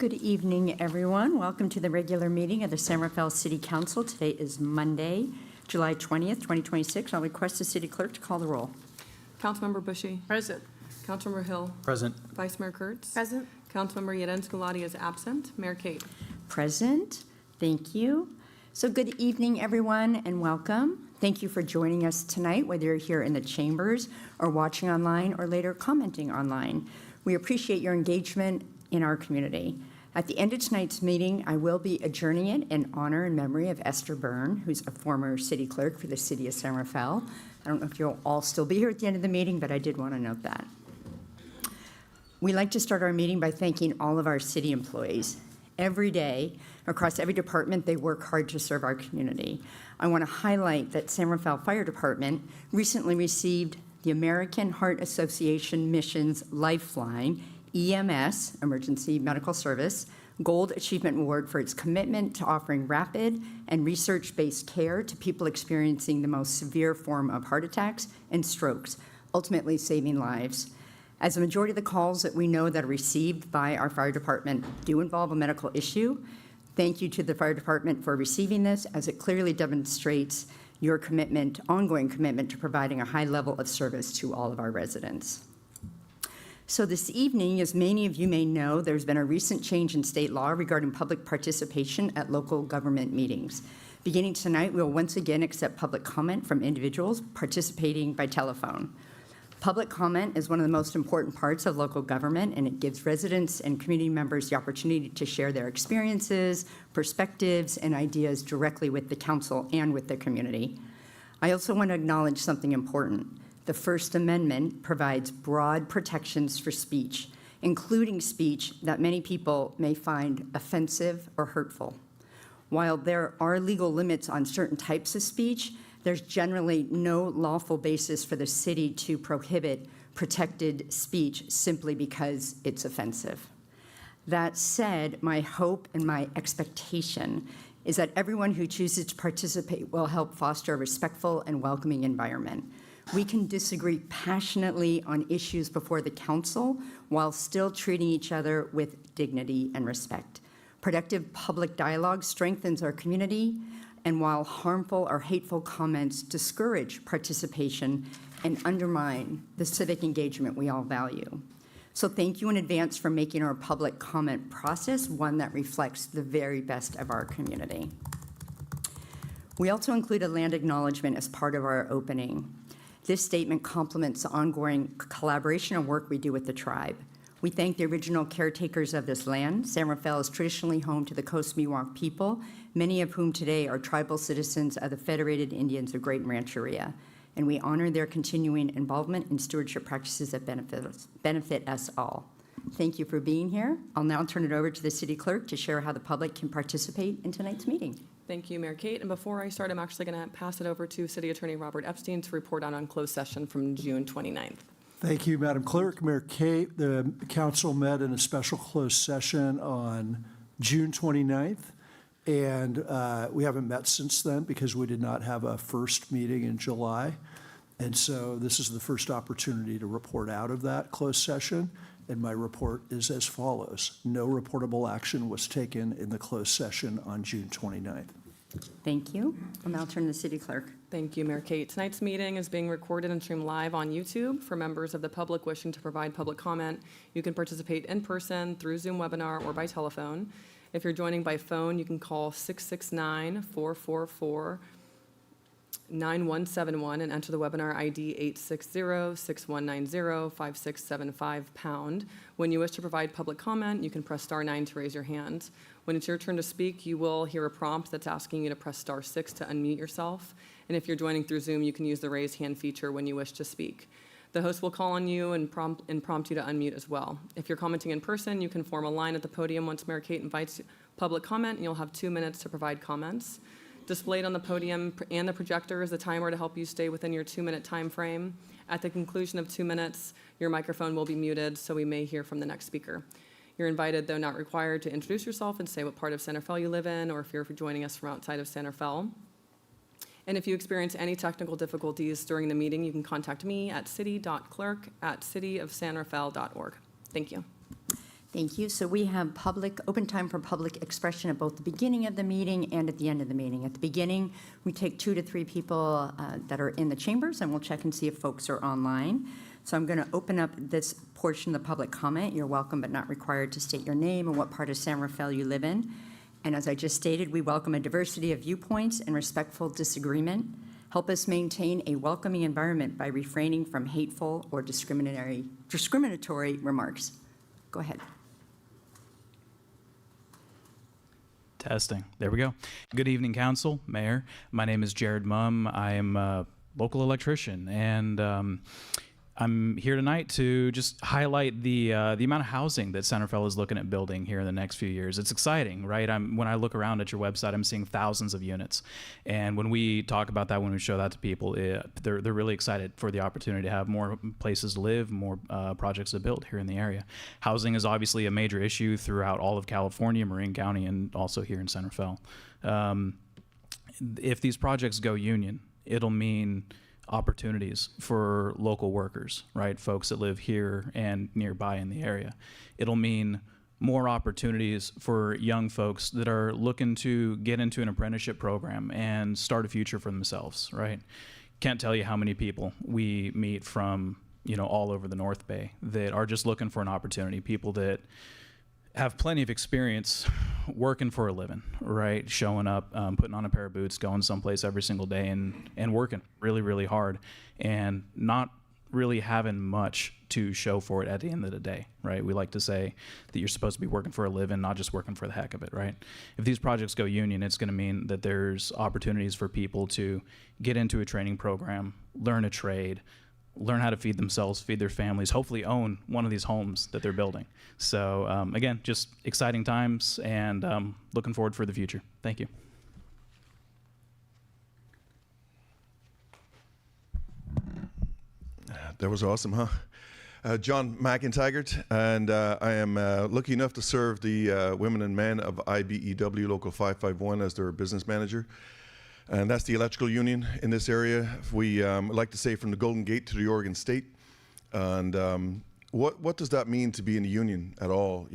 Good evening, everyone. Welcome to the regular meeting of the San Rafael City Council. Today is Monday, July 20th, 2026. I'll request the City Clerk to call the roll. Councilmember Bushy. Present. Councilmember Hill. Present. Vice Mayor Kurtz. Present. Councilmember Yeden-Scolati is absent. Mayor Kate. Present. Thank you. So good evening, everyone, and welcome. Thank you for joining us tonight, whether you're here in the chambers or watching online or later commenting online. We appreciate your engagement in our community. At the end of tonight's meeting, I will be adjourning it in honor and memory of Esther Byrne, who's a former city clerk for the city of San Rafael. I don't know if you'll all still be here at the end of the meeting, but I did want to note that. We like to start our meeting by thanking all of our city employees. Every day, across every department, they work hard to serve our community. I want to highlight that San Rafael Fire Department recently received the American Heart Association Mission's Lifeline EMS, Emergency Medical Service, Gold Achievement Award for its commitment to offering rapid and research-based care to people experiencing the most severe form of heart attacks and strokes, ultimately saving lives. As the majority of the calls that we know that are received by our fire department do involve a medical issue, thank you to the fire department for receiving this, as it clearly demonstrates your commitment, ongoing commitment to providing a high level of service to all of our residents. So this evening, as many of you may know, there's been a recent change in state law regarding public participation at local government meetings. Beginning tonight, we will once again accept public comment from individuals participating by telephone. Public comment is one of the most important parts of local government, and it gives residents and community members the opportunity to share their experiences, perspectives, and ideas directly with the council and with the community. I also want to acknowledge something important. The First Amendment provides broad protections for speech, including speech that many people may find offensive or hurtful. While there are legal limits on certain types of speech, there's generally no lawful basis for the city to prohibit protected speech simply because it's offensive. That said, my hope and my expectation is that everyone who chooses to participate will help foster a respectful and welcoming environment. We can disagree passionately on issues before the council while still treating each other with dignity and respect. Productive public dialogue strengthens our community, and while harmful or hateful comments discourage participation and undermine the civic engagement we all value. So thank you in advance for making our public comment process one that reflects the very best of our community. We also include a land acknowledgement as part of our opening. This statement complements the ongoing collaboration and work we do with the tribe. We thank the original caretakers of this land. San Rafael is traditionally home to the Coast Miwok people, many of whom today are tribal citizens of the Federated Indians of Great Rancheria, and we honor their continuing involvement in stewardship practices that benefit us all. Thank you for being here. I'll now turn it over to the City Clerk to share how the public can participate in tonight's meeting. Thank you, Mayor Kate. And before I start, I'm actually going to pass it over to City Attorney Robert Epstein to report on closed session from June 29th. Thank you, Madam Clerk. Mayor Kate, the council met in a special closed session on June 29th, and we haven't met since then because we did not have a first meeting in July. And so this is the first opportunity to report out of that closed session, and my report is as follows. No reportable action was taken in the closed session on June 29th. Thank you. I'll now turn to the City Clerk. Thank you, Mayor Kate. Tonight's meeting is being recorded and streamed live on YouTube. For members of the public wishing to provide public comment, you can participate in person, through Zoom webinar, or by telephone. If you're joining by phone, you can call 669-444-9171 and enter the webinar ID 860-6190-5675 #. When you wish to provide public comment, you can press *9 to raise your hand. When it's your turn to speak, you will hear a prompt that's asking you to press *6 to unmute yourself. And if you're joining through Zoom, you can use the raise hand feature when you wish to speak. The host will call on you and prompt you to unmute as well. If you're commenting in person, you can form a line at the podium once Mayor Kate invites public comment, and you'll have 2 minutes to provide comments. Displayed on the podium and the projector is a timer to help you stay within your 2-minute time frame. At the conclusion of 2 minutes, your microphone will be muted, so we may hear from the next speaker. You're invited, though not required, to introduce yourself and say what part of San Rafael you live in, or if you're joining us from outside of San Rafael. And if you experience any technical difficulties during the meeting, you can contact me at city.clerk@cityofsanrafael.org. Thank you. Thank you. So we have open time for public expression at both the beginning of the meeting and at the end of the meeting. At the beginning, we take 2 to 3 people that are in the chambers, and we'll check and see if folks are online. So I'm going to open up this portion of the public comment. You're welcome but not required to state your name and what part of San Rafael you live in. And as I just stated, we welcome a diversity of viewpoints and respectful disagreement. Help us maintain a welcoming environment by refraining from hateful or discriminatory remarks. Go ahead. Testing. There we go. Good evening, Council, Mayor. My name is Jared Mumm. I am a local electrician, and I'm here tonight to just highlight the amount of housing that San Rafael is looking at building here in the next few years. It's exciting, right? When I look around at your website, I'm seeing thousands of units. And when we talk about that, when we show that to people, they're really excited for the opportunity to have more places to live, more projects to build here in the area. Housing is obviously a major issue throughout all of California, Marin County, and also here in San Rafael. If these projects go union, it'll mean opportunities for local workers, right? Folks that live here and nearby in the area. It'll mean more opportunities for young folks that are looking to get into an apprenticeship program and start a future for themselves, right? Can't tell you how many people we meet from, all over the North Bay that are just looking for an opportunity. People that have plenty of experience working for a living, right? Showing up, putting on a pair of boots, going someplace every single day and working really, really hard and not really having much to show for it at the end of the day, right? We like to say that you're supposed to be working for a living, not just working for the heck of it, right? If these projects go union, it's gonna mean that there's opportunities for people to get into a training program, learn a trade, learn how to feed themselves, feed their families, hopefully own one of these homes that they're building. So again, just exciting times and looking forward for the future. Thank you. That was awesome, huh? John McIntyre, and I am lucky enough to serve the women and men of IBEW Local 551 as their business manager. And that's the electrical union in this area. We like to say from the Golden Gate to the Oregon State. And what does that mean to be in a union at all?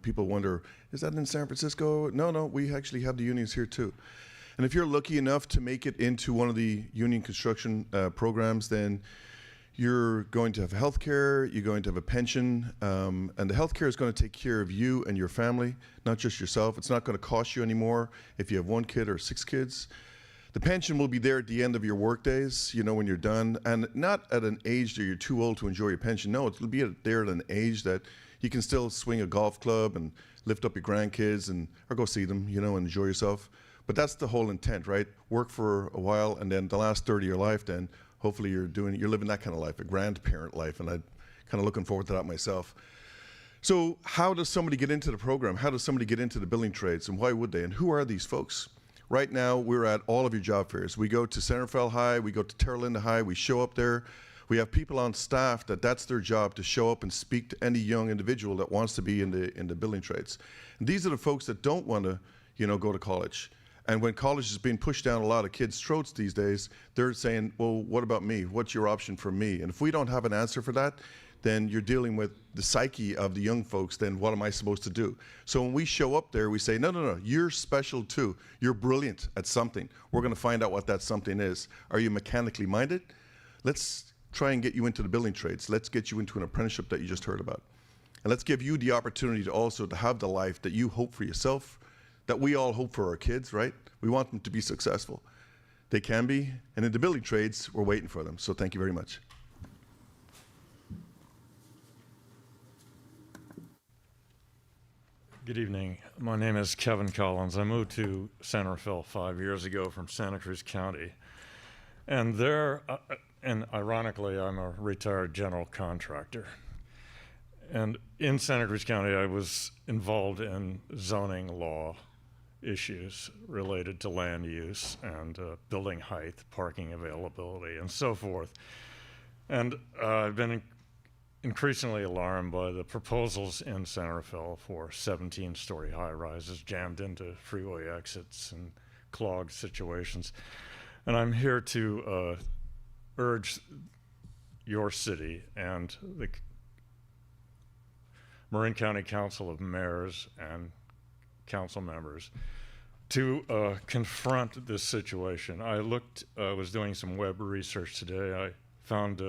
People wonder, is that in San Francisco? No, we actually have the unions here too. And if you're lucky enough to make it into one of the union construction programs, then you're going to have health care, you're going to have a pension, and the health care is going to take care of you and your family, not just yourself. It's not going to cost you anymore if you have 1 kid or 6 kids. The pension will be there at the end of your work days, when you're done, and not at an age that you're too old to enjoy your pension. No, it'll be there at an age that you can still swing a golf club and lift up your grandkids or go see them, and enjoy yourself. But that's the whole intent, right? Work for a while, and then the last 30 of your life, then hopefully you're living that kind of life, a grandparent life, and I'm kind of looking forward to that myself. So how does somebody get into the program? How does somebody get into the building trades, and why would they? And who are these folks? Right now, we're at all of your job fairs. We go to San Rafael High, we go to Terra Linda High, we show up there. We have people on staff that's their job, to show up and speak to any young individual that wants to be in the building trades. And these are the folks that don't want to, go to college. And when college is being pushed down a lot of kids' throats these days, they're saying, well, what about me? What's your option for me? And if we don't have an answer for that, then you're dealing with the psyche of the young folks. Then what am I supposed to do? So when we show up there, we say, no, you're special too. You're brilliant at something. We're going to find out what that something is. Are you mechanically minded? Let's try and get you into the building trades. Let's get you into an apprenticeship that you just heard about. And let's give you the opportunity to also to have the life that you hope for yourself, that we all hope for our kids, right? We want them to be successful. They can be, and in the building trades, we're waiting for them. So thank you very much. Good evening. My name is Kevin Collins. I moved to San Rafael 5 years ago from Santa Cruz County. And there, and ironically, I'm a retired general contractor. And in Santa Cruz County, I was involved in zoning law issues related to land use and building height, parking availability, and so forth. And I've been increasingly alarmed by the proposals in Santa Rafael for 17-story high-rises jammed into freeway exits and clogged situations. And I'm here to urge your city and the Marin County Council of Mayors and council members to confront this situation. I was doing some web research today. I found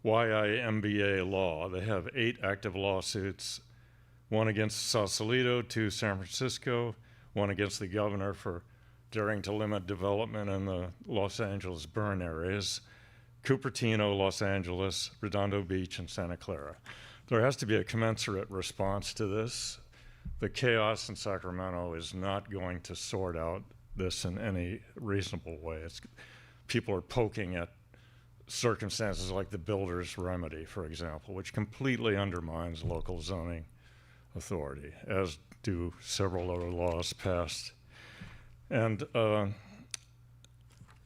YIMBA law. They have 8 active lawsuits, one against Sausalito, 2 San Francisco, one against the governor for daring to limit development in the Los Angeles burn areas, Cupertino, Los Angeles, Redondo Beach, and Santa Clara. There has to be a commensurate response to this. The chaos in Sacramento is not going to sort out this in any reasonable way. People are poking at circumstances like the builder's remedy, for example, which completely undermines local zoning authority, as do several other laws passed. And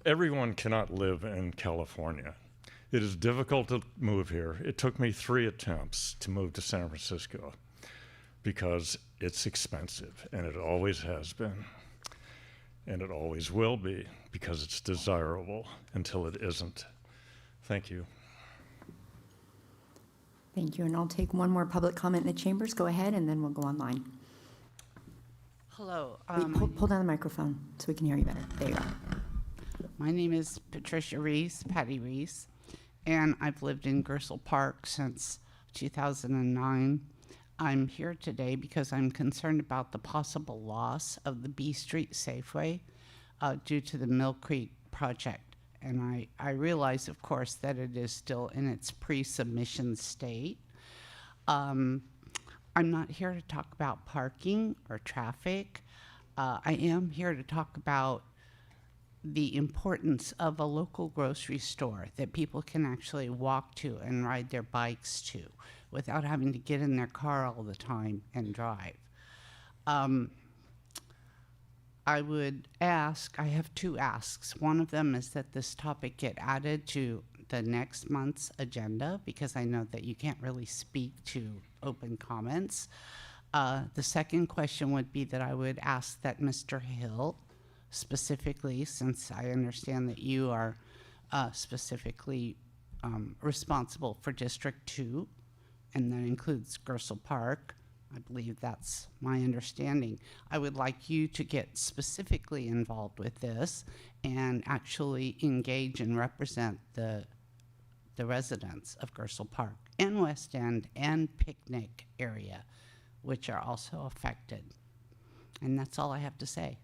everyone cannot live in California. It is difficult to move here. It took me 3 attempts to move to San Francisco because it's expensive, and it always has been, and it always will be, because it's desirable until it isn't. Thank you. Thank you, and I'll take one more public comment in the chambers. Go ahead, and then we'll go online. Hello. Wait, pull down the microphone so we can hear you better. There you go. My name is Patricia Reese, Patty Reese, and I've lived in Gersel Park since 2009. I'm here today because I'm concerned about the possible loss of the B Street Safeway due to the Mill Creek project. And I realize, of course, that it is still in its pre-submission state. I'm not here to talk about parking or traffic. I am here to talk about the importance of a local grocery store that people can actually walk to and ride their bikes to without having to get in their car all the time and drive. I would ask, I have 2 asks. One of them is that this topic get added to the next month's agenda, because I know that you can't really speak to open comments. The second question would be that I would ask that Mr. Hill, specifically, since I understand that you are specifically responsible for District 2, and that includes Gersel Park. I believe that's my understanding. I would like you to get specifically involved with this and actually engage and represent the residents of Gersel Park and West End and Picnic area, which are also affected. And that's all I have to say.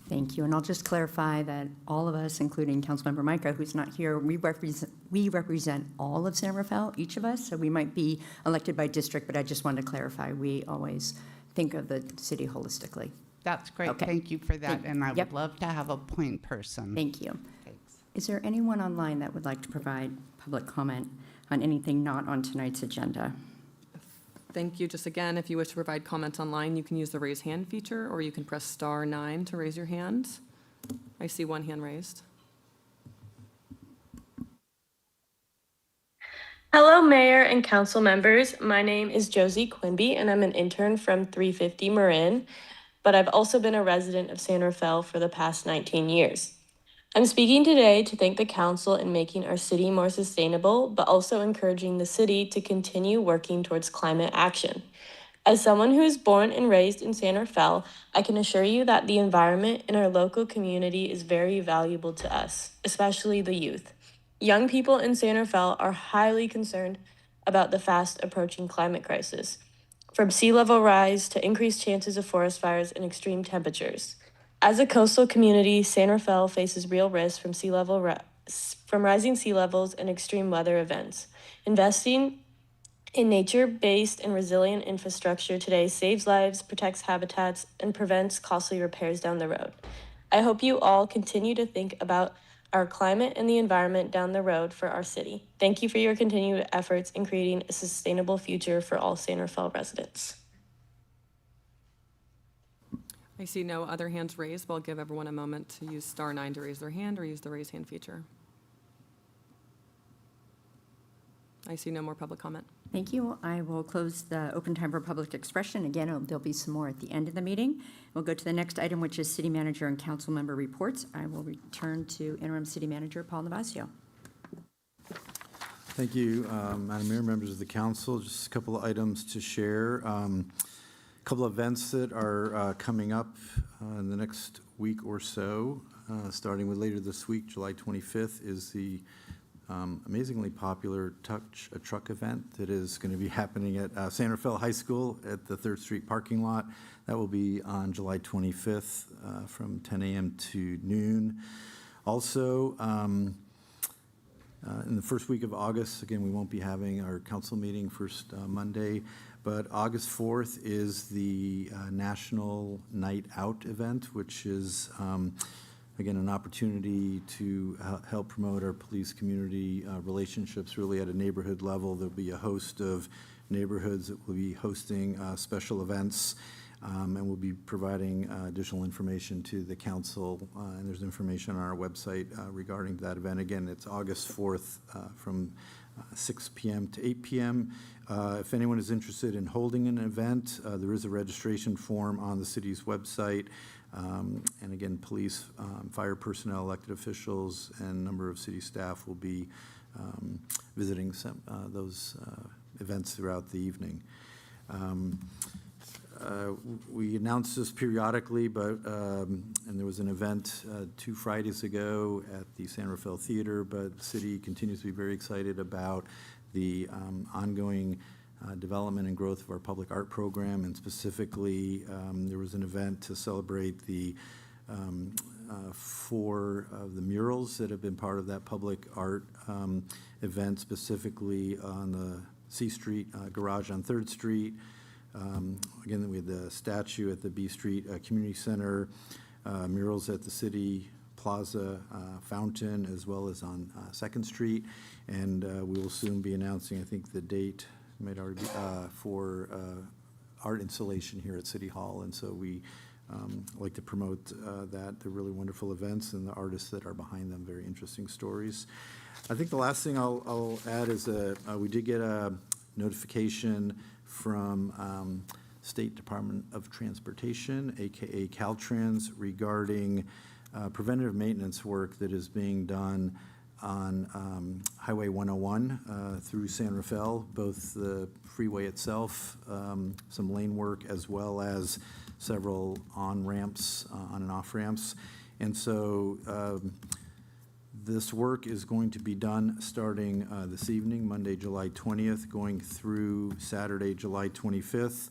Thank you, and I'll just clarify that all of us, including Councilmember Micah, who's not here, we represent all of San Rafael, each of us, so we might be elected by district, but I just wanted to clarify, we always think of the city holistically. That's great. Okay. Thank you for that. And I Yep. would love to have a point person. Thank you. Thanks. Is there anyone online that would like to provide public comment on anything not on tonight's agenda? Thank you. Just again, if you wish to provide comments online, you can use the raise hand feature, or you can press *9 to raise your hand. I see one hand raised. Hello, Mayor and Council members. My name is Josie Quimby, and I'm an intern from 350 Marin, but I've also been a resident of San Rafael for the past 19 years. I'm speaking today to thank the council in making our city more sustainable, but also encouraging the city to continue working towards climate action. As someone who is born and raised in San Rafael, I can assure you that the environment in our local community is very valuable to us, especially the youth. Young people in San Rafael are highly concerned about the fast approaching climate crisis, from sea level rise to increased chances of forest fires and extreme temperatures. As a coastal community, San Rafael faces real risks from rising sea levels and extreme weather events. Investing in nature-based and resilient infrastructure today saves lives, protects habitats, and prevents costly repairs down the road. I hope you all continue to think about our climate and the environment down the road for our city. Thank you for your continued efforts in creating a sustainable future for all San Rafael residents. I see no other hands raised, but I'll give everyone a moment to use *9 to raise their hand or use the raise hand feature. I see no more public comment. Thank you. I will close the open time for public expression. Again, there'll be some more at the end of the meeting. We'll go to the next item, which is city manager and council member reports. I will return to interim city manager Paul Navasio. Thank you, Madam Mayor, members of the council. Just a couple of items to share. A couple of events that are coming up in the next week or so. Starting with later this week, July 25th, is the amazingly popular Touch a Truck event that is going to be happening at San Rafael High School at the 3rd Street parking lot. That will be on July 25th from 10 a.m. to noon. Also, in the first week of August, again, we won't be having our council meeting first Monday, but August 4th is the National Night Out event, which is, again, an opportunity to help promote our police-community relationships really at a neighborhood level. There'll be a host of neighborhoods that will be hosting special events, and we'll be providing additional information to the council, and there's information on our website regarding that event. Again, it's August 4th from 6 p.m. to 8 p.m. If anyone is interested in holding an event, there is a registration form on the city's website. And again, police, fire personnel, elected officials, and a number of city staff will be visiting those events throughout the evening. We announce this periodically, but and there was an event 2 Fridays ago at the San Rafael Theater, but the city continues to be very excited about the ongoing development and growth of our public art program, and specifically there was an event to celebrate the 4 of the murals that have been part of that public art event, specifically on the C Street garage on 3rd Street. Again, we had the statue at the B Street Community Center, murals at the City Plaza fountain, as well as on 2nd Street. And we will soon be announcing, I think, the date might already be for art installation here at City Hall. And so we like to promote that. They're really wonderful events, and the artists that are behind them, very interesting stories. I think the last thing I'll add is we did get a notification from State Department of Transportation, aka Caltrans, regarding preventative maintenance work that is being done on Highway 101 through San Rafael, both the freeway itself, some lane work, as well as several on-ramps, on and off-ramps. And so this work is going to be done starting this evening, Monday, July 20th, going through Saturday, July 25th.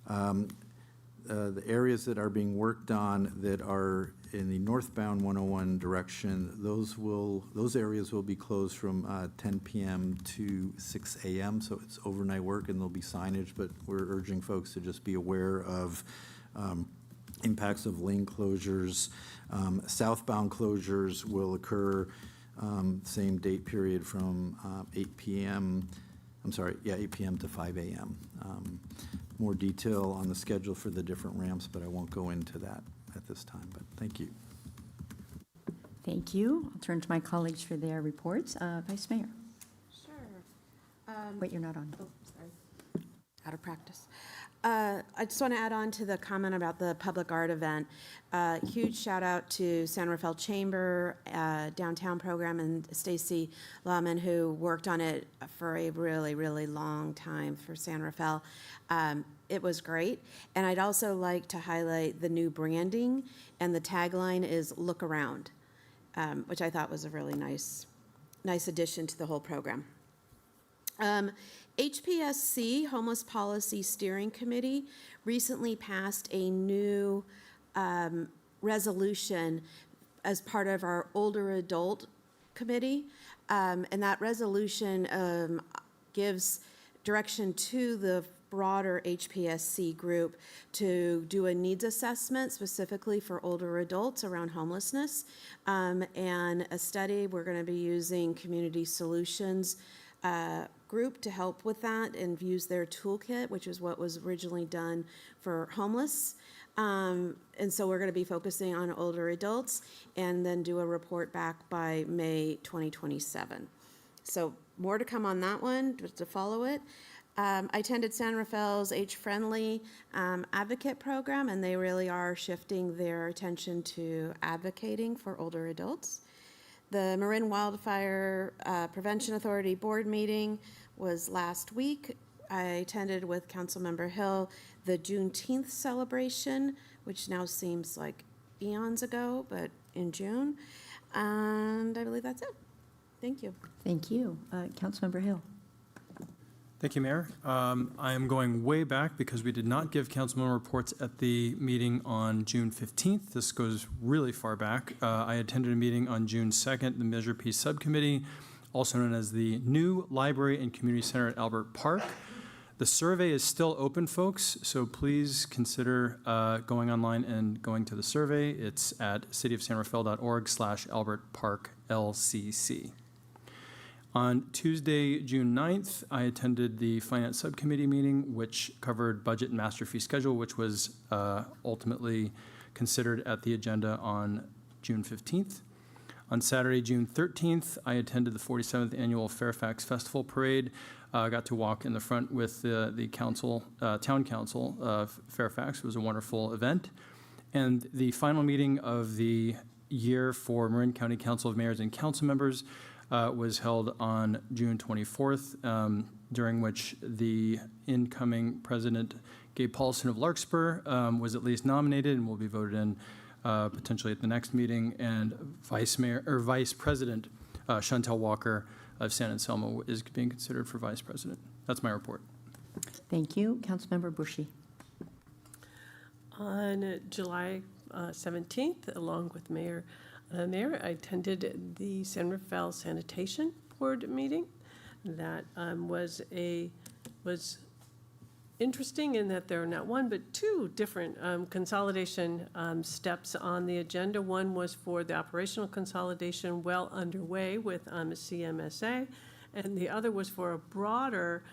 The areas that are being worked on that are in the northbound 101 direction, those areas will be closed from 10 p.m. to 6 a.m., so it's overnight work, and there'll be signage, but we're urging folks to just be aware of impacts of lane closures. Southbound closures will occur same date period from 8 p.m. 8 p.m. to 5 a.m. More detail on the schedule for the different ramps, but I won't go into that at this time, but thank you. Thank you. I'll turn to my colleagues for their reports. Vice Mayor. Sure. Wait, you're not on. Oh, sorry. Out of practice. I just want to add on to the comment about the public art event. Huge shout out to San Rafael Chamber, downtown program, and Stacy Lahman, who worked on it for a really, really long time for San Rafael. It was great. And I'd also like to highlight the new branding, and the tagline is "Look Around," which I thought was a really nice addition to the whole program. HPSC, Homeless Policy Steering Committee, recently passed a new resolution as part of our older adult committee. And that resolution gives direction to the broader HPSC group to do a needs assessment specifically for older adults around homelessness. And a study, we're going to be using Community Solutions group to help with that and use their toolkit, which is what was originally done for homeless. And so we're going to be focusing on older adults and then do a report back by May 2027. So more to come on that one, just to follow it. I attended San Rafael's Age Friendly Advocate Program, and they really are shifting their attention to advocating for older adults. The Marin Wildfire Prevention Authority Board meeting was last week. I attended with Councilmember Hill the Juneteenth celebration, which now seems like eons ago, but in June. And I believe that's it. Thank you. Thank you. Councilmember Hill. Thank you, Mayor. I am going way back because we did not give councilmember reports at the meeting on June 15th. This goes really far back. I attended a meeting on June 2nd, the Measure P Subcommittee, also known as the new Library and Community Center at Albert Park. The survey is still open, folks, so please consider going online and going to the survey. It's at cityofsanrafael.org/AlbertParkLCC. On Tuesday, June 9th, I attended the Finance Subcommittee meeting, which covered budget and master fee schedule, which was ultimately considered at the agenda on June 15th. On Saturday, June 13th, I attended the 47th Annual Fairfax Festival Parade. I got to walk in the front with the town council of Fairfax. It was a wonderful event. And the final meeting of the year for Marin County Council of Mayors and Council Members was held on June 24th, during which the incoming president, Gabe Paulson of Larkspur, was at least nominated and will be voted in potentially at the next meeting, and Vice President Chantel Walker of San Anselmo is being considered for Vice President. That's my report. Thank you. Councilmember Bushy. On July 17th, along with Mayor, I attended the San Rafael Sanitation Board meeting. That was interesting in that there are not one but two different consolidation steps on the agenda. One was for the operational consolidation well underway with CMSA, and the other was for a broader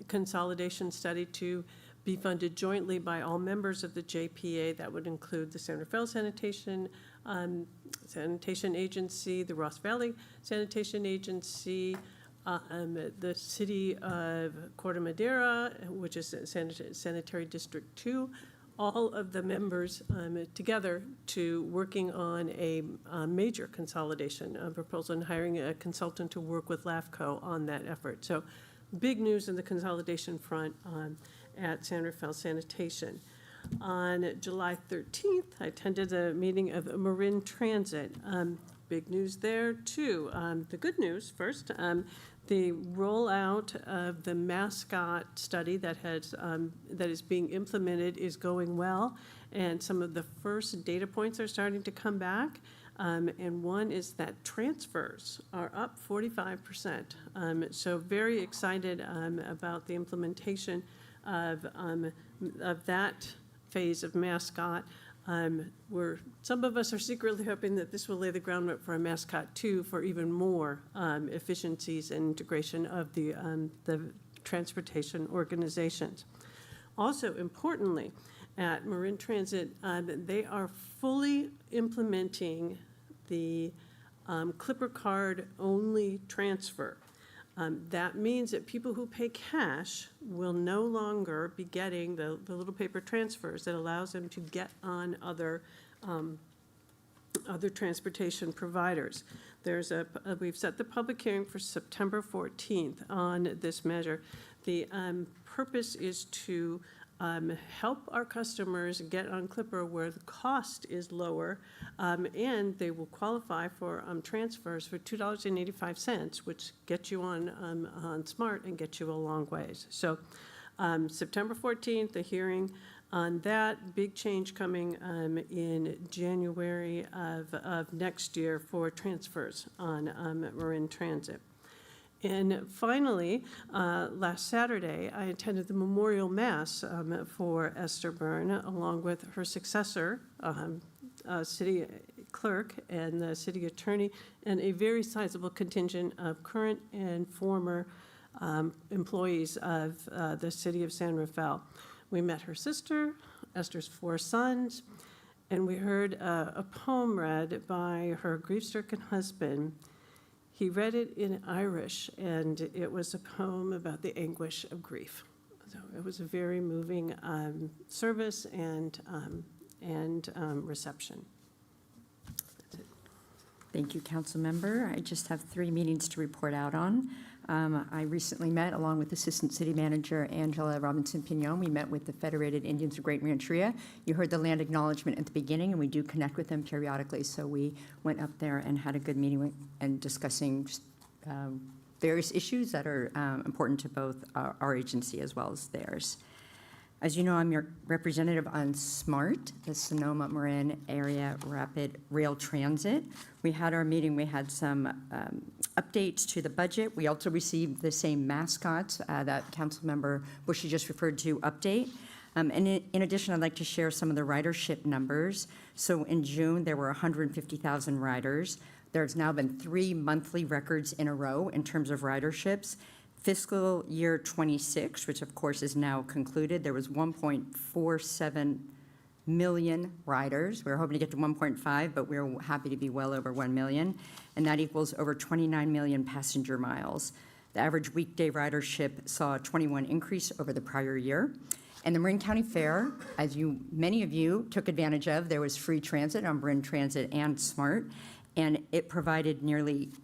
consolidation study to be funded jointly by all members of the JPA. That would include the San Rafael Sanitation Agency, the Ross Valley Sanitation Agency, the City of Corte Madera, which is Sanitary District 2, all of the members together to working on a major consolidation proposal and hiring a consultant to work with LAFCO on that effort. So big news in the consolidation front at San Rafael Sanitation. On July 13th, I attended a meeting of Marin Transit. Big news there, too. The good news first, the rollout of the mascot study that is being implemented is going well, and some of the first data points are starting to come back. And one is that transfers are up 45%. So very excited about the implementation of that phase of mascot. Where some of us are secretly hoping that this will lay the groundwork for a mascot 2 for even more efficiencies and integration of the transportation organizations. Also, importantly, at Marin Transit, they are fully implementing the Clipper card only transfer. That means that people who pay cash will no longer be getting the little paper transfers that allows them to get on other transportation providers. We've set the public hearing for September 14th on this measure. The purpose is to help our customers get on Clipper where the cost is lower, and they will qualify for transfers for $2.85, which gets you on Smart and gets you a long ways. So September 14th, the hearing on that. Big change coming in January of next year for transfers on Marin Transit. And finally, last Saturday, I attended the memorial mass for Esther Byrne, along with her successor, City Clerk and the City Attorney, and a very sizable contingent of current and former employees of the City of San Rafael. We met her sister, Esther's 4 sons, and we heard a poem read by her grief-stricken husband. He read it in Irish, and it was a poem about the anguish of grief. So it was a very moving service and reception. That's it. Thank you, Councilmember. I just have 3 meetings to report out on. I recently met, along with Assistant City Manager Angela Robinson-Pignon, we met with the Federated Indians of Great Rancheria. You heard the land acknowledgement at the beginning, and we do connect with them periodically, so we went up there and had a good meeting and discussing various issues that are important to both our agency as well as theirs. As you know, I'm your representative on SMART, the Sonoma-Marin Area Rapid Rail Transit. We had our meeting, we had some updates to the budget. We also received the same mascots that Councilmember Bushy just referred to update. And in addition, I'd like to share some of the ridership numbers. So in June, there were 150,000 riders. There's now been 3 monthly records in a row in terms of riderships. Fiscal year 26, which of course is now concluded, there was 1.47 million riders. We were hoping to get to 1.5, but we're happy to be well over 1 million, and that equals over 29 million passenger miles. The average weekday ridership saw a 21 increase over the prior year. And the Marin County Fair, as many of you took advantage of, there was free transit on Marin Transit and SMART. And it provided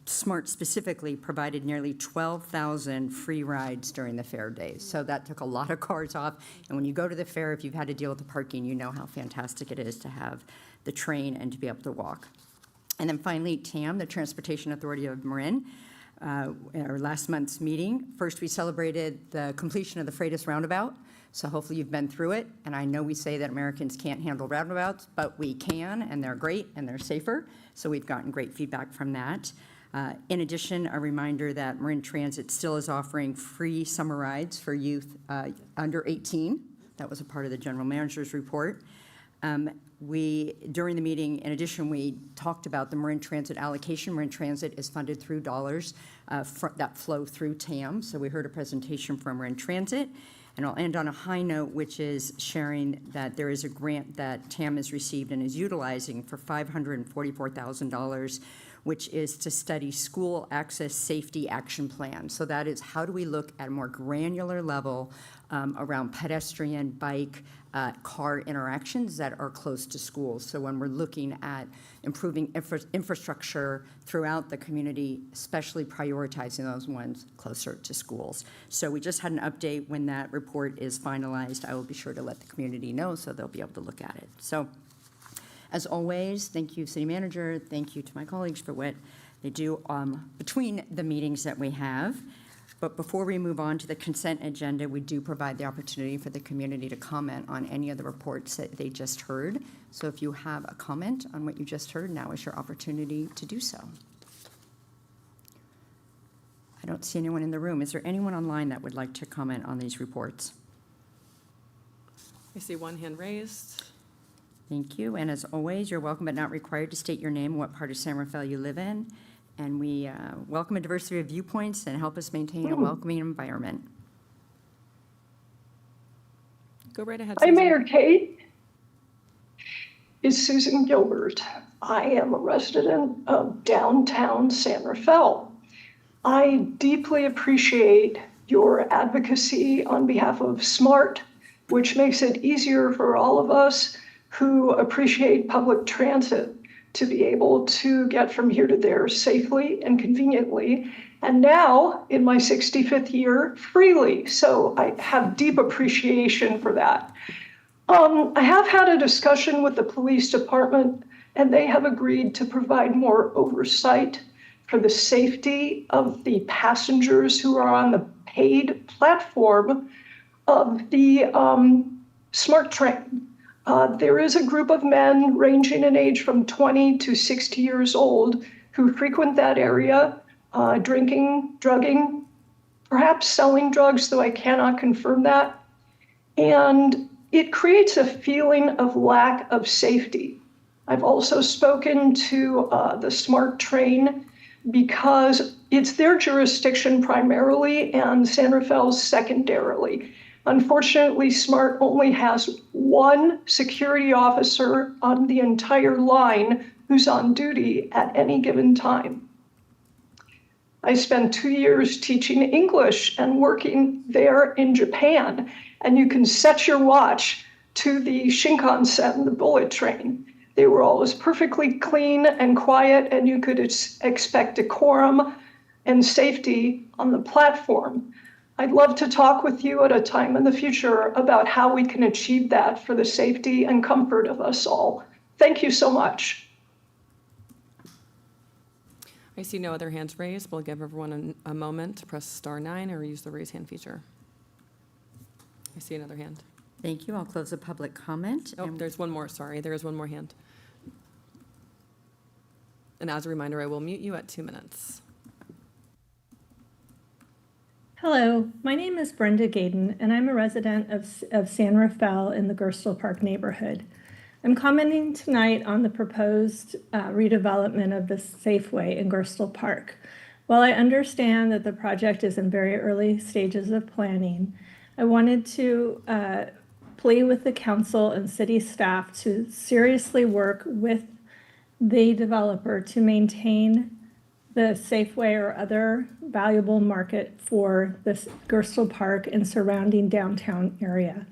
SMART specifically provided nearly 12,000 free rides during the fair days. So that took a lot of cars off. And when you go to the fair, if you've had to deal with the parking, you know how fantastic it is to have the train and to be able to walk. And then finally, TAM, the Transportation Authority of Marin, in our last month's meeting. First, we celebrated the completion of the Freitas Roundabout. So hopefully you've been through it. And I know we say that Americans can't handle roundabouts, but we can, and they're great, and they're safer. So we've gotten great feedback from that. In addition, a reminder that Marin Transit still is offering free summer rides for youth under 18. That was a part of the general manager's report. During the meeting, in addition, we talked about the Marin Transit allocation. Marin Transit is funded through dollars that flow through TAM. So we heard a presentation from Marin Transit. And I'll end on a high note, which is sharing that there is a grant that TAM has received and is utilizing for $544,000, which is to study school access safety action plan. So that is, how do we look at a more granular level around pedestrian, bike, car interactions that are close to schools. So when we're looking at improving infrastructure throughout the community, especially prioritizing those ones closer to schools. So we just had an update. When that report is finalized, I will be sure to let the community know so they'll be able to look at it. So as always, thank you, City Manager. Thank you to my colleagues for what they do between the meetings that we have. But before we move on to the consent agenda, we do provide the opportunity for the community to comment on any of the reports that they just heard. So if you have a comment on what you just heard, now is your opportunity to do so. I don't see anyone in the room. Is there anyone online that would like to comment on these reports? I see one hand raised. Thank you. And as always, you're welcome but not required to state your name and what part of San Rafael you live in. And we welcome a diversity of viewpoints and help us maintain a welcoming environment. Go right ahead, Hi, Susan. Mayor Kate. It's Susan Gilbert. I am a resident of downtown San Rafael. I deeply appreciate your advocacy on behalf of SMART, which makes it easier for all of us who appreciate public transit to be able to get from here to there safely and conveniently, and now, in my 65th year, freely. So I have deep appreciation for that. I have had a discussion with the police department, and they have agreed to provide more oversight for the safety of the passengers who are on the paid platform of the SMART train. There is a group of men ranging in age from 20 to 60 years old who frequent that area, drinking, drugging, perhaps selling drugs, though I cannot confirm that. And it creates a feeling of lack of safety. I've also spoken to the SMART train because it's their jurisdiction primarily and San Rafael's secondarily. Unfortunately, SMART only has one security officer on the entire line who's on duty at any given time. I spent 2 years teaching English and working there in Japan, and you can set your watch to the Shinkansen, the bullet train. They were always perfectly clean and quiet, and you could expect decorum and safety on the platform. I'd love to talk with you at a time in the future about how we can achieve that for the safety and comfort of us all. Thank you so much. I see no other hands raised. We'll give everyone a moment to press *9 or use the raise hand feature. I see another hand. Thank you. I'll close the public comment. Oh, there's one more. Sorry, there is one more hand. And as a reminder, I will mute you at 2 minutes. Hello, my name is Brenda Gaden, and I'm a resident of San Rafael in the Gerstle Park neighborhood. I'm commenting tonight on the proposed redevelopment of the Safeway in Gerstle Park. While I understand that the project is in very early stages of planning, I wanted to plea with the council and city staff to seriously work with the developer to maintain the Safeway or other valuable market for this Gerstle Park and surrounding downtown area.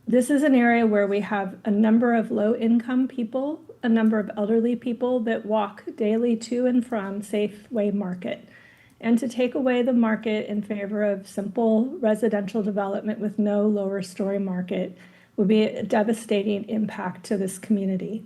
This is an area where we have a number of low-income people, a number of elderly people that walk daily to and from Safeway Market. And to take away the market in favor of simple residential development with no lower story market would be a devastating impact to this community.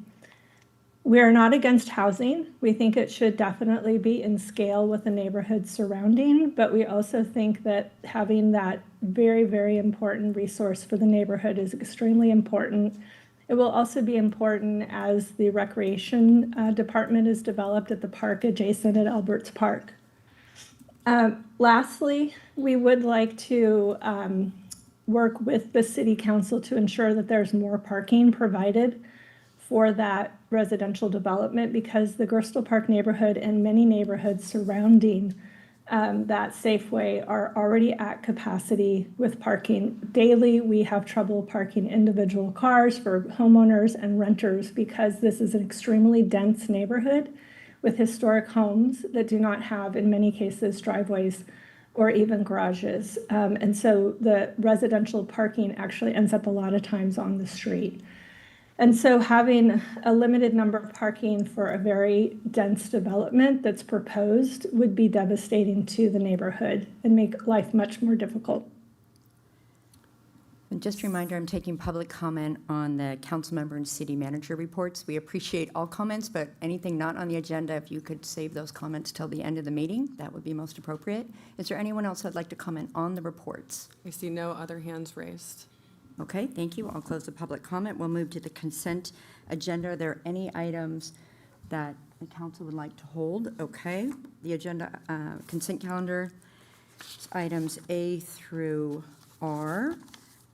We are not against housing. We think it should definitely be in scale with the neighborhood surrounding, but we also think that having that very, very important resource for the neighborhood is extremely important. It will also be important as the recreation department is developed at the park adjacent at Alberts Park. Lastly, we would like to work with the city council to ensure that there's more parking provided for that residential development, because the Gerstle Park neighborhood and many neighborhoods surrounding that Safeway are already at capacity with parking. Daily, we have trouble parking individual cars for homeowners and renters because this is an extremely dense neighborhood with historic homes that do not have, in many cases, driveways or even garages. And so the residential parking actually ends up a lot of times on the street. And so having a limited number of parking for a very dense development that's proposed would be devastating to the neighborhood and make life much more difficult. And just a reminder, I'm taking public comment on the council member and city manager reports. We appreciate all comments, but anything not on the agenda, if you could save those comments till the end of the meeting, that would be most appropriate. Is there anyone else that'd like to comment on the reports? I see no other hands raised. Okay, thank you. I'll close the public comment. We'll move to the consent agenda. Are there any items that the council would like to hold? Okay, the agenda consent calendar, items A through R.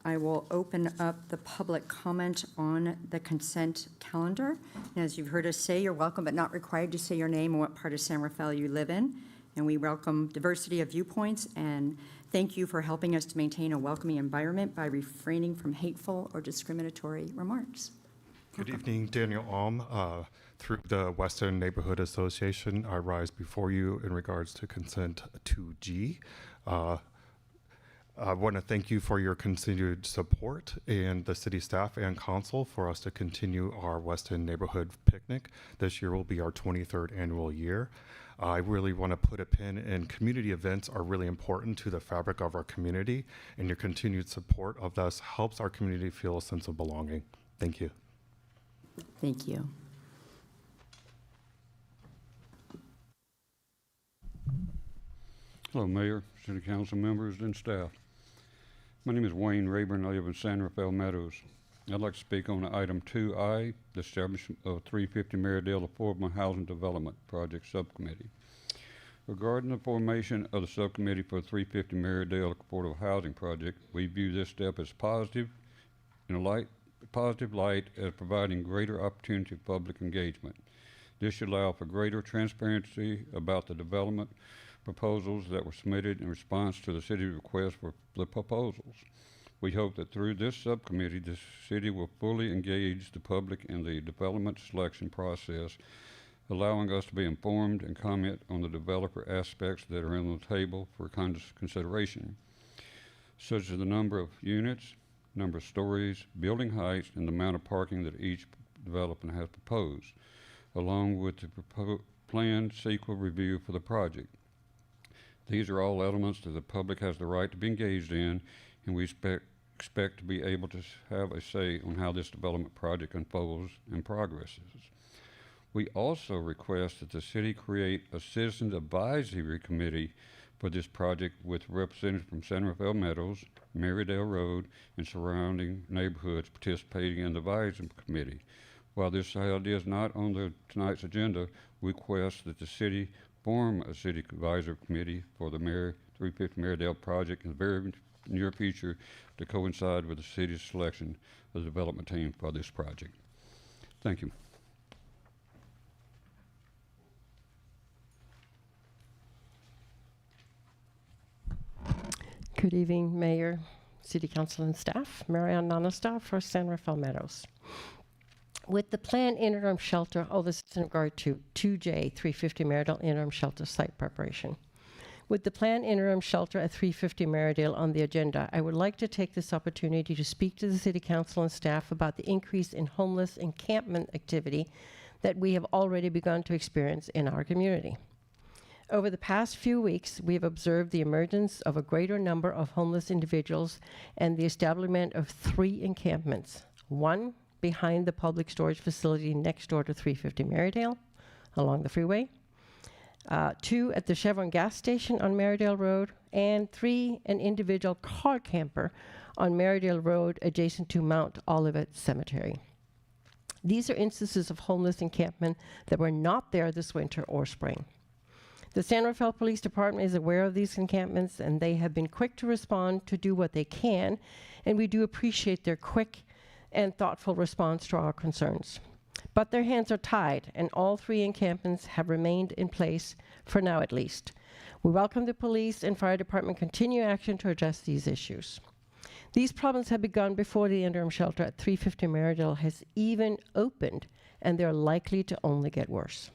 I will open up the public comment on the consent calendar. And as you've heard us say, you're welcome but not required to say your name and what part of San Rafael you live in. And we welcome diversity of viewpoints, and thank you for helping us to maintain a welcoming environment by refraining from hateful or discriminatory remarks. Good evening, Daniel Alm. Through the Western Neighborhood Association, I rise before you in regards to consent 2G. I want to thank you for your continued support and the city staff and council for us to continue our Western Neighborhood Picnic. This year will be our 23rd annual year. I really want to put a pin in community events are really important to the fabric of our community, and your continued support of us helps our community feel a sense of belonging. Thank you. Thank you. Hello, Mayor, City Council members, and staff. My name is Wayne Rayburn. I live in San Rafael Meadows. I'd like to speak on item 2I, the establishment of 350 Maryville Affordable Housing Development Project Subcommittee. Regarding the formation of the subcommittee for 350 Maryville Affordable Housing Project, we view this step as positive light as providing greater opportunity for public engagement. This should allow for greater transparency about the development proposals that were submitted in response to the city's request for the proposals. We hope that through this subcommittee, the city will fully engage the public in the development selection process, allowing us to be informed and comment on the developer aspects that are on the table for consideration, such as the number of units, number of stories, building heights, and the amount of parking that each developer has proposed, along with the planned CEQA review for the project. These are all elements that the public has the right to be engaged in, and we expect to be able to have a say on how this development project unfolds and progresses. We also request that the city create a citizens advisory committee for this project with representatives from San Rafael Meadows, Marydale Road, and surrounding neighborhoods participating in the advisory committee. While this idea is not on tonight's agenda, we request that the city form a city advisory committee for the 350 Marydale project in the very near future to coincide with the city's selection of the development team for this project. Thank you. Good evening, Mayor, City Council, and staff. Marianne Nonestaff for San Rafael Meadows. With the planned interim shelter, this is in regard to 2J 350 Marydale interim shelter site preparation. With the planned interim shelter at 350 Marydale on the agenda, I would like to take this opportunity to speak to the City Council and staff about the increase in homeless encampment activity that we have already begun to experience in our community. Over the past few weeks, we have observed the emergence of a greater number of homeless individuals and the establishment of 3 encampments, one behind the public storage facility next door to 350 Marydale along the freeway, 2 at the Chevron gas station on Marydale Road, and 3, an individual car camper on Marydale Road adjacent to Mount Olivet Cemetery. These are instances of homeless encampment that were not there this winter or spring. The San Rafael Police Department is aware of these encampments, and they have been quick to respond to do what they can, and we do appreciate their quick and thoughtful response to our concerns. But their hands are tied, and all 3 encampments have remained in place, for now at least. We welcome the police and fire department continue action to address these issues. These problems have begun before the interim shelter at 350 Marydale has even opened, and they're likely to only get worse.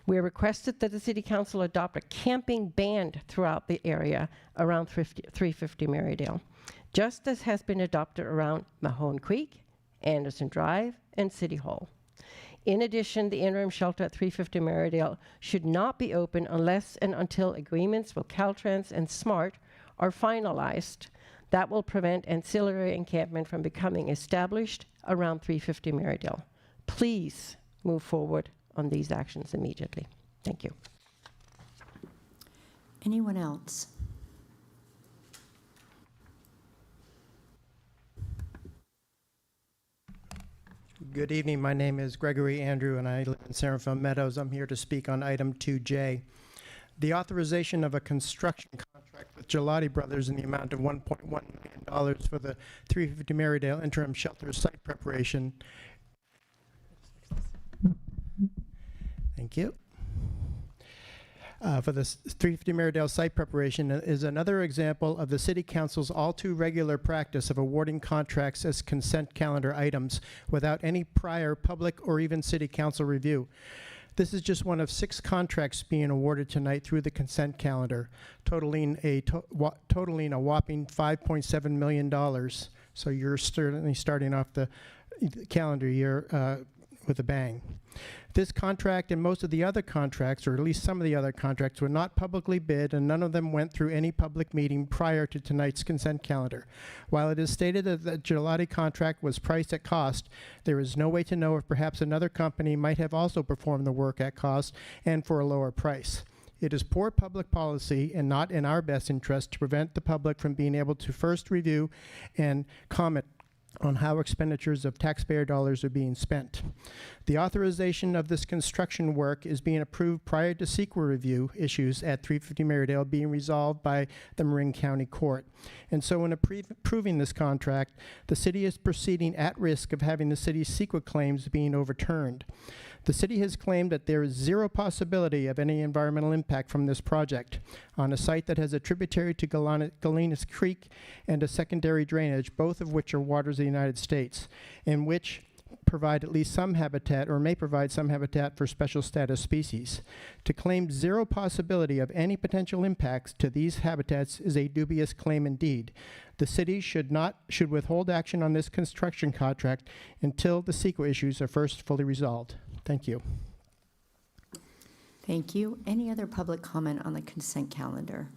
We have requested that the City Council adopt a camping ban throughout the area around 350 Marydale, just as has been adopted around Mahone Creek, Anderson Drive, and City Hall. In addition, the interim shelter at 350 Marydale should not be open unless and until agreements with Caltrans and SMART are finalized. That will prevent ancillary encampment from becoming established around 350 Marydale. Please move forward on these actions immediately. Thank you. Anyone else? Good evening. My name is Gregory Andrew, and I live in San Rafael Meadows. I'm here to speak on item 2J. The authorization of a construction contract with Gelati Brothers in the amount of $1.1 million for the 350 Marydale interim shelter site preparation. Thank you. For the 350 Marydale site preparation is another example of the City Council's all too regular practice of awarding contracts as consent calendar items without any prior public or even City Council review. This is just one of 6 contracts being awarded tonight through the consent calendar, totaling a whopping $5.7 million. So you're certainly starting off the calendar year with a bang. This contract and most of the other contracts, or at least some of the other contracts, were not publicly bid, and none of them went through any public meeting prior to tonight's consent calendar. While it is stated that the Gelati contract was priced at cost, there is no way to know if perhaps another company might have also performed the work at cost and for a lower price. It is poor public policy and not in our best interest to prevent the public from being able to first review and comment on how expenditures of taxpayer dollars are being spent. The authorization of this construction work is being approved prior to CEQA review issues at 350 Marydale being resolved by the Marin County Court. And so in approving this contract, the city is proceeding at risk of having the city's CEQA claims being overturned. The city has claimed that there is zero possibility of any environmental impact from this project on a site that has a tributary to Galenas Creek and a secondary drainage, both of which are waters of the United States, in which provide at least some habitat or may provide some habitat for special status species. To claim zero possibility of any potential impacts to these habitats is a dubious claim indeed. The city should withhold action on this construction contract until the CEQA issues are first fully resolved. Thank you. Thank you. Any other public comment on the consent calendar?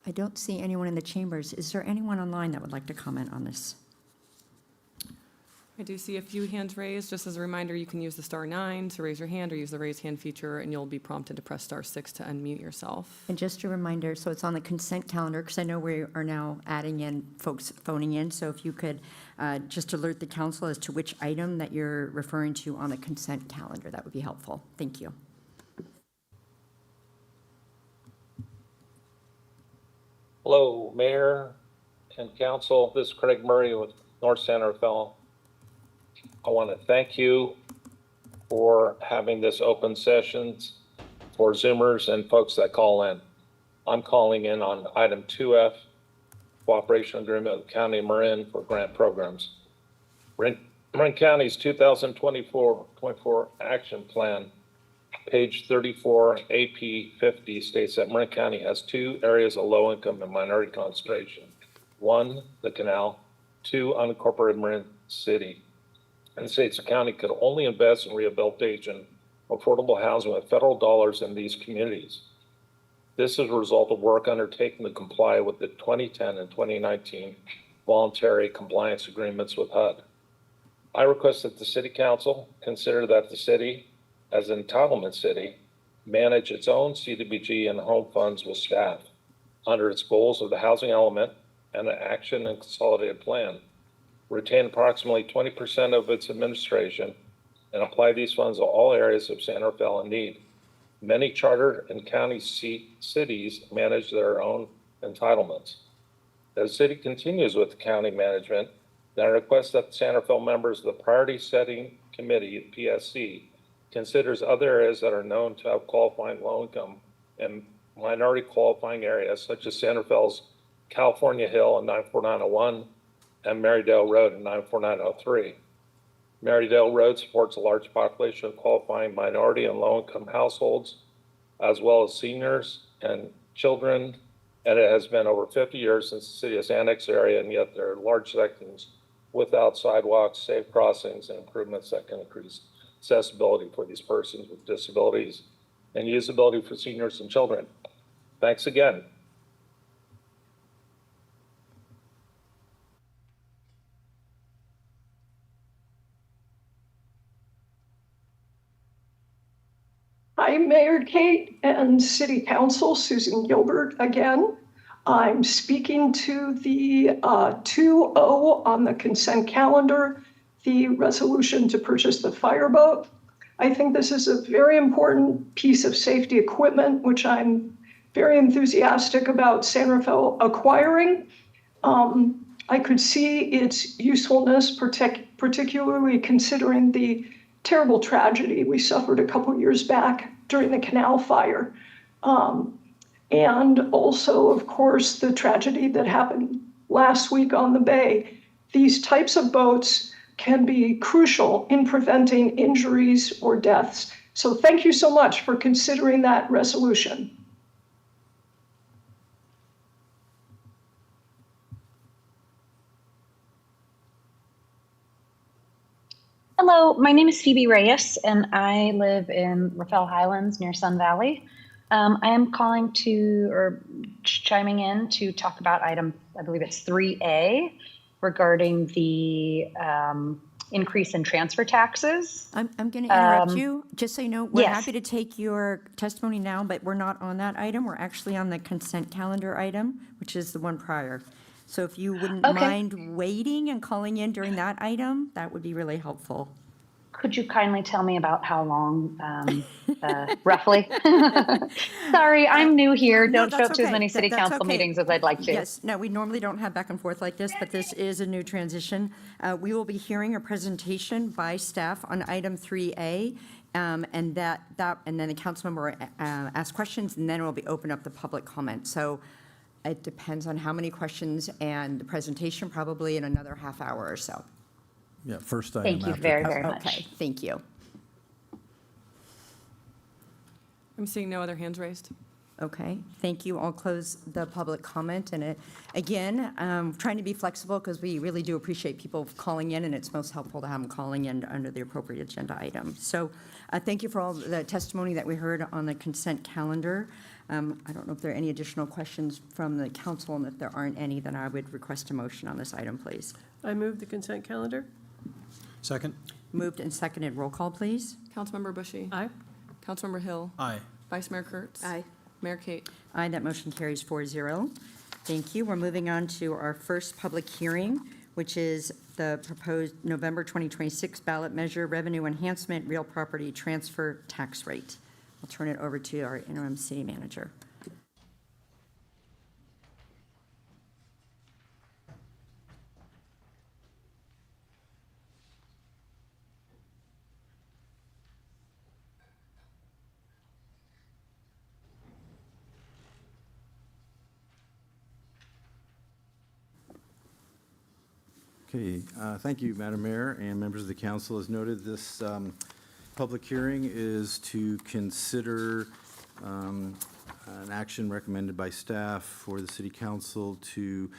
I don't see anyone in the chambers. Is there anyone online that would like to comment on this? I do see a few hands raised. Just as a reminder, you can use the *9 to raise your hand or use the raise hand feature, and you'll be prompted to press *6 to unmute yourself. And just a reminder, so it's on the consent calendar, because I know we are now adding in folks phoning in, so if you could just alert the council as to which item that you're referring to on the consent calendar, that would be helpful. Thank you. Hello, Mayor and Council. This is Craig Murray with North Santa Rafael. I want to thank you for having this open sessions for Zoomers and folks that call in. I'm calling in on item 2F, cooperation agreement with County of Marin for grant programs. Marin County's 2024 action plan, page 34, AP 50 states that Marin County has 2 areas of low income and minority concentration. 1, the canal, 2, unincorporated Marin City. And states the county could only invest in rehabilitation, affordable housing with federal dollars in these communities. This is a result of work undertaken to comply with the 2010 and 2019 voluntary compliance agreements with HUD. I request that the City Council consider that the city, as an entitlement city, manage its own CDBG and home funds with staff under its goals of the housing element and the action and consolidated plan. Retain approximately 20% of its administration and apply these funds to all areas of San Rafael in need. Many charter and county cities manage their own entitlements. As the city continues with the county management, then I request that the San Rafael members of the Priority Setting Committee, PSC, considers other areas that are known to have qualifying low income and minority qualifying areas, such as San Rafael's California Hill in 94901 and Marydale Road in 94903. Marydale Road supports a large population of qualifying minority and low income households, as well as seniors and children, and it has been over 50 years since the city has annexed the area, and yet there are large sections without sidewalks, safe crossings, and improvements that can increase accessibility for these persons with disabilities and usability for seniors and children. Thanks again. Hi, Mayor Kate and City Council, Susan Gilbert again. I'm speaking to the 2-0 on the consent calendar, the resolution to purchase the fireboat. I think this is a very important piece of safety equipment, which I'm very enthusiastic about San Rafael acquiring. I could see its usefulness, particularly considering the terrible tragedy we suffered a couple years back during the canal fire. And also, of course, the tragedy that happened last week on the bay. These types of boats can be crucial in preventing injuries or deaths. So thank you so much for considering that resolution. Hello, my name is Phoebe Reyes, and I live in Rafael Highlands near Sun Valley. I am calling to, or chiming in to talk about item, I believe it's 3A, regarding the increase in transfer taxes. I'm going to interrupt you, just so you know, we're yes. happy to take your testimony now, but we're not on that item. We're actually on the consent calendar item, which is the one prior. So if you wouldn't mind waiting and calling in during that item, that would be really helpful. Could you kindly tell me about how long, roughly? Sorry, I'm new here. No, Don't show up to as okay. many city That's council okay. meetings as I'd like to. Yes, no, we normally don't have back and forth like this, but this is a new transition. We will be hearing a presentation by staff on item 3A, and then the council member will ask questions, and then it will be open up the public comment. So it depends on how many questions and the presentation, probably in another half hour or so. Yeah, first item Thank you after. very, very much. Okay, thank you. I'm seeing no other hands raised. Okay, thank you. I'll close the public comment. And again, trying to be flexible because we really do appreciate people calling in, and it's most helpful to have them calling in under the appropriate agenda item. So thank you for all the testimony that we heard on the consent calendar. I don't know if there are any additional questions from the council, and if there aren't any, then I would request a motion on this item, please. I move the consent calendar. Second? Moved and seconded. Roll call, please. Councilmember Bushy. Aye. Councilmember Hill. Aye. Vice Mayor Kurtz. Aye. Mayor Kate. Aye, that motion carries 4-0. Thank you. We're moving on to our first public hearing, which is the proposed November 2026 ballot measure, revenue enhancement, real property transfer tax rate. I'll turn it over to our interim city manager. Okay, thank you, Madam Mayor and members of the council. As noted, this public hearing is to consider an action recommended by staff for the city council to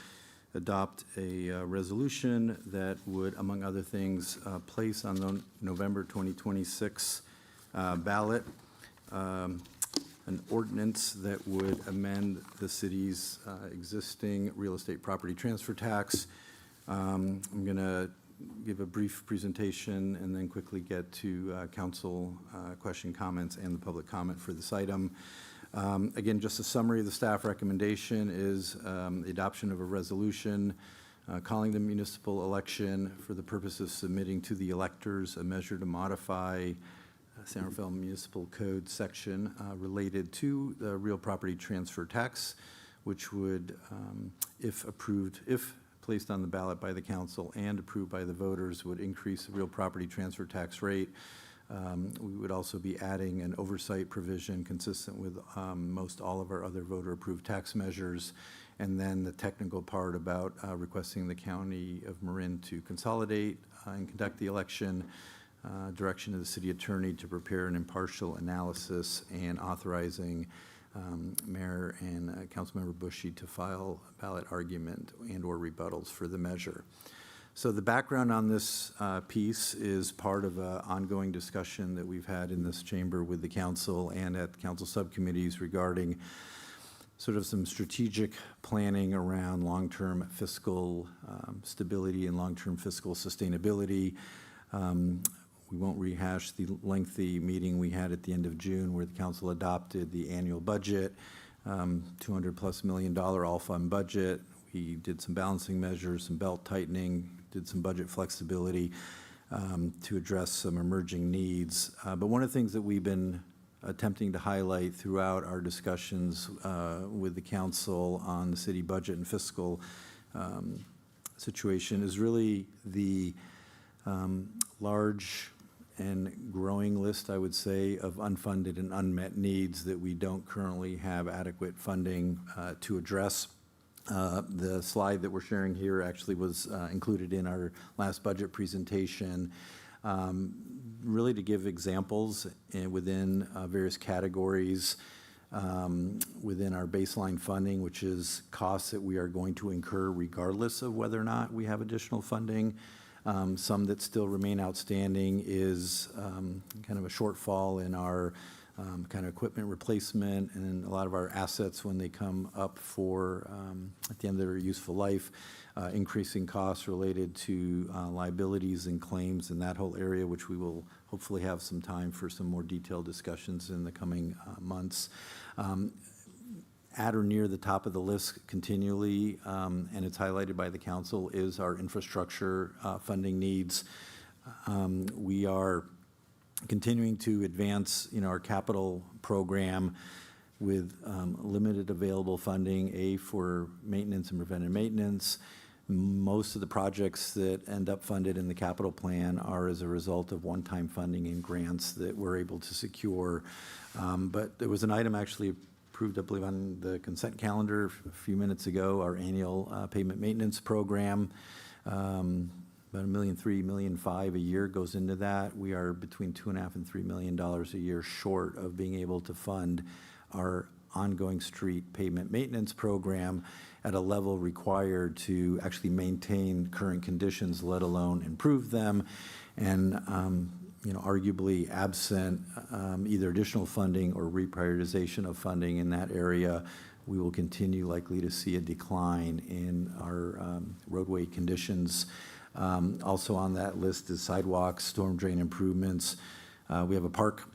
adopt a resolution that would, among other things, place on the November 2026 ballot an ordinance that would amend the city's existing real estate property transfer tax. I'm going to give a brief presentation and then quickly get to council question comments and the public comment for this item. Again, just a summary of the staff recommendation is the adoption of a resolution calling the municipal election for the purpose of submitting to the electors a measure to modify San Rafael Municipal Code section related to the real property transfer tax, which would, if approved, if placed on the ballot by the council and approved by the voters, would increase the real property transfer tax rate. We would also be adding an oversight provision consistent with most all of our other voter-approved tax measures. And then the technical part about requesting the County of Marin to consolidate and conduct the election, direction of the city attorney to prepare an impartial analysis, and authorizing Mayor and Councilmember Bushy to file a ballot argument and or rebuttals for the measure. So the background on this piece is part of an ongoing discussion that we've had in this chamber with the council and at council subcommittees regarding sort of some strategic planning around long-term fiscal stability and long-term fiscal sustainability. We won't rehash the lengthy meeting we had at the end of June where the council adopted the annual budget, $200+ million all-fund budget. We did some balancing measures, some belt tightening, did some budget flexibility to address some emerging needs. But one of the things that we've been attempting to highlight throughout our discussions with the council on the city budget and fiscal situation is really the large and growing list, I would say, of unfunded and unmet needs that we don't currently have adequate funding to address. The slide that we're sharing here actually was included in our last budget presentation, really to give examples within various categories within our baseline funding, which is costs that we are going to incur regardless of whether or not we have additional funding. Some that still remain outstanding is kind of a shortfall in our kind of equipment replacement and a lot of our assets when they come up for at the end of their useful life, increasing costs related to liabilities and claims in that whole area, which we will hopefully have some time for some more detailed discussions in the coming months. At or near the top of the list continually, and it's highlighted by the council, is our infrastructure funding needs. We are continuing to advance, our capital program with limited available funding, for maintenance and preventive maintenance. Most of the projects that end up funded in the capital plan are as a result of one-time funding and grants that we're able to secure. But there was an item actually approved, I believe, on the consent calendar a few minutes ago, our annual pavement maintenance program. about $1.3 million, $1.5 million a year goes into that. We are between $2.5 and $3 million a year short of being able to fund our ongoing street pavement maintenance program at a level required to actually maintain current conditions, let alone improve them. And arguably absent either additional funding or reprioritization of funding in that area, we will continue likely to see a decline in our roadway conditions. Also on that list is sidewalks, storm drain improvements. We have a park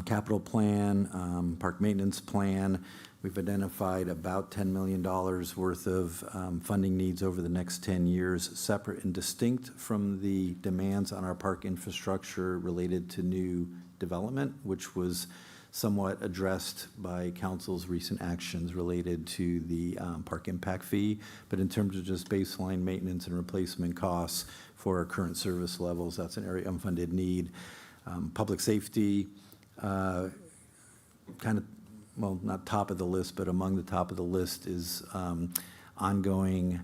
capital plan, park maintenance plan. We've identified about $10 million worth of funding needs over the next 10 years, separate and distinct from the demands on our park infrastructure related to new development, which was somewhat addressed by council's recent actions related to the park impact fee. But in terms of just baseline maintenance and replacement costs for our current service levels, that's an area of unfunded need. Public safety, kind of, well, not top of the list, but among the top of the list is ongoing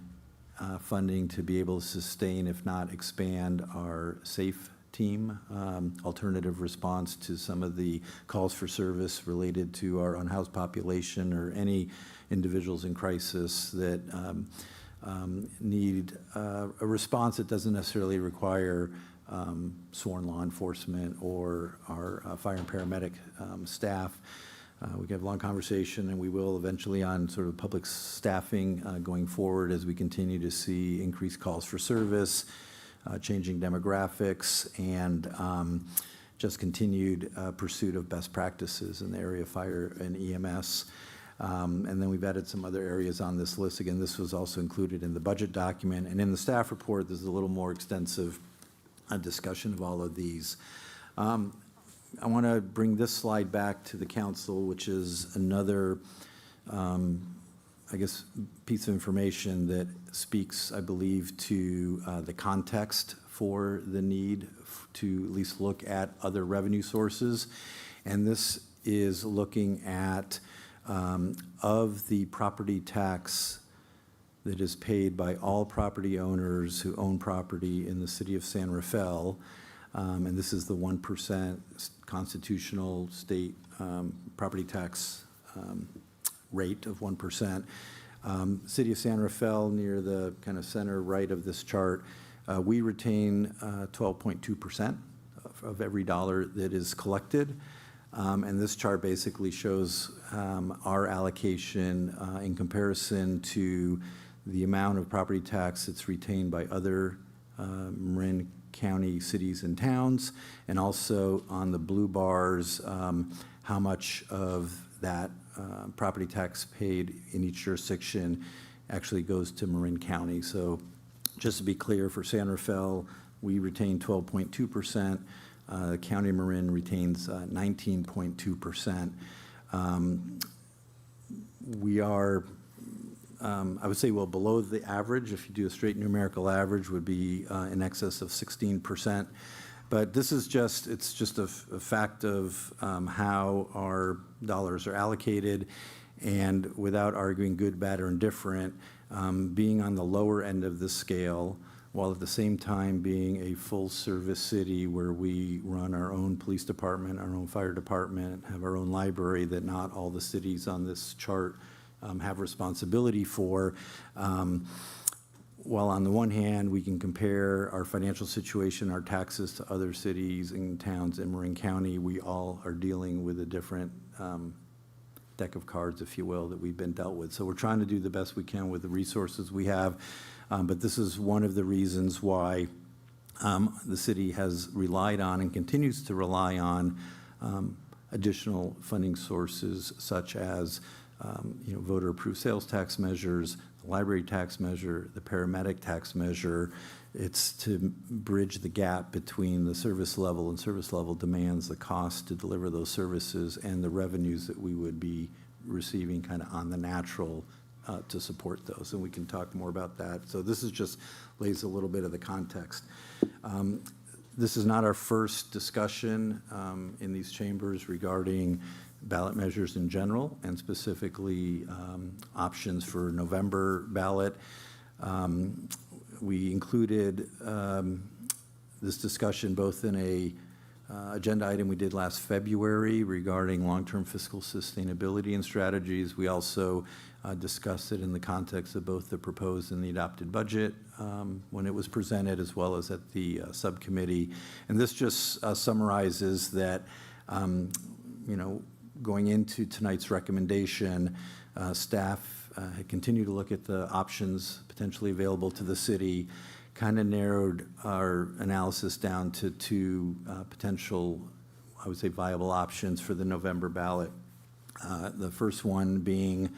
funding to be able to sustain, if not expand, our SAFE team, alternative response to some of the calls for service related to our unhoused population or any individuals in crisis that need a response that doesn't necessarily require sworn law enforcement or our fire and paramedic staff. We can have a long conversation, and we will eventually, on sort of public staffing going forward as we continue to see increased calls for service, changing demographics, and just continued pursuit of best practices in the area of fire and EMS. And then we've added some other areas on this list. Again, this was also included in the budget document. And in the staff report, there's a little more extensive discussion of all of these. I want to bring this slide back to the council, which is another, I guess, piece of information that speaks, I believe, to the context for the need to at least look at other revenue sources. And this is looking at of the property tax that is paid by all property owners who own property in the city of San Rafael. And this is the 1% constitutional state property tax rate of 1%. City of San Rafael, near the kind of center right of this chart, we retain 12.2% of every dollar that is collected. And this chart basically shows our allocation in comparison to the amount of property tax that's retained by other Marin County cities and towns, and also on the blue bars, how much of that property tax paid in each jurisdiction actually goes to Marin County. So just to be clear, for San Rafael, we retain 12.2%. The County of Marin retains 19.2%. We are, I would say, well below the average. If you do a straight numerical average, would be in excess of 16%. But this is just, it's just a fact of how our dollars are allocated, and without arguing good, bad, or indifferent, being on the lower end of the scale, while at the same time being a full-service city where we run our own police department, our own fire department, have our own library that not all the cities on this chart have responsibility for. While on the one hand, we can compare our financial situation, our taxes to other cities and towns in Marin County, we all are dealing with a different deck of cards, if you will, that we've been dealt with. So we're trying to do the best we can with the resources we have. But this is one of the reasons why the city has relied on and continues to rely on additional funding sources such as voter-approved sales tax measures, the library tax measure, the paramedic tax measure. It's to bridge the gap between the service level and service level demands, the cost to deliver those services, and the revenues that we would be receiving kind of on the natural to support those. And we can talk more about that. So this is just lays a little bit of the context. This is not our first discussion in these chambers regarding ballot measures in general, and specifically options for November ballot. We included this discussion both in a agenda item we did last February regarding long-term fiscal sustainability and strategies. We also discussed it in the context of both the proposed and the adopted budget when it was presented, as well as at the subcommittee. And this just summarizes that, going into tonight's recommendation, staff had continued to look at the options potentially available to the city, kind of narrowed our analysis down to two potential, I would say, viable options for the November ballot. The first one being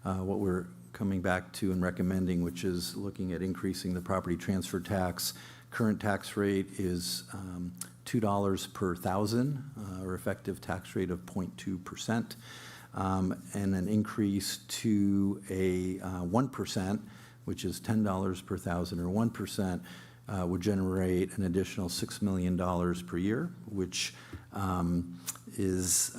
what we're coming back to and recommending, which is looking at increasing the property transfer tax. Current tax rate is $2 per thousand, or effective tax rate of 0.2%, and an increase to a 1%, which is $10 per thousand or 1%, would generate an additional $6 million per year, which is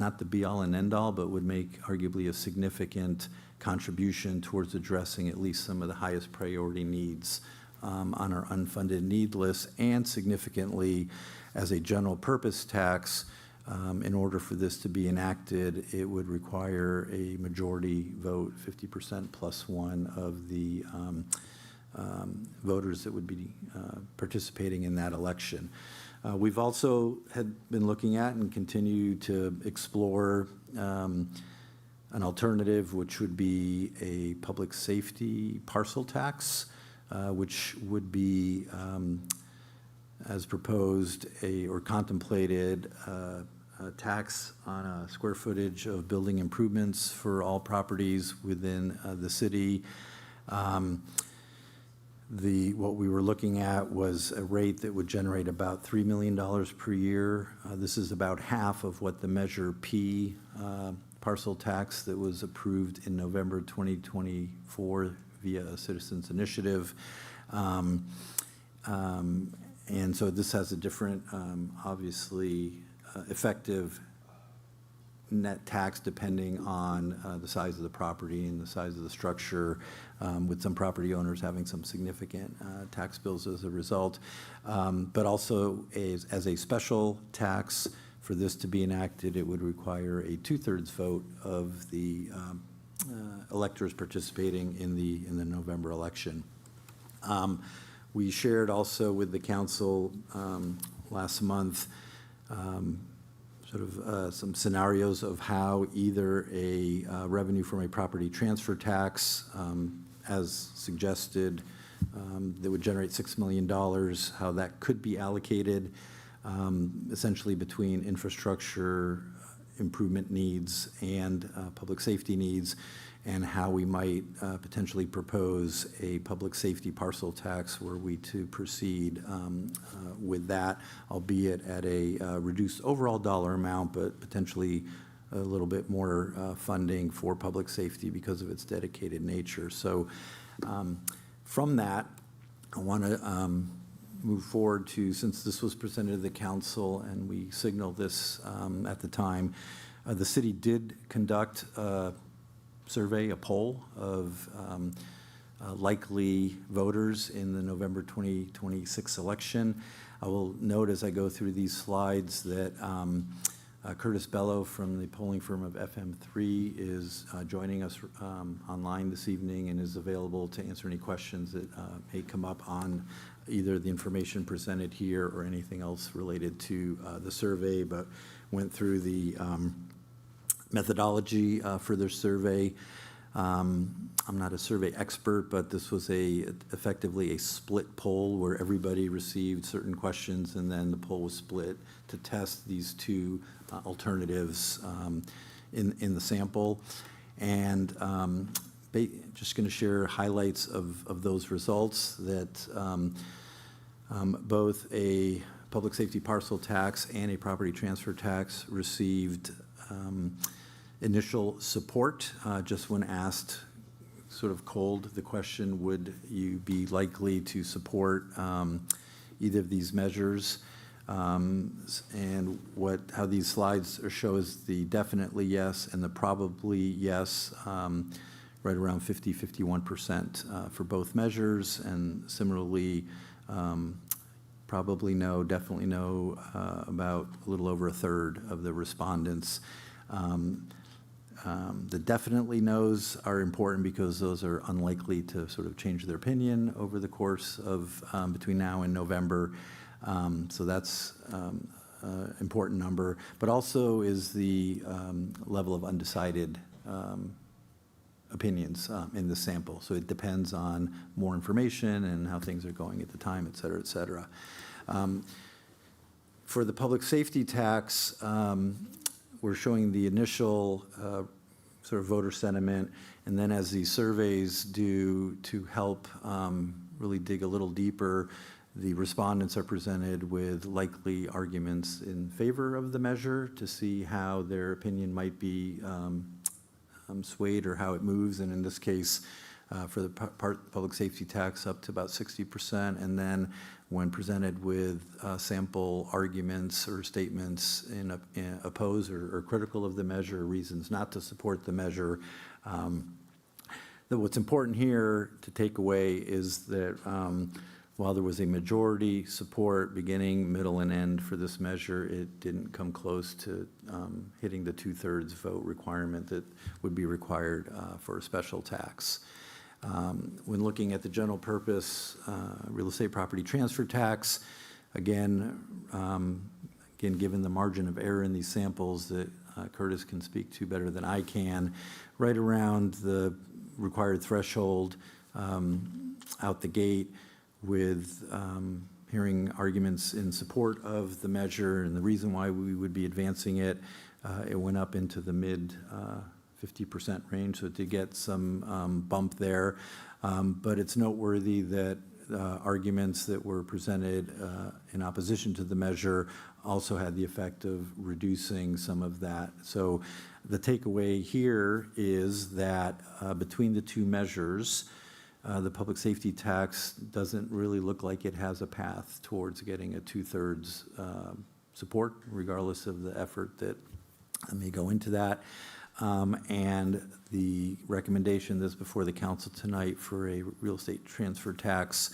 not the be-all and end-all, but would make arguably a significant contribution towards addressing at least some of the highest priority needs on our unfunded need list, and significantly, as a general purpose tax, in order for this to be enacted, it would require a majority vote, 50% plus one of the voters that would be participating in that election. We've also had been looking at and continue to explore an alternative, which would be a public safety parcel tax, which would be, as proposed, or contemplated, a tax on a square footage of building improvements for all properties within the city. What we were looking at was a rate that would generate about $3 million per year. This is about half of what the Measure P parcel tax that was approved in November 2024 via a citizens initiative. And so this has a different, obviously, effective net tax depending on the size of the property and the size of the structure, with some property owners having some significant tax bills as a result. But also, as a special tax, for this to be enacted, it would require a 2/3 vote of the electors participating in the November election. We shared also with the council last month some scenarios of how either a revenue from a property transfer tax, as suggested, that would generate $6 million, how that could be allocated essentially between infrastructure improvement needs and public safety needs, and how we might potentially propose a public safety parcel tax were we to proceed with that, albeit at a reduced overall dollar amount, but potentially a little bit more funding for public safety because of its dedicated nature. So from that, I want to move forward to, since this was presented to the council and we signaled this at the time, the city did conduct a survey, a poll of likely voters in the November 2026 election. I will note as I go through these slides that Curtis Bello from the polling firm of FM3 is joining us online this evening and is available to answer any questions that may come up on either the information presented here or anything else related to the survey, but went through the methodology for their survey. I'm not a survey expert, but this was effectively a split poll where everybody received certain questions, and then the poll was split to test these two alternatives in the sample. And just going to share highlights of those results, that both a public safety parcel tax and a property transfer tax received initial support. Just when asked sort of cold the question, would you be likely to support either of these measures? And how these slides show is the definitely yes and the probably yes right around 51% for both measures, and similarly, probably no, definitely no, about a little over a third of the respondents. The definitely no's are important because those are unlikely to sort of change their opinion over the course of between now and November. So that's important number, but also is the level of undecided opinions in the sample. So it depends on more information and how things are going at the time, et cetera, et cetera. For the public safety tax, we're showing the initial sort of voter sentiment, and then as these surveys do to help really dig a little deeper, the respondents are presented with likely arguments in favor of the measure to see how their opinion might be swayed or how it moves, and in this case, for the public safety tax up to about 60%, and then when presented with sample arguments or statements in oppose or critical of the measure, reasons not to support the measure. What's important here to take away is that while there was a majority support beginning, middle, and end for this measure, it didn't come close to hitting the 2/3 vote requirement that would be required for a special tax. When looking at the general purpose real estate property transfer tax, again, given the margin of error in these samples that Curtis can speak to better than I can, right around the required threshold out the gate, with hearing arguments in support of the measure and the reason why we would be advancing it, it went up into the mid 50% range, so to get some bump there. But it's noteworthy that arguments that were presented in opposition to the measure also had the effect of reducing some of that. So the takeaway here is that between the two measures, the public safety tax doesn't really look like it has a path towards getting a 2/3 support, regardless of the effort that may go into that. And the recommendation that's before the council tonight for a real estate transfer tax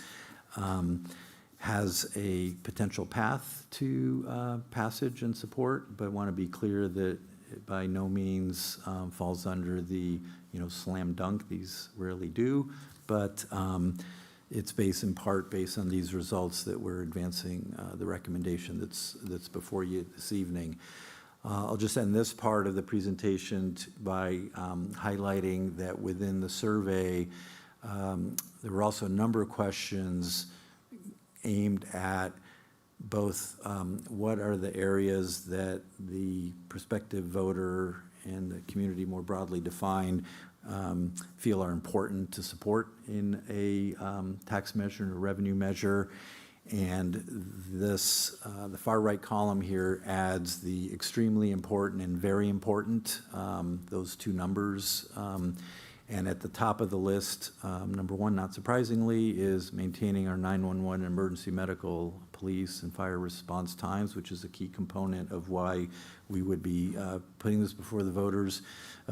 has a potential path to passage and support, but want to be clear that it by no means falls under the slam dunk. These rarely do, but it's based in part based on these results that we're advancing the recommendation that's before you this evening. I'll just end this part of the presentation by highlighting that within the survey, there were also a number of questions aimed at both what are the areas that the prospective voter and the community more broadly defined feel are important to support in a tax measure and a revenue measure. And this, the far right column here adds the extremely important and very important, those two numbers. And at the top of the list, number one, not surprisingly, is maintaining our 911 emergency medical, police, and fire response times, which is a key component of why we would be putting this before the voters.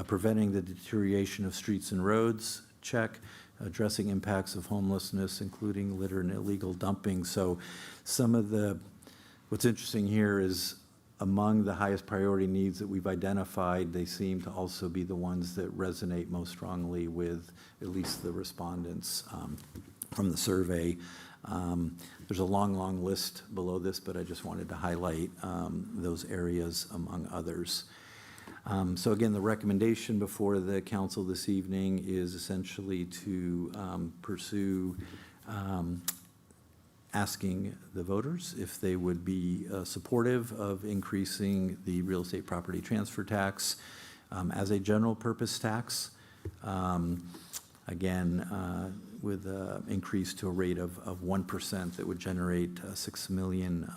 Preventing the deterioration of streets and roads, check. Addressing impacts of homelessness, including litter and illegal dumping. So some of what's interesting here is among the highest priority needs that we've identified, they seem to also be the ones that resonate most strongly with at least the respondents from the survey. There's a long list below this, but I just wanted to highlight those areas among others. So again, the recommendation before the council this evening is essentially to pursue asking the voters if they would be supportive of increasing the real estate property transfer tax as a general purpose tax. Again, with an increase to a rate of 1% that would generate $6 million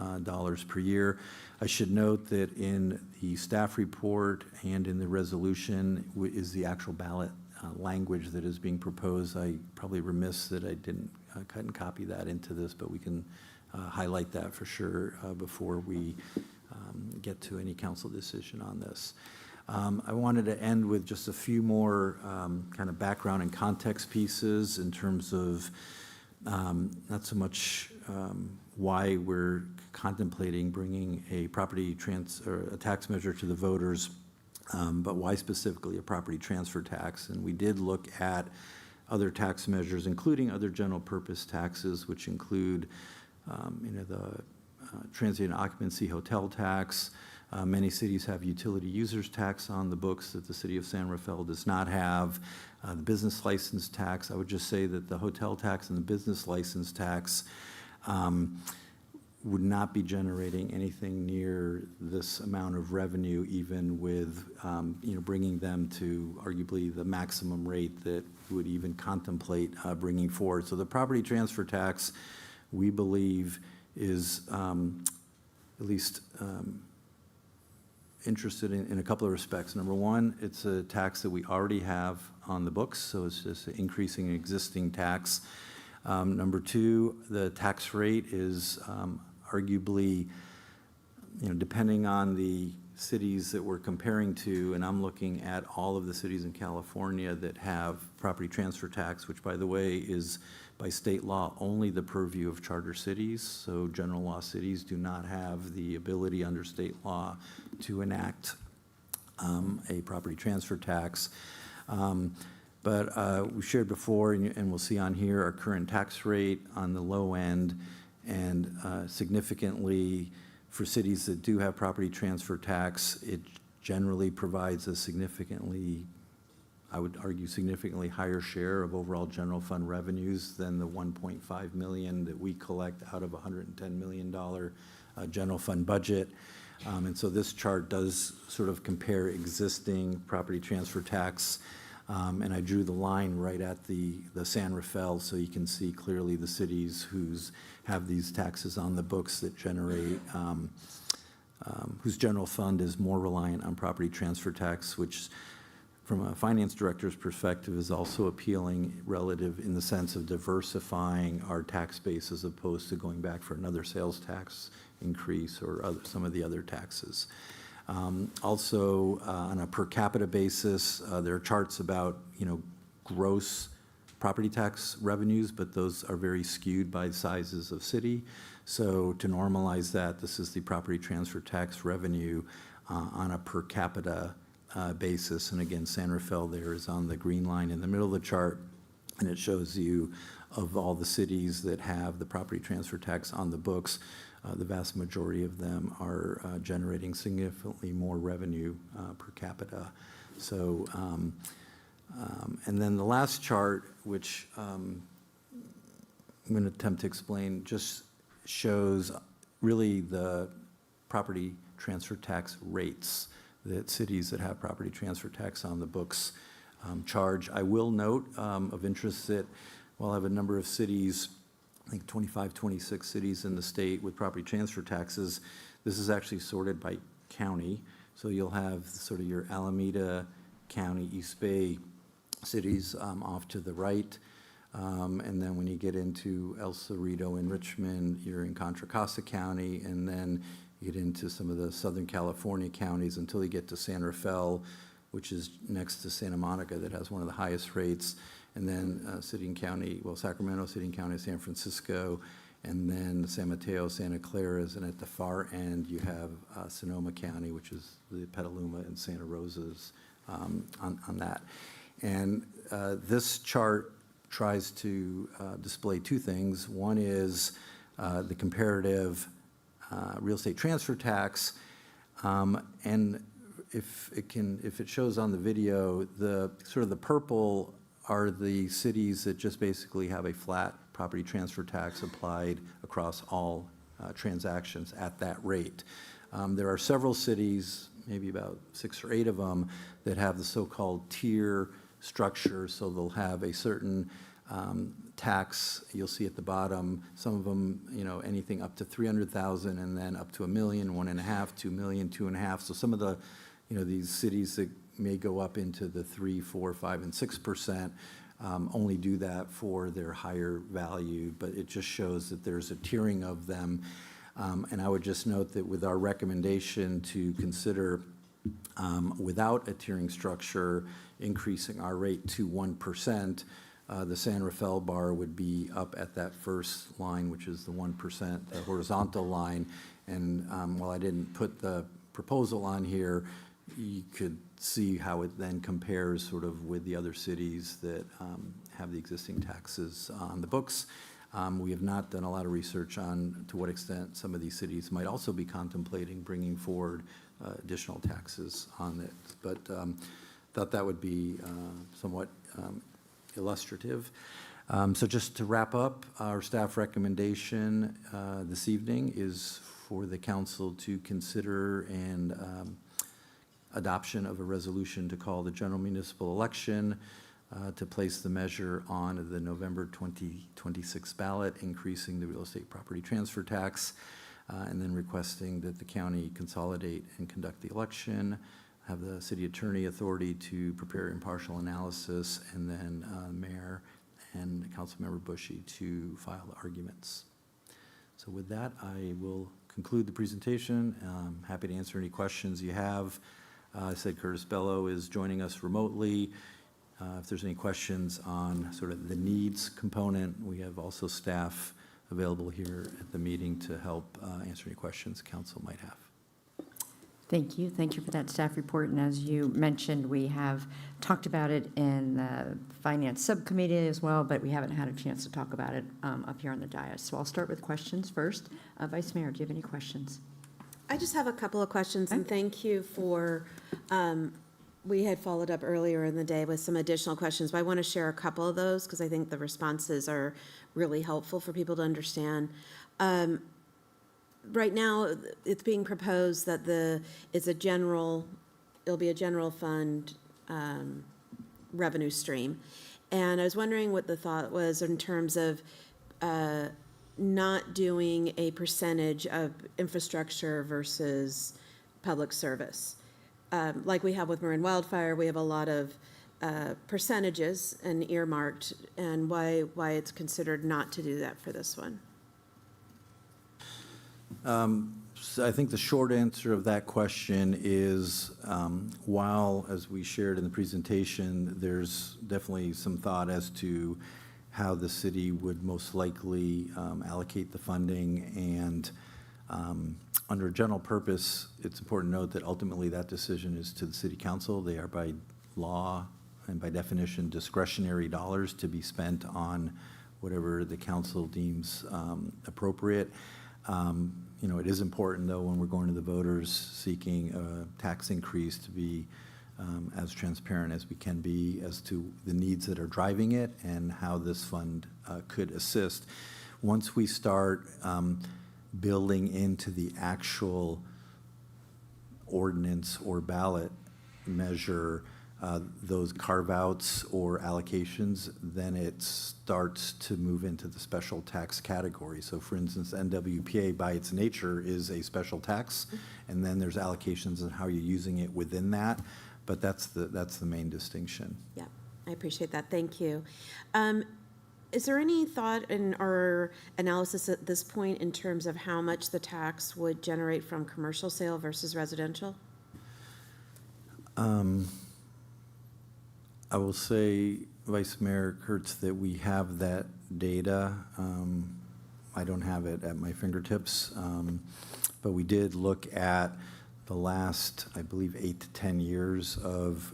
per year. I should note that in the staff report and in the resolution is the actual ballot language that is being proposed. I probably remiss that I didn't cut and copy that into this, but we can highlight that for sure before we get to any council decision on this. I wanted to end with just a few more kind of background and context pieces in terms of not so much why we're contemplating bringing a or a tax measure to the voters, but why specifically a property transfer tax. And we did look at other tax measures, including other general purpose taxes, which include the transient occupancy hotel tax. Many cities have utility users tax on the books that the city of San Rafael does not have. The business license tax, I would just say that the hotel tax and the business license tax would not be generating anything near this amount of revenue, even with bringing them to arguably the maximum rate that we would even contemplate bringing forward. So the property transfer tax, we believe, is at least interested in a couple of respects. Number one, it's a tax that we already have on the books, so it's just increasing an existing tax. Number two, the tax rate is arguably, depending on the cities that we're comparing to, and I'm looking at all of the cities in California that have property transfer tax, which, by the way, is by state law only the purview of charter cities. So general law cities do not have the ability under state law to enact a property transfer tax. But we shared before, and we'll see on here, our current tax rate on the low end, and significantly for cities that do have property transfer tax, it generally provides a significantly, I would argue, significantly higher share of overall general fund revenues than the $1.5 million that we collect out of a $110 million general fund budget. And so this chart does sort of compare existing property transfer tax, and I drew the line right at the San Rafael, so you can see clearly the cities whose have these taxes on the books that generate, whose general fund is more reliant on property transfer tax, which from a finance director's perspective is also appealing relative in the sense of diversifying our tax base as opposed to going back for another sales tax increase or some of the other taxes. Also, on a per capita basis, there are charts about, gross property tax revenues, but those are very skewed by sizes of city. So to normalize that, this is the property transfer tax revenue on a per capita basis. And again, San Rafael there is on the green line in the middle of the chart, and it shows you of all the cities that have the property transfer tax on the books, the vast majority of them are generating significantly more revenue per capita. So, and then the last chart, which I'm going to attempt to explain, just shows really the property transfer tax rates that cities that have property transfer tax on the books charge. I will note of interest that while I have a number of cities, I think 25, 26 cities in the state with property transfer taxes, this is actually sorted by county. So you'll have sort of your Alameda County, East Bay cities off to the right. And then when you get into El Cerrito and Richmond, you're in Contra Costa County, and then you get into some of the Southern California counties until you get to San Rafael, which is next to Santa Monica, that has one of the highest rates. And then City and County, well, Sacramento, City and County, San Francisco, and then San Mateo, Santa Clara's, and at the far end you have Sonoma County, which is the Petaluma and Santa Rosa's on that. And this chart tries to display two things. One is the comparative real estate transfer tax, and if it shows on the video, the sort of the purple are the cities that just basically have a flat property transfer tax applied across all transactions at that rate. There are several cities, maybe about 6 or 8 of them, that have the so-called tier structure. So they'll have a certain tax, you'll see at the bottom, some of them, anything up to 300,000, and then up to $1 million, 1.5, 2 million, 2.5. So some of the, these cities that may go up into the 3, 4, 5, and 6%, only do that for their higher value, but it just shows that there's a tiering of them. And I would just note that with our recommendation to consider Without a tiering structure, increasing our rate to 1%, the San Rafael bar would be up at that first line, which is the 1%, the horizontal line. And while I didn't put the proposal on here, you could see how it then compares sort of with the other cities that have the existing taxes on the books. We have not done a lot of research on to what extent some of these cities might also be contemplating bringing forward additional taxes on it, but thought that would be somewhat illustrative. So just to wrap up, our staff recommendation this evening is for the council to consider and adoption of a resolution to call the general municipal election to place the measure on the November 2026 ballot, increasing the real estate property transfer tax, and then requesting that the county consolidate and conduct the election, have the city attorney authority to prepare impartial analysis, and then Mayor and Councilmember Bushy to file the arguments. So with that, I will conclude the presentation. I'm happy to answer any questions you have. I said Curtis Bello is joining us remotely. If there's any questions on sort of the needs component, we have also staff available here at the meeting to help answer any questions council might have. Thank you. Thank you for that staff report. And as you mentioned, we have talked about it in the Finance Subcommittee as well, but we haven't had a chance to talk about it up here on the dais. So I'll start with questions first. Vice Mayor, do you have any questions? I just have a couple of questions, and thank you for, we had followed up earlier in the day with some additional questions, but I want to share a couple of those because I think the responses are really helpful for people to understand. Right now, it's being proposed that it'll be a general fund revenue stream. And I was wondering what the thought was in terms of not doing a percentage of infrastructure versus public service. Like we have with Marin Wildfire, we have a lot of percentages and earmarked, and why it's considered not to do that for this one. So I think the short answer of that question is, while, as we shared in the presentation, there's definitely some thought as to how the city would most likely allocate the funding, and under general purpose, it's important to note that ultimately that decision is to the city council. They are by law and by definition discretionary dollars to be spent on whatever the council deems appropriate. You know, it is important, though, when we're going to the voters seeking a tax increase to be as transparent as we can be as to the needs that are driving it and how this fund could assist. Once we start building into the actual ordinance or ballot measure those carve-outs or allocations, then it starts to move into the special tax category. So for instance, NWPA by its nature is a special tax, and then there's allocations on how you're using it within that, but that's the main distinction. Yeah, I appreciate that. Thank you. Is there any thought in our analysis at this point in terms of how much the tax would generate from commercial sale versus residential? I will say, Vice Mayor Kurtz, that we have that data. I don't have it at my fingertips, but we did look at the last, I believe, 8 to 10 years of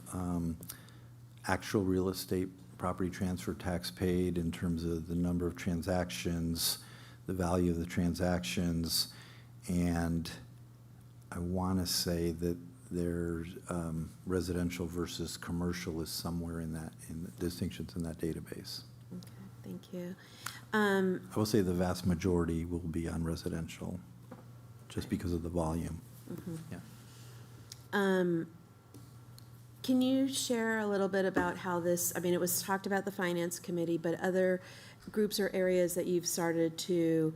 actual real estate property transfer tax paid in terms of the number of transactions, the value of the transactions, and I want to say that there's residential versus commercial is somewhere in the distinctions in that database. Okay, thank you. I will say the vast majority will be on residential, just because of the volume. Mm-hmm. Yeah. Can you share a little bit about how this, I mean, it was talked about the Finance Committee, but other groups or areas that you've started to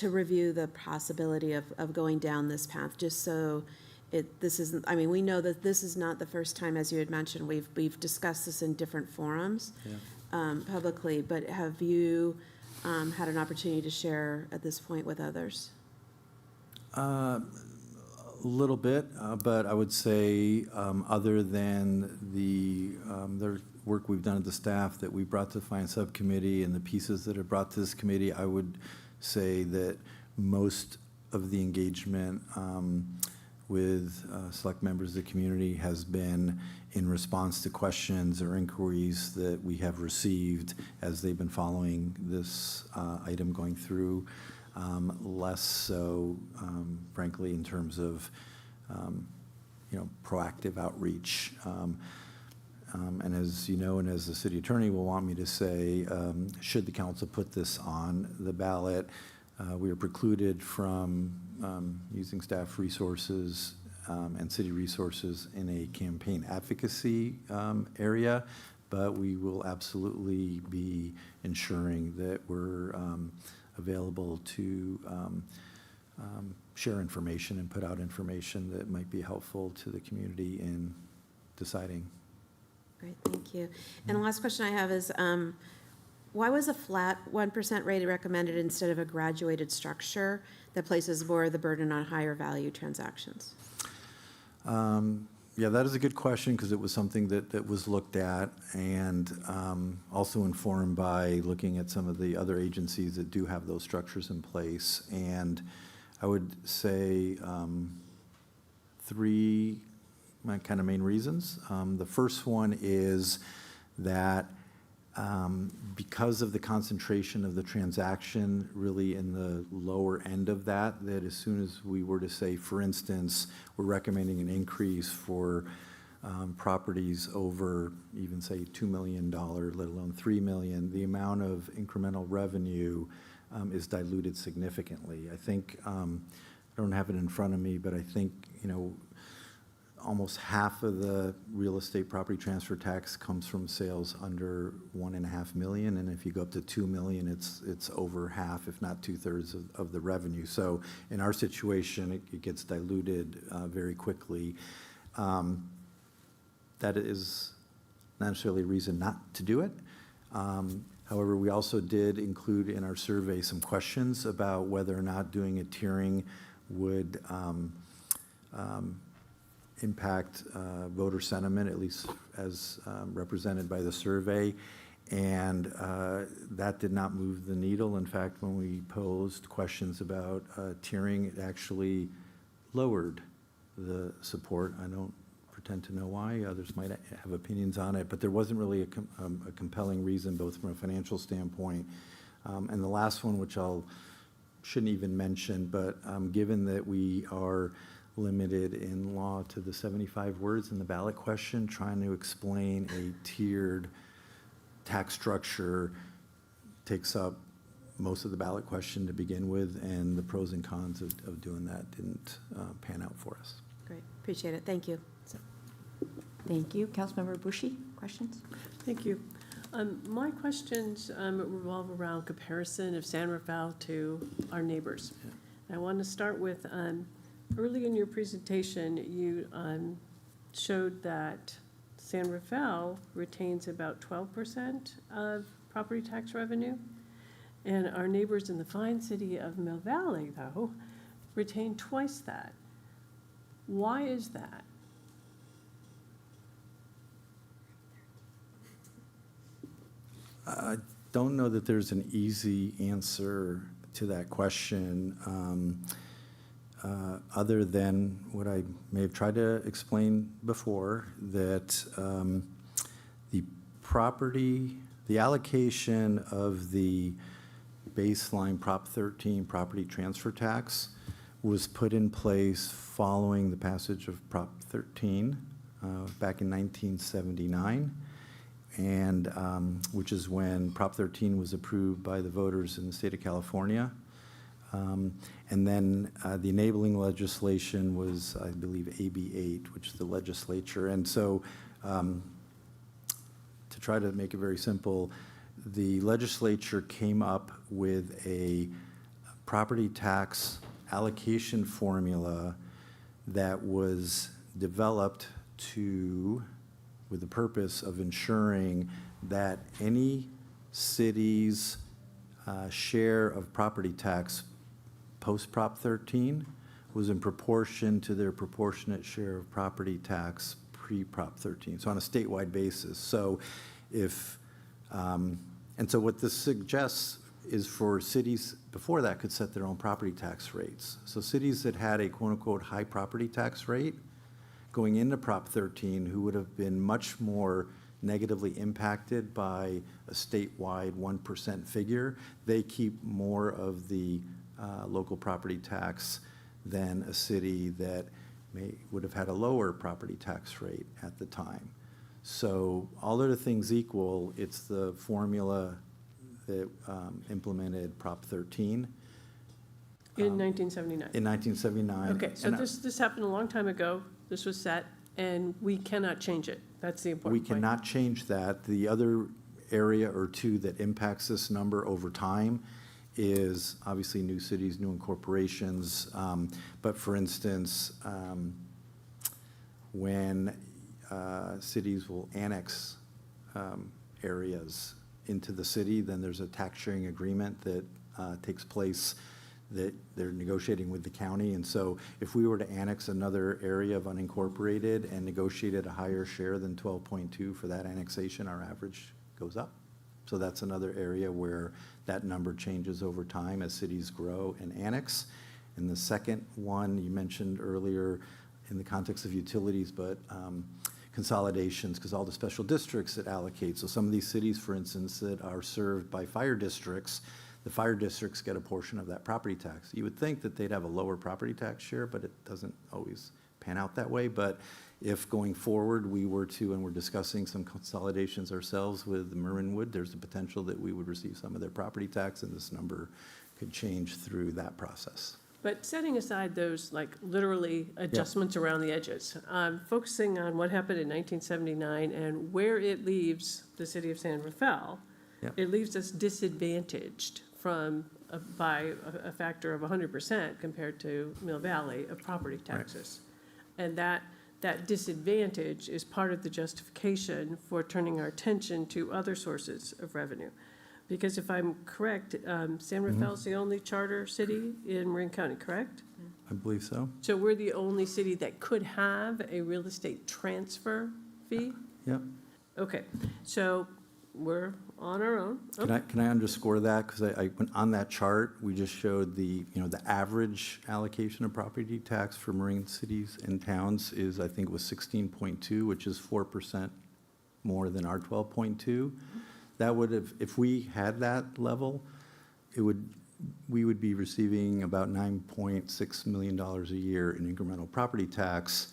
review the possibility of going down this path, just so this isn't, I mean, we know that this is not the first time, as you had mentioned, we've discussed this in different forums, publicly, but have you had an opportunity to share at this point with others? little bit, but I would say, other than the work we've done at the staff that we brought to the Finance Subcommittee and the pieces that are brought to this committee, I would say that most of the engagement with select members of the community has been in response to questions or inquiries that we have received as they've been following this item going through. Less so, frankly, in terms of proactive outreach. And as you know, and as the city attorney will want me to say, should the council put this on the ballot, we are precluded from using staff resources and city resources in a campaign advocacy area, but we will absolutely be ensuring that we're available to share information and put out information that might be helpful to the community in deciding. Great, thank you. And the last question I have is, why was a flat 1% rate recommended instead of a graduated structure that places more of the burden on higher value transactions? Yeah, that is a good question because it was something that was looked at and also informed by looking at some of the other agencies that do have those structures in place. And I would say three kind of main reasons. The first one is that because of the concentration of the transaction really in the lower end of that as soon as we were to say, for instance, we're recommending an increase for properties over even say $2 million, let alone $3 million, the amount of incremental revenue is diluted significantly. I think, I don't have it in front of me, but I think, almost half of the real estate property transfer tax comes from sales under $1.5 million, and if you go up to $2 million, it's over half, if not 2/3 of the revenue. So in our situation, it gets diluted very quickly. That is not necessarily a reason not to do it. However, we also did include in our survey some questions about whether or not doing a tiering would impact voter sentiment, at least as represented by the survey. And that did not move the needle. In fact, when we posed questions about tiering, it actually lowered the support. I don't pretend to know why. Others might have opinions on it, but there wasn't really a compelling reason, both from a financial standpoint. And the last one, which shouldn't even mention, but given that we are limited in law to the 75 words in the ballot question, trying to explain a tiered tax structure takes up most of the ballot question to begin with, and the pros and cons of doing that didn't pan out for us. Great, appreciate it, thank you. Thank you. Councilmember Bushy, questions? Thank you. My questions revolve around comparison of San Rafael to our neighbors. I want to start with, early in your presentation, you showed that San Rafael retains about 12% of property tax revenue, and our neighbors in the fine city of Mill Valley, though, retain twice that. Why is that? I don't know that there's an easy answer to that question, other than what I may have tried to explain before, that the allocation of the baseline Prop 13 property transfer tax was put in place following the passage of Prop 13 back in 1979. And which is when Prop 13 was approved by the voters in the state of California. And then the enabling legislation was, I believe, AB 8, which is the legislature. And so to try to make it very simple, the legislature came up with a property tax allocation formula that was developed with the purpose of ensuring that any city's share of property tax post Prop 13 was in proportion to their proportionate share of property tax pre-Prop 13, so on a statewide basis. So if, and so what this suggests is for cities before that could set their own property tax rates. So cities that had a quote-unquote high property tax rate going into Prop 13, who would have been much more negatively impacted by a statewide 1% figure, they keep more of the local property tax than a city that would have had a lower property tax rate at the time. So all other things equal, it's the formula that implemented Prop 13. In 1979? In 1979. Okay, so this happened a long time ago. This was set, and we cannot change it. That's the important We point. cannot change that. The other area or two that impacts this number over time is obviously new cities, new incorporations. But for instance, when cities will annex areas into the city, then there's a tax sharing agreement that takes place that they're negotiating with the county. And so if we were to annex another area of unincorporated and negotiated a higher share than 12.2 for that annexation, our average goes up. So that's another area where that number changes over time as cities grow and annex. And the second one you mentioned earlier in the context of utilities, but consolidations, because all the special districts that allocate. So some of these cities, for instance, that are served by fire districts, the fire districts get a portion of that property tax. You would think that they'd have a lower property tax share, but it doesn't always pan out that way. But if going forward we were to, and we're discussing some consolidations ourselves with Marinwood, there's the potential that we would receive some of their property tax, and this number could change through that process. But setting aside those, like, literally adjustments around the edges, focusing on what happened in 1979 and where it leaves the city of San Rafael, it leaves us disadvantaged by a factor of 100% compared to Mill Valley of property taxes. Right. And that disadvantage is part of the justification for turning our attention to other sources of revenue. Because if I'm correct, San Rafael's the only charter city in Marin County, correct? I believe so. So we're the only city that could have a real estate transfer fee? Yep. Okay, so we're on our own. Can I underscore that? Because I on that chart, we just showed the average allocation of property tax for marine cities and towns is, I think, was 16.2, which is 4% more than our 12.2. That would have, if we had that level, we would be receiving about $9.6 million a year in incremental property tax.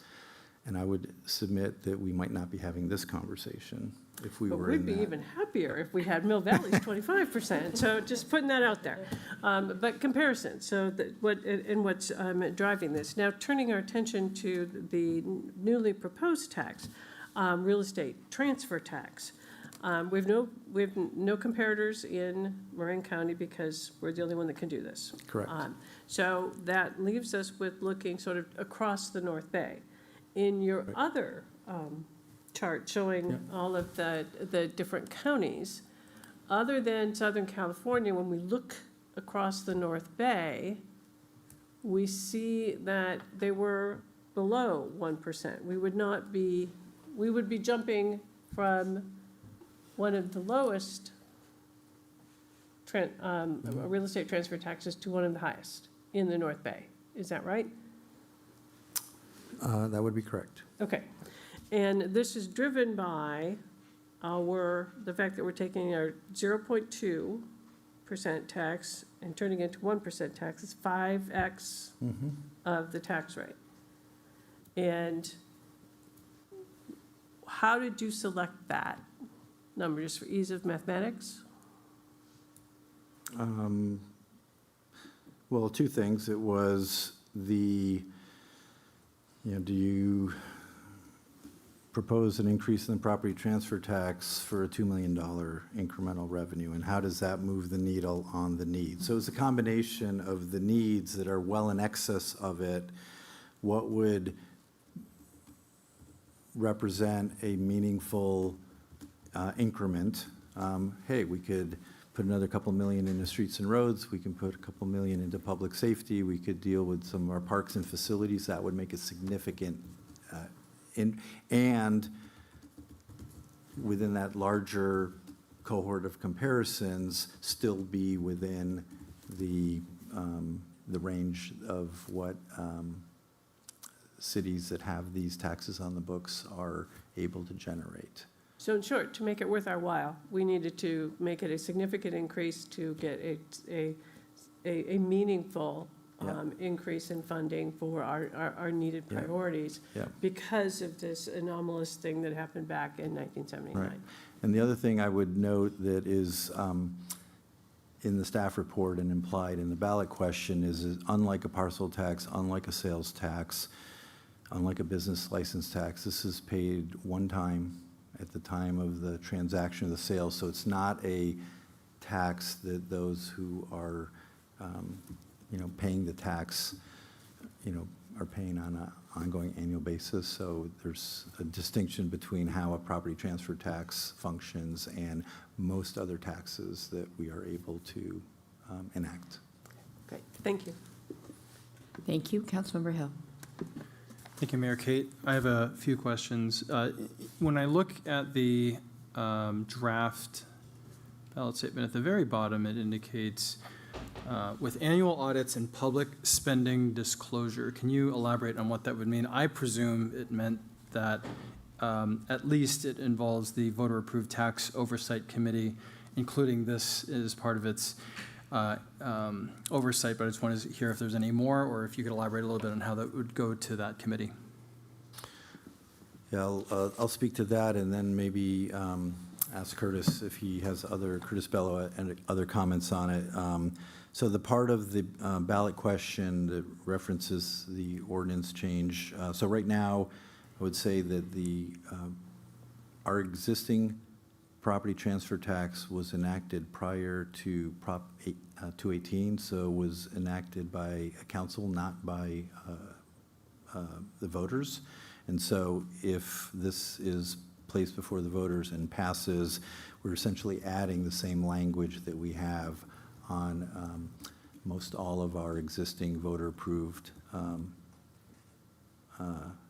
And I would submit that we might not be having this conversation if we were in that. We'd be even happier if we had Mill Valley's 25%. So just putting that out there. But comparison, so what's driving this. Now, turning our attention to the newly proposed tax, real estate transfer tax. We have no comparators in Marin County because we're the only one that can do this. Correct. So that leaves us with looking sort of across the North Bay. In your other chart showing all of the different counties, other than Southern California, when we look across the North Bay, we see that they were below 1%. We would be jumping from one of the lowest real estate transfer taxes to one of the highest in the North Bay. Is that right? That would be correct. Okay. And this is driven by the fact that we're taking our 0.2% tax and turning it into 1% tax. It's 5x of the tax rate. And how did you select that number, just for ease of mathematics? Well, two things. It was do you propose an increase in the property transfer tax for a $2 million incremental revenue, and how does that move the needle on the needs? So it's a combination of the needs that are well in excess of it. What would represent a meaningful increment? Hey, we could put another couple million into streets and roads. We can put a couple million into public safety. We could deal with some of our parks and facilities. That would make a significant, and within that larger cohort of comparisons, still be within the range of what cities that have these taxes on the books are able to generate. So in short, to make it worth our while, we needed to make it a significant increase to get a meaningful increase in funding for our needed priorities because of this anomalous thing that happened back in 1979. Right. And the other thing I would note that is in the staff report and implied in the ballot question is unlike a parcel tax, unlike a sales tax, unlike a business license tax, this is paid one time at the time of the transaction of the sale. So it's not a tax that those who are, paying the tax, are paying on an ongoing annual basis. So there's a distinction between how a property transfer tax functions and most other taxes that we are able to enact. Great, thank you. Thank you. Councilmember Hill. Thank you, Mayor Kate. I have a few questions. When I look at the draft ballot statement at the very bottom, it indicates with annual audits and public spending disclosure. Can you elaborate on what that would mean? I presume it meant that at least it involves the voter-approved tax oversight committee, including this as part of its oversight, but I just wanted to hear if there's any more, or if you could elaborate a little bit on how that would go to that committee. Yeah, I'll speak to that, and then maybe ask Curtis if he has Curtis Bello and other comments on it. So the part of the ballot question that references the ordinance change. So right now, I would say that our existing property transfer tax was enacted prior to Prop 218, so it was enacted by a council, not by the voters. And so if this is placed before the voters and passes, we're essentially adding the same language that we have on most all of our existing voter-approved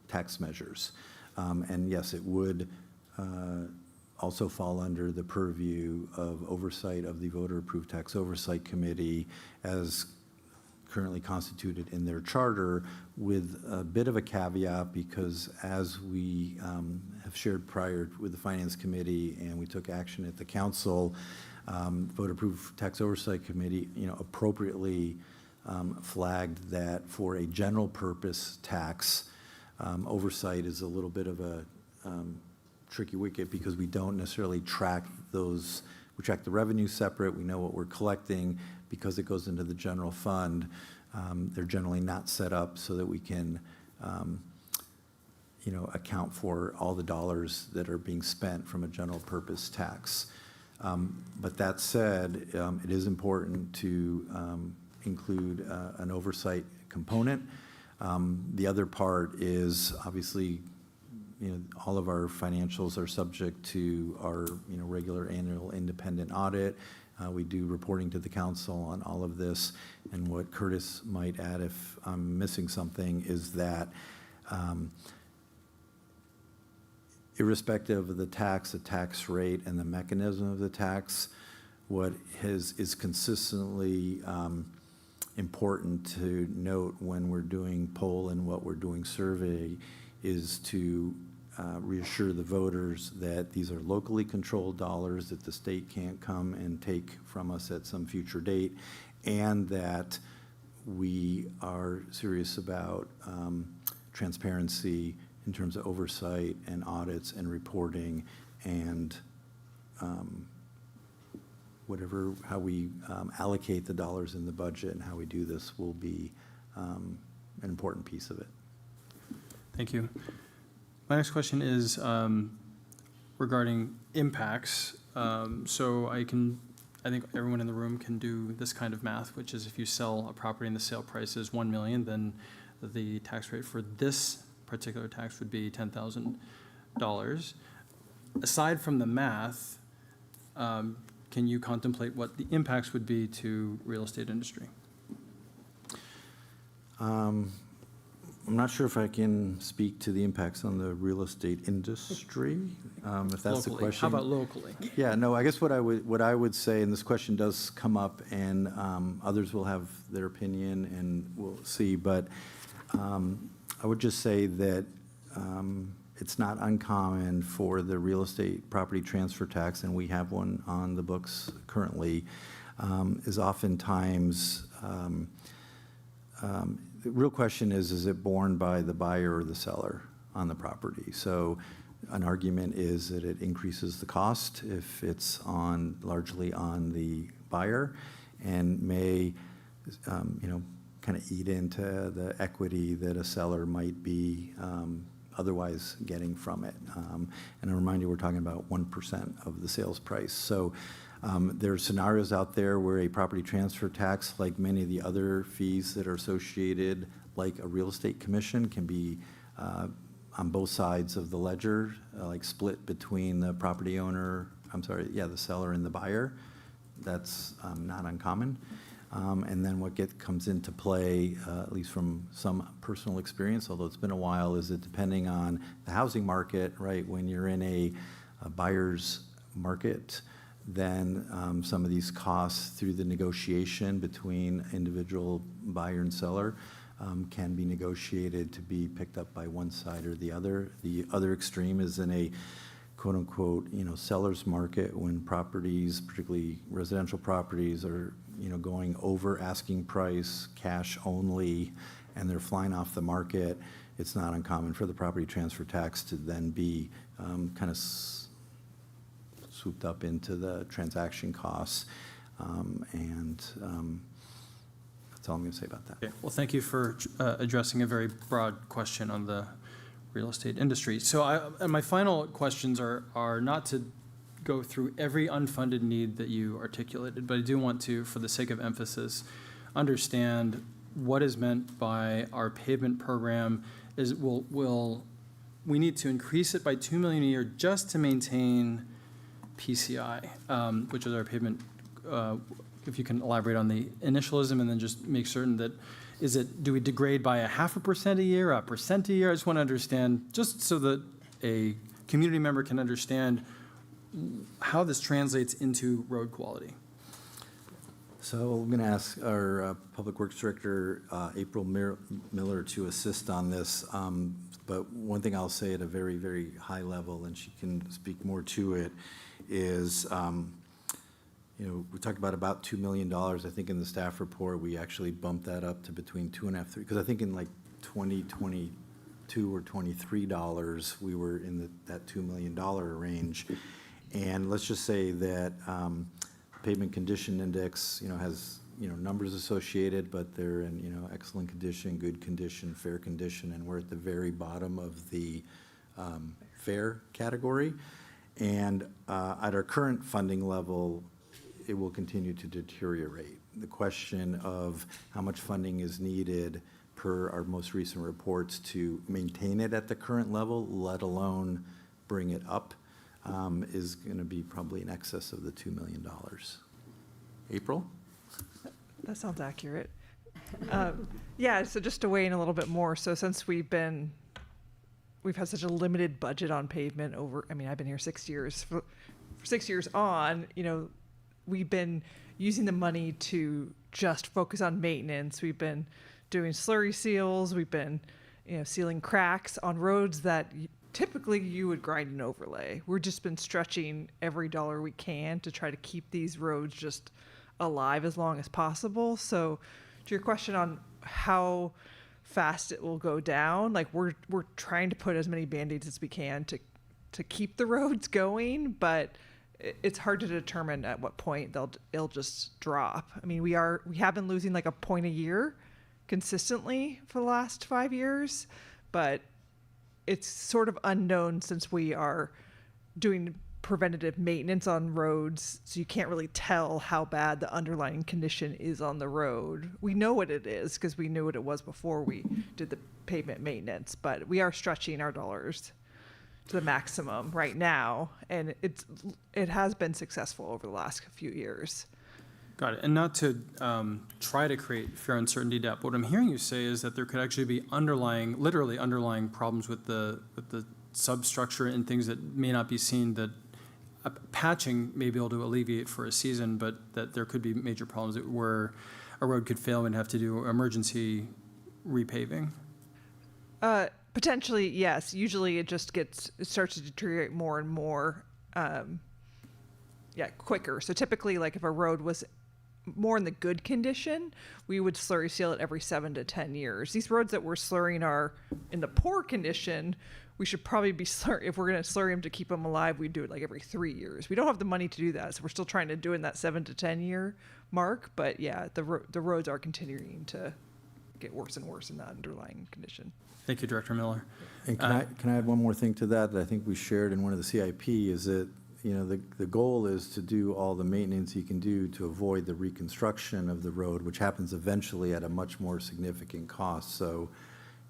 tax measures. And yes, it would also fall under the purview of oversight of the Voter-Approved Tax Oversight Committee as currently constituted in their charter, with a bit of a caveat, because as we have shared prior with the Finance Committee and we took action at the Council, Voter-Approved Tax Oversight Committee, appropriately flagged that for a general purpose tax, oversight is a little bit of a tricky wicket, because we don't necessarily track those. We track the revenue separate. We know what we're collecting. Because it goes into the general fund, they're generally not set up so that we can account for all the dollars that are being spent from a general purpose tax. But that said, it is important to include an oversight component. The other part is obviously, all of our financials are subject to our regular annual independent audit. We do reporting to the council on all of this. And what Curtis might add, if I'm missing something, is that irrespective of the tax rate, and the mechanism of the tax, what is consistently important to note when we're doing poll and what we're doing survey is to reassure the voters that these are locally controlled dollars that the state can't come and take from us at some future date, and that we are serious about transparency in terms of oversight and audits and reporting, and how we allocate the dollars in the budget and how we do this will be an important piece of it. Thank you. My next question is regarding impacts. So I think everyone in the room can do this kind of math, which is if you sell a property and the sale price is $1 million, then the tax rate for this particular tax would be $10,000. Aside from the math, can you contemplate what the impacts would be to real estate industry? I'm not sure if I can speak to the impacts on the real estate industry, if that's the Locally. question. How about locally? Yeah, no, I guess what I would say, and this question does come up, and others will have their opinion, and we'll see, but I would just say that it's not uncommon for the real estate property transfer tax, and we have one on the books currently, is oftentimes the real question is it borne by the buyer or the seller on the property? So an argument is that it increases the cost if it's largely on the buyer, and may, kind of eat into the equity that a seller might be otherwise getting from it. And a reminder, we're talking about 1% of the sales price. So there are scenarios out there where a property transfer tax, like many of the other fees that are associated, like a real estate commission, can be on both sides of the ledger, like split between the property owner, the seller and the buyer. That's not uncommon. And then what comes into play, at least from some personal experience, although it's been a while, is that depending on the housing market, right, when you're in a buyer's market, then some of these costs through the negotiation between individual buyer and seller can be negotiated to be picked up by one side or the other. The other extreme is in a quote unquote, seller's market, when properties, particularly residential properties, are going over asking price, cash only, and they're flying off the market. It's not uncommon for the property transfer tax to then be kind of swooped up into the transaction costs, and that's all I'm going to say about that. Okay. Well, thank you for addressing a very broad question on the real estate industry. So and my final questions are not to go through every unfunded need that you articulated, but I do want to, for the sake of emphasis, understand what is meant by our pavement program. Is we need to increase it by $2 million a year just to maintain PCI, which is our pavement. If you can elaborate on the initialism, and then just make certain that, do we degrade by 0.5% a year, 1% a year? I just want to understand, just so that a community member can understand how this translates into road quality. So I'm going to ask our Public Works Director, April Miller, to assist on this. But one thing I'll say at a very, very high level, and she can speak more to it, is we talked about $2 million. I think in the staff report, we actually bumped that up to between 2.5 and 3, because I think in like 2022 or $23, we were in that $2 million range. And let's just say that pavement condition index, has numbers associated, but they're in excellent condition, good condition, fair condition, and we're at the very bottom of the fair category. And at our current funding level, it will continue to deteriorate. The question of how much funding is needed per our most recent reports to maintain it at the current level, let alone bring it up, is going to be probably in excess of the $2 million. April? That sounds accurate. Yeah, so just to weigh in a little bit more, so since we've had such a limited budget on pavement I've been here 6 years. For 6 years on, we've been using the money to just focus on maintenance. We've been doing slurry seals. We've been, sealing cracks on roads that typically you would grind and overlay. We've just been stretching every dollar we can to try to keep these roads just alive as long as possible. So to your question on how fast it will go down, like we're trying to put as many Band-Aids as we can to keep the roads going, but it's hard to determine at what point it'll just drop. We have been losing like a point a year consistently for the last 5 years, but it's sort of unknown since we are doing preventative maintenance on roads, so you can't really tell how bad the underlying condition is on the road. We know what it is because we knew what it was before we did the pavement maintenance, but we are stretching our dollars. to the maximum right now, and it has been successful over the last few years. Got it. And not to try to create fear, uncertainty, doubt, but what I'm hearing you say is that there could actually be literally underlying problems with the substructure and things that may not be seen, that patching may be able to alleviate for a season, but that there could be major problems where a road could fail and have to do emergency repaving. Potentially, yes. Usually it starts to deteriorate more and more, quicker. So typically, like if a road was more in the good condition, we would slurry seal it every 7 to 10 years. These roads that we're slurrying are in the poor condition. We should probably be if we're going to slurry them to keep them alive, we do it like every 3 years. We don't have the money to do that, so we're still trying to do it in that 7 to 10 year mark. But yeah, the roads are continuing to get worse and worse in that underlying condition. Thank you, Director Miller. And can I add one more thing to that I think we shared in one of the CIP is that, you know, the goal is to do all the maintenance you can do to avoid the reconstruction of the road, which happens eventually at a much more significant cost. So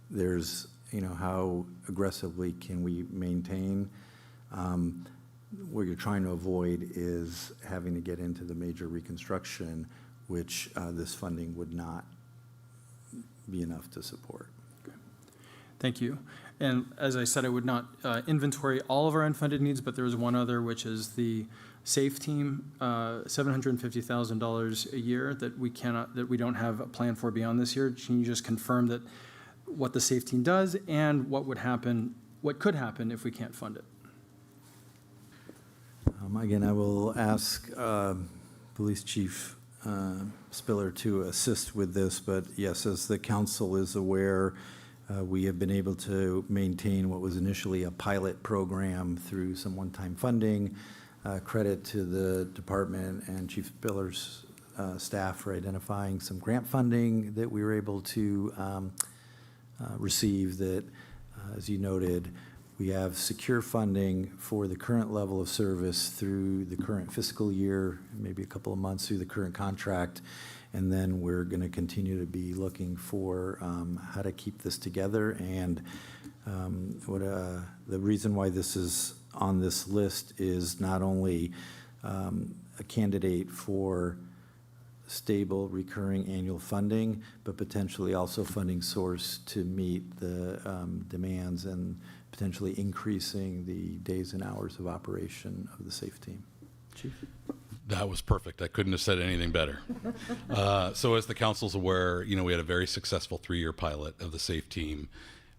there's, you know, how aggressively can we maintain? What you're trying to avoid is having to get into the major reconstruction, which this funding would not be enough to support. Okay. Thank you. And as I said, I would not inventory all of our unfunded needs, but there is one other, which is the SAFE team, $750,000 a year that we don't have a plan for beyond this year. Can you just confirm that what the SAFE team does and what could happen if we can't fund it? Again, I will ask Police Chief Spiller to assist with this, but yes, as the council is aware, we have been able to maintain what was initially a pilot program through some one-time funding. Credit to the department and Chief Spiller's staff for identifying some grant funding that we were able to receive that, as you noted, we have secure funding for the current level of service through the current fiscal year, maybe a couple of months through the current contract. And then we're going to continue to be looking for how to keep this together. And the reason why this is on this list is not only a candidate for stable recurring annual funding, but potentially also funding source to meet the demands and potentially increasing the days and hours of operation of the SAFE team. Chief? That was perfect. I couldn't have said anything better. So as the council's aware, you know, we had a very successful 3-year pilot of the SAFE team.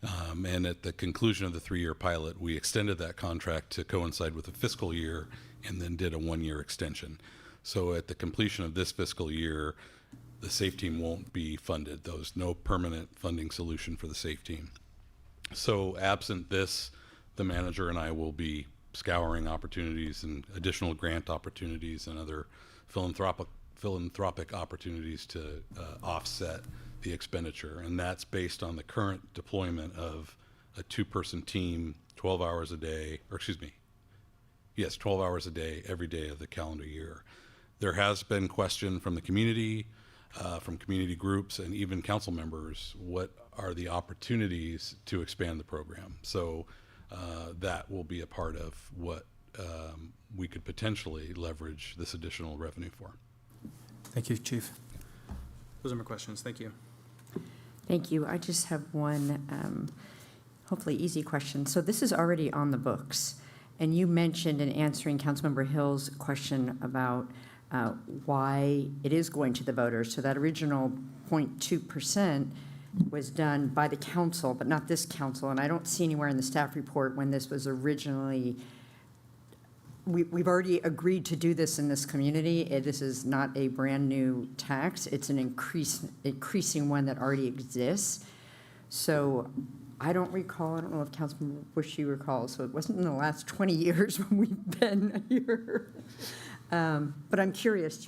And at the conclusion of the 3-year pilot, we extended that contract to coincide with the fiscal year and then did a 1-year extension. So at the completion of this fiscal year, the SAFE team won't be funded. There's no permanent funding solution for the SAFE team. So absent this, the manager and I will be scouring opportunities and additional grant opportunities and other philanthropic opportunities to offset the expenditure. And that's based on the current deployment of a 2-person team, 12 hours a day, 12 hours a day, every day of the calendar year. There has been question from the community, from community groups, and even council members, what are the opportunities to expand the program? So that will be a part of what we could potentially leverage this additional revenue for. Thank you, Chief. Those are my questions. Thank you. Thank you. I just have one hopefully easy question. So this is already on the books, and you mentioned in answering Councilmember Hill's question about why it is going to the voters. So that original 0.2% was done by the council, but not this council. And I don't see anywhere in the staff report when this was originally, we've already agreed to do this in this community. This is not a brand new tax. It's an increasing one that already exists. So I don't recall, I don't know if Councilmember Bushy recalls, so it wasn't in the last 20 years when we've been here. But I'm curious,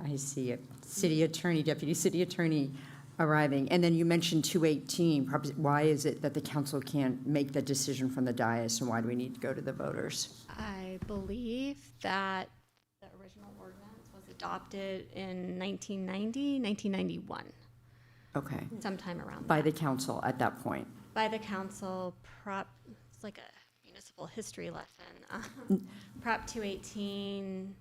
I see it. City Attorney, Deputy City Attorney arriving. And then you mentioned 218. Why is it that the council can't make the decision from the dais, and why do we need to go to the voters? I believe that the original ordinance was adopted in 1991. Okay. sometime around By that. the council at that point. By the council, it's like a municipal history lesson. Prop 218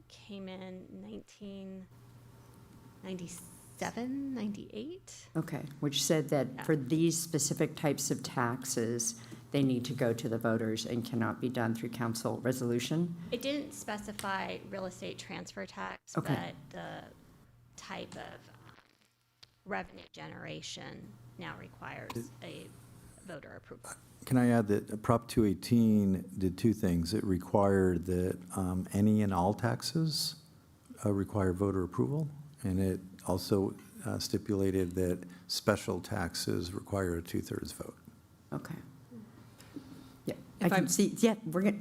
came in 1997, 98. Okay, which said that for these specific types of taxes, they need to go to the voters and cannot be done through council resolution? It didn't specify real estate transfer tax, Okay. but the type of revenue generation now requires a voter approval. Can I add that Prop 218 did two things? It required that any and all taxes require voter approval, and it also stipulated that special taxes require a 2/3 vote. Okay. Yeah, I can see, yeah,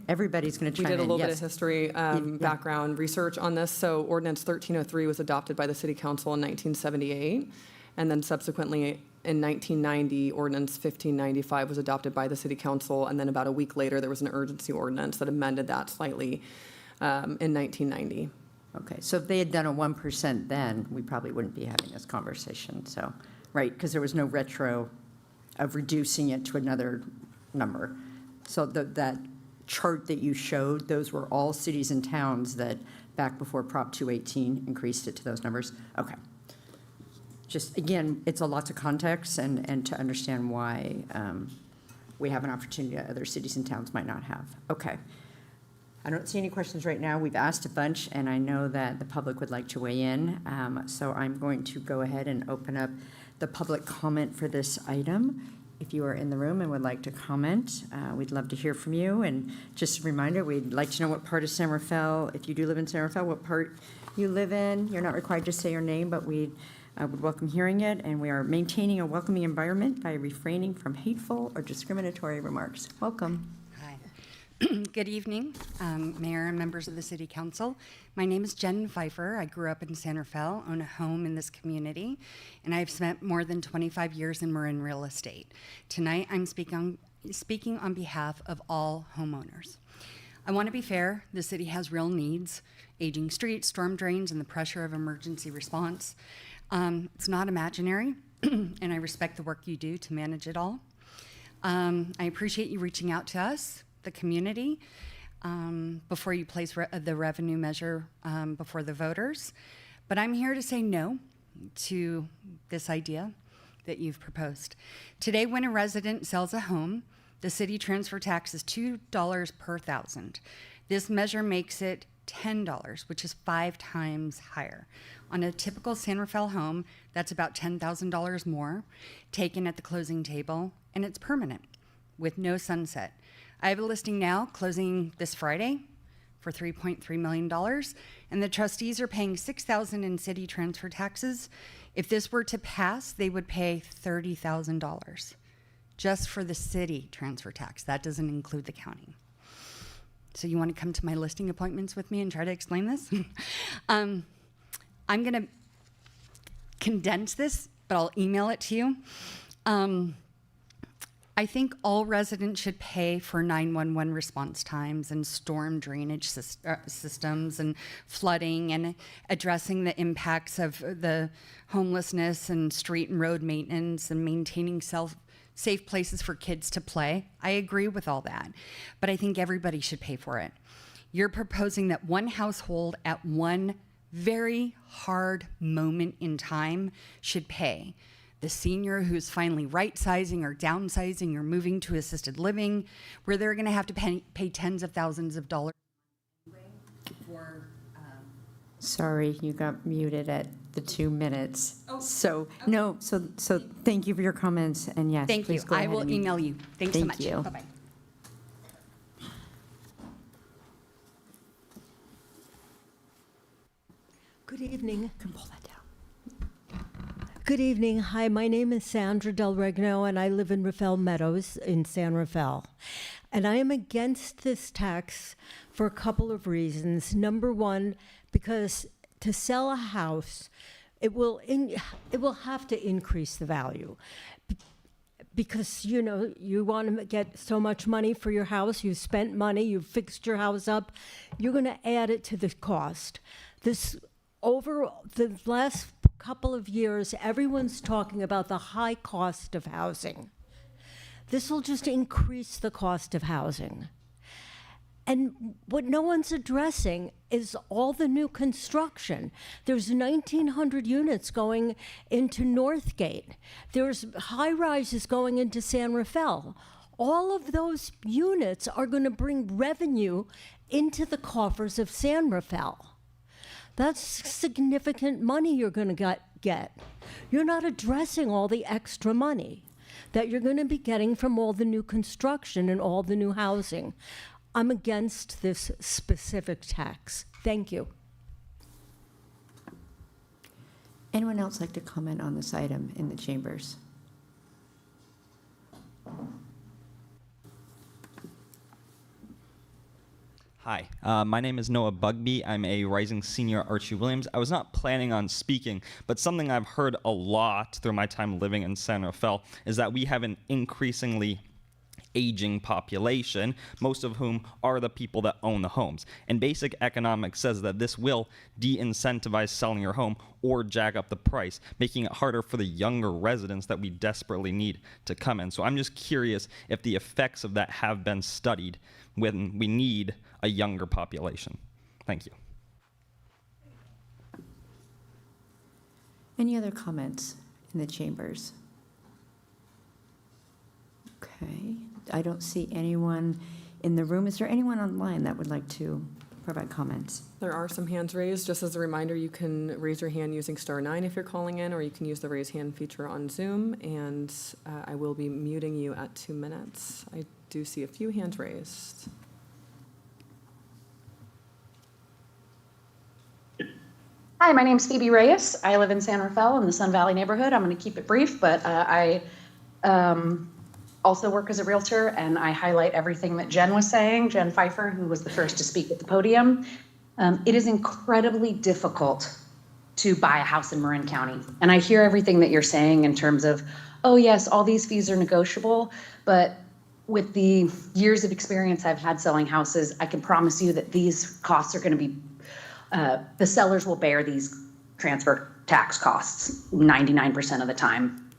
everybody's going to We chime in. did a little bit of Yes. history, background research on this. So Ordinance 1303 was adopted by the City Council in 1978, and then subsequently in 1990, Ordinance 1595 was adopted by the City Council, and then about a week later, there was an urgency ordinance that amended that slightly in 1990. Okay, so if they had done a 1% then, we probably wouldn't be having this conversation, so, right, because there was no retro of reducing it to another number. So that chart that you showed, those were all cities and towns that, back before Prop 218, increased it to those numbers? Okay. Just, again, it's a lot of context and to understand why we have an opportunity that other cities and towns might not have. Okay. I don't see any questions right now. We've asked a bunch, and I know that the public would like to weigh in. So I'm going to go ahead and open up the public comment for this item. If you are in the room and would like to comment, we'd love to hear from you. And just a reminder, we'd like to know what part of San Rafael, if you do live in San Rafael, what part you live in. You're not required to say your name, but we would welcome hearing it. And we are maintaining a welcoming environment by refraining from hateful or discriminatory remarks. Welcome. Hi. Good evening, Mayor and members of the City Council. My name is Jen Pfeiffer. I grew up in San Rafael, own a home in this community, and I've spent more than 25 years in Marin real estate. Tonight, I'm speaking on behalf of all homeowners. I want to be fair. The city has real needs: aging streets, storm drains, and the pressure of emergency response. It's not imaginary, and I respect the work you do to manage it all. I appreciate you reaching out to us, the community, before you place the revenue measure before the voters. But I'm here to say no to this idea that you've proposed. Today, when a resident sells a home, the city transfer tax is $2 per thousand. This measure makes it $10, which is 5 times higher. On a typical San Rafael home, that's about $10,000 more, taken at the closing table, and it's permanent, with no sunset. I have a listing now closing this Friday for $3.3 million, and the trustees are paying $6,000 in city transfer taxes. If this were to pass, they would pay $30,000 just for the city transfer tax. That doesn't include the county. So you want to come to my listing appointments with me and try to explain this? I'm going to condense this, but I'll email it to you. I think all residents should pay for 911 response times and storm drainage systems and flooding and addressing the impacts of the homelessness and street and road maintenance and maintaining safe places for kids to play. I agree with all that, but I think everybody should pay for it. You're proposing that one household at one very hard moment in time should pay. The senior who's finally right-sizing or downsizing or moving to assisted living, where they're going to have to pay tens of thousands of dollars. Sorry, you got muted at the 2 minutes. Oh, So, no, so thank you for your comments, and yes, Thank you. please go I ahead will and- email you. Thanks so much. Thank you. Bye-bye. Good evening. Can pull that down. Good evening. Hi, my name is Sandra Del Regno, and I live in Rafael Meadows in San Rafael. And I am against this tax for a couple of reasons. Number one, because to sell a house, it will have to increase the value. Because, you know, you want to get so much money for your house, you've spent money, you've fixed your house up, you're going to add it to the cost. Over the last couple of years, everyone's talking about the high cost of housing. This will just increase the cost of housing. And what no one's addressing is all the new construction. There's 1,900 units going into Northgate. There's high-rises going into San Rafael. All of those units are going to bring revenue into the coffers of San Rafael. That's significant money you're going to get. You're not addressing all the extra money that you're going to be getting from all the new construction and all the new housing. I'm against this specific tax. Thank you. Anyone else like to comment on this item in the chambers? Hi, my name is Noah Bugby. I'm a rising senior at Archie Williams. I was not planning on speaking, but something I've heard a lot through my time living in San Rafael is that we have an increasingly aging population, most of whom are the people that own the homes. And basic economics says that this will de-incentivize selling your home or jack up the price, making it harder for the younger residents that we desperately need to come in. So I'm just curious if the effects of that have been studied when we need a younger population. Thank you. Any other comments in the chambers? Okay, I don't see anyone in the room. Is there anyone online that would like to provide comments? There are some hands raised. Just as a reminder, you can raise your hand using *9 if you're calling in, or you can use the raise hand feature on Zoom, and I will be muting you at 2 minutes. I do see a few hands raised. Hi, my name's Phoebe Reyes. I live in San Rafael in the Sun Valley neighborhood. I'm going to keep it brief, but I also work as a realtor, and I highlight everything that Jen was saying, Jen Pfeiffer, who was the first to speak at the podium. It is incredibly difficult to buy a house in Marin County. And I hear everything that you're saying in terms of, oh yes, all these fees are negotiable, but with the years of experience I've had selling houses, I can promise you that these costs are going to be the sellers will bear these transfer tax costs 99% of the time.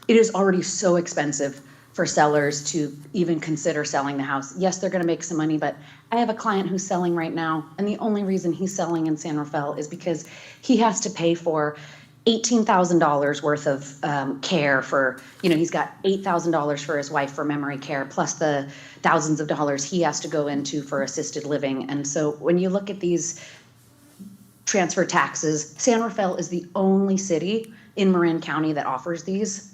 It is already so expensive for sellers to even consider selling the house. Yes, they're going to make some money, but I have a client who's selling right now, and the only reason he's selling in San Rafael is because he has to pay for $18,000 worth of care for, he's got $8,000 for his wife for memory care, plus the thousands of dollars he has to go into for assisted living. And so when you look at these transfer taxes, San Rafael is the only city in Marin County that offers these.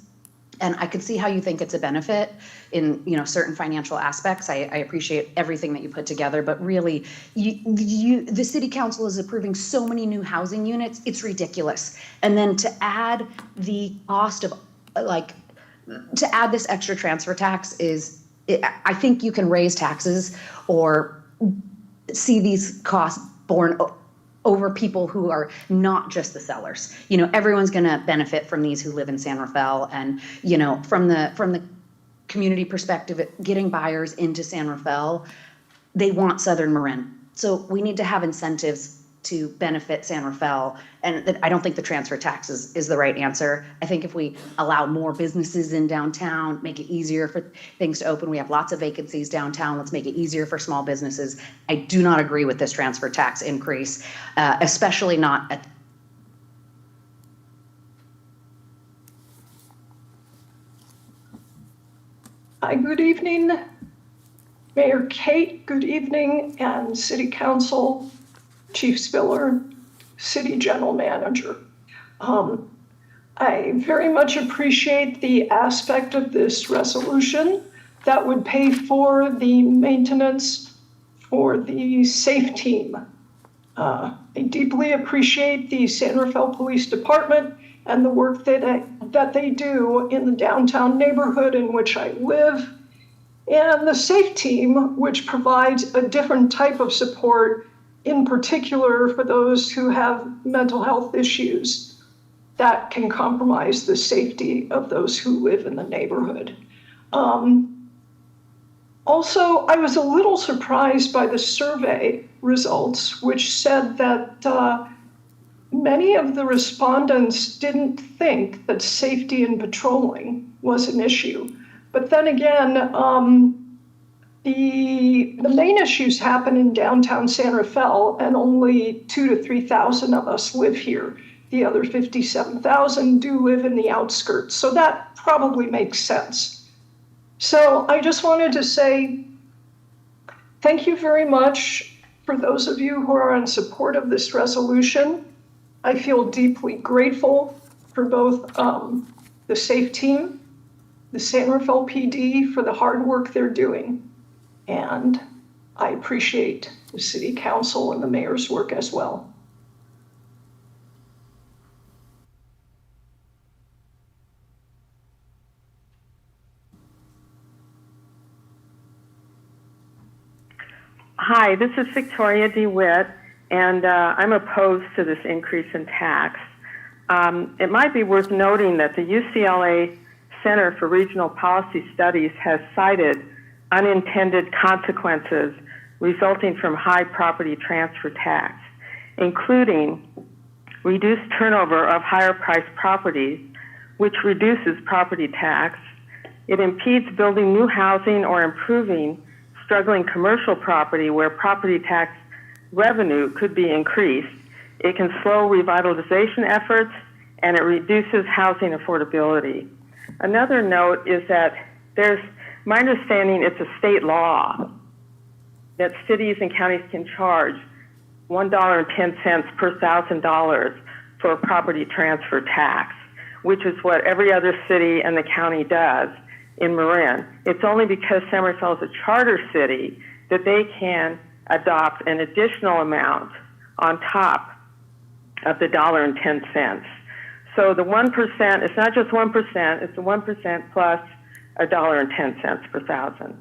And I could see how you think it's a benefit in certain financial aspects. I appreciate everything that you put together, but really, the city council is approving so many new housing units, it's ridiculous. And then to add the cost of, to add this extra transfer tax I think you can raise taxes or see these costs borne over people who are not just the sellers. Everyone's going to benefit from these who live in San Rafael, and from the community perspective, getting buyers into San Rafael, they want Southern Marin. So we need to have incentives to benefit San Rafael, and I don't think the transfer tax is the right answer. I think if we allow more businesses in downtown, make it easier for things to open. We have lots of vacancies downtown. Let's make it easier for small businesses. I do not agree with this transfer tax increase, especially not at. Hi, good evening, Mayor Kate, good evening, and City Council, Chief Spiller, City General Manager. I very much appreciate the aspect of this resolution that would pay for the maintenance for the SAFE team. I deeply appreciate the San Rafael Police Department and the work that they do in the downtown neighborhood in which I live, and the SAFE team, which provides a different type of support, in particular for those who have mental health issues that can compromise the safety of those who live in the neighborhood. Also, I was a little surprised by the survey results, which said that many of the respondents didn't think that safety in patrolling was an issue. But then again, the main issues happen in downtown San Rafael, and only 2,000 to 3,000 of us live here. The other 57,000 do live in the outskirts, so that probably makes sense. So I just wanted to say thank you very much for those of you who are in support of this resolution. I feel deeply grateful for both the SAFE team, the San Rafael PD for the hard work they're doing. And I appreciate the City Council and the Mayor's work as well. Hi, this is Victoria DeWitt, and I'm opposed to this increase in tax. It might be worth noting that the UCLA Center for Regional Policy Studies has cited unintended consequences resulting from high property transfer tax, including reduced turnover of higher priced properties, which reduces property tax. It impedes building new housing or improving struggling commercial property where property tax revenue could be increased. It can slow revitalization efforts, and it reduces housing affordability. Another note is that my understanding, it's a state law that cities and counties can charge $1.10 per $1,000 for a property transfer tax, which is what every other city and the county does in Marin. It's only because San Rafael is a charter city that they can adopt an additional amount on top of the $1.10. So the 1%, it's not just 1%, it's the 1% plus $1.10 per thousand.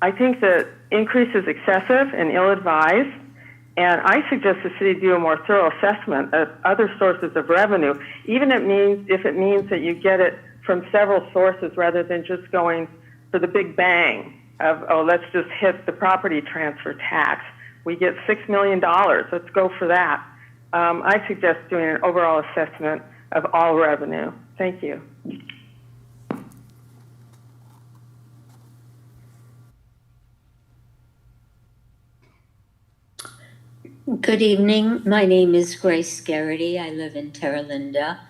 I think the increase is excessive and ill-advised, and I suggest the city do a more thorough assessment of other sources of revenue, even if it means that you get it from several sources rather than just going for the big bang of, oh, let's just hit the property transfer tax. We get $6 million, let's go for that. I suggest doing an overall assessment of all revenue. Thank you. Good evening. My name is Grace Garrity. I live in Terra Linda,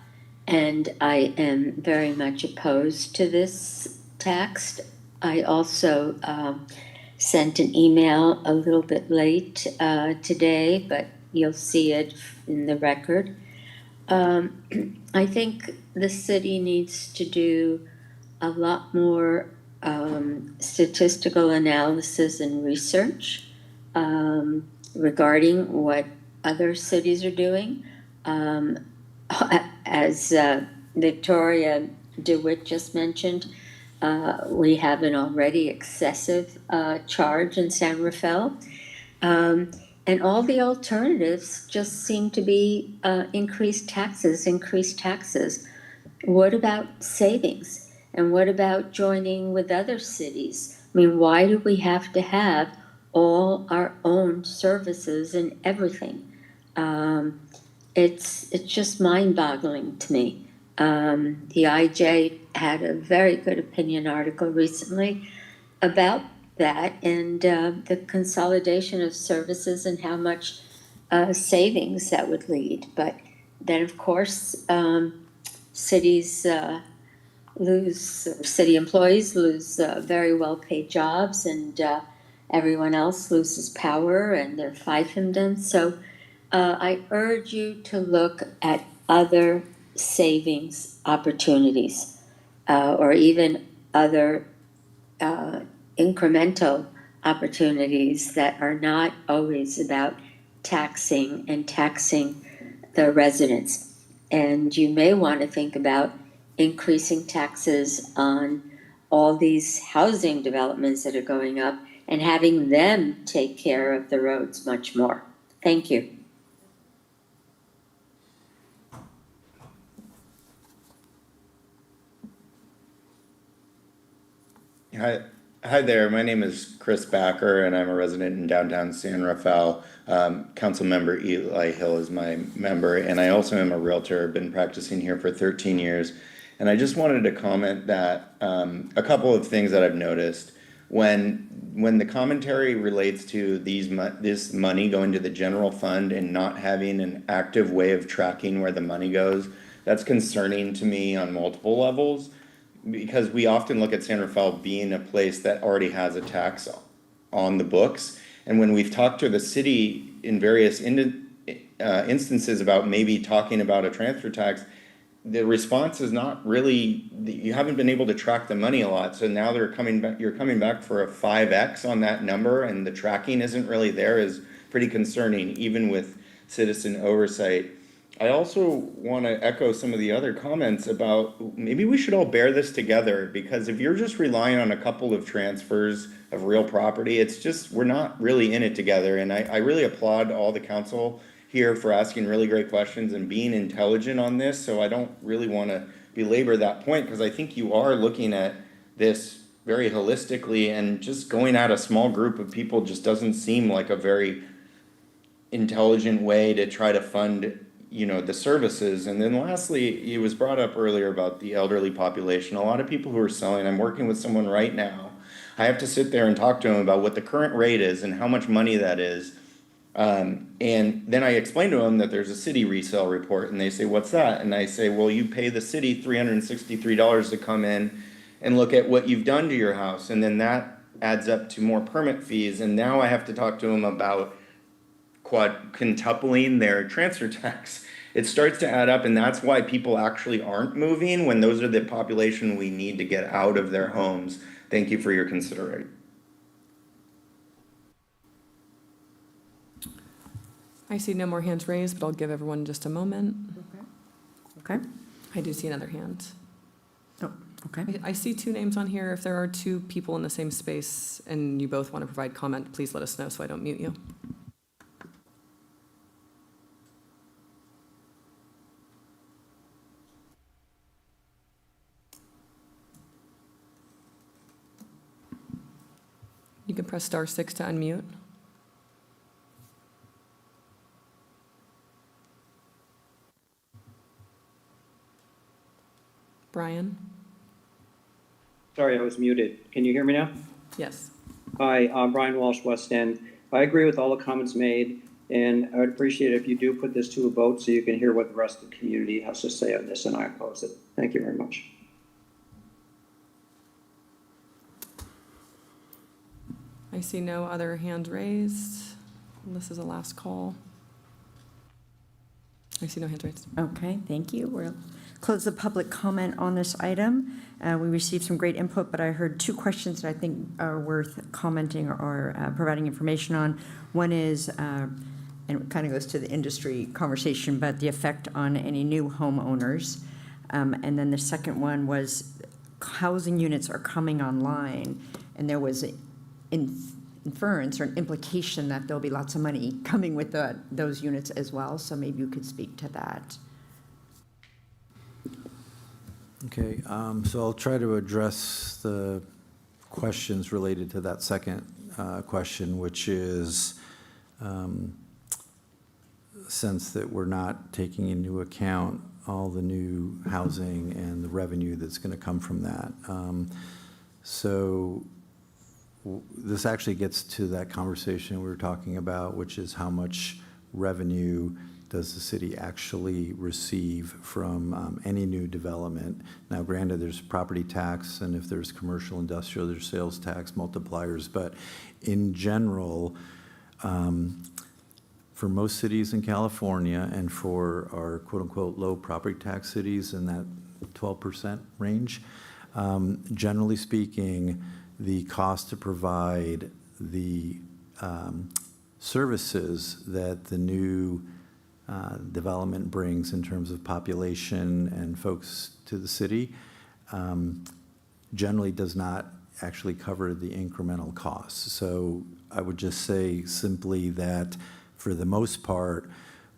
and I am very much opposed to this tax. I also sent an email a little bit late today, but you'll see it in the record. I think the city needs to do a lot more statistical analysis and research regarding what other cities are doing. As Victoria DeWitt just mentioned, we have an already excessive charge in San Rafael. And all the alternatives just seem to be increased taxes. What about savings? And what about joining with other cities? I mean, why do we have to have all our own services and everything? It's just mind-boggling to me. The IJ had a very good opinion article recently about that and the consolidation of services and how much savings that would lead. But then, of course, cities city employees lose very well-paid jobs, and everyone else loses power and their fiefdoms. So I urge you to look at other savings opportunities or even other incremental opportunities that are not always about taxing the residents. And you may want to think about increasing taxes on all these housing developments that are going up and having them take care of the roads much more. Thank you. Hi, Hi there, my name is Chris Backer, and I'm a resident in downtown San Rafael. Council member Eli Hill is my member, and I also am a realtor. I've been practicing here for 13 years. And I just wanted to comment that a couple of things that I've noticed. When the commentary relates to this money going to the general fund and not having an active way of tracking where the money goes, that's concerning to me on multiple levels, because we often look at San Rafael being a place that already has a tax on the books. And when we've talked to the city in various instances about maybe talking about a transfer tax, the response is not really, you haven't been able to track the money a lot. So now you're coming back for a 5X on that number, and the tracking isn't really there, is pretty concerning, even with citizen oversight. I also want to echo some of the other comments about maybe we should all bear this together, because if you're just relying on a couple of transfers of real property, it's just, we're not really in it together. And I really applaud all the council here for asking really great questions and being intelligent on this. So I don't really want to belabor that point, because I think you are looking at this very holistically, and just going at a small group of people just doesn't seem like a very intelligent way to try to fund the services. And then lastly, it was brought up earlier about the elderly population. A lot of people who are selling, I'm working with someone right now, I have to sit there and talk to him about what the current rate is and how much money that is. And then I explain to them that there's a city resale report, and they say, what's that? And I say, well, you pay the city $363 to come in and look at what you've done to your house. And then that adds up to more permit fees. And now I have to talk to them about quintupling their transfer tax. It starts to add up, and that's why people actually aren't moving, when those are the population we need to get out of their homes. Thank you for your consideration. I see no more hands raised, but I'll give everyone just a moment. Okay. I do see another hand. Oh, okay. I see two names on here. If there are two people in the same space and you both want to provide comment, please let us know so I don't mute you. You can press *6 to unmute. Brian? Sorry, I was muted. Can you hear me now? Yes. Hi, I'm Brian Walsh, West End. I agree with all the comments made, and I would appreciate it if you do put this to a vote so you can hear what the rest of the community has to say on this, and I oppose it. Thank you very much. I see no other hands raised. This is a last call. I see no hands raised. Okay, thank you. We'll close the public comment on this item. We received some great input, but I heard two questions that I think are worth commenting or providing information on. One is, and it kind of goes to the industry conversation, but the effect on any new homeowners. And then the second one was housing units are coming online, and there was inference or an implication that there'll be lots of money coming with those units as well. So maybe you could speak to that. Okay, so I'll try to address the questions related to that second question, which is since that we're not taking into account all the new housing and the revenue that's going to come from that. So this actually gets to that conversation we were talking about, which is how much revenue does the city actually receive from any new development. Now, granted, there's property tax, and if there's commercial, industrial, there's sales tax multipliers, but in general, for most cities in California and for our quote-unquote low property tax cities in that 12% range, generally speaking, the cost to provide the services that the new development brings in terms of population and folks to the city generally does not actually cover the incremental costs. So I would just say simply that for the most part,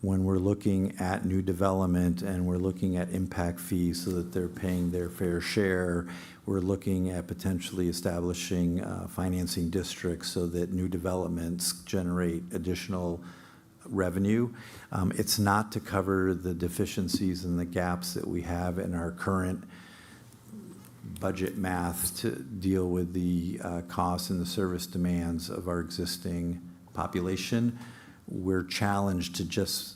when we're looking at new development and we're looking at impact fees so that they're paying their fair share, we're looking at potentially establishing financing districts so that new developments generate additional revenue. It's not to cover the deficiencies and the gaps that we have in our current budget math to deal with the costs and the service demands of our existing population. We're challenged to just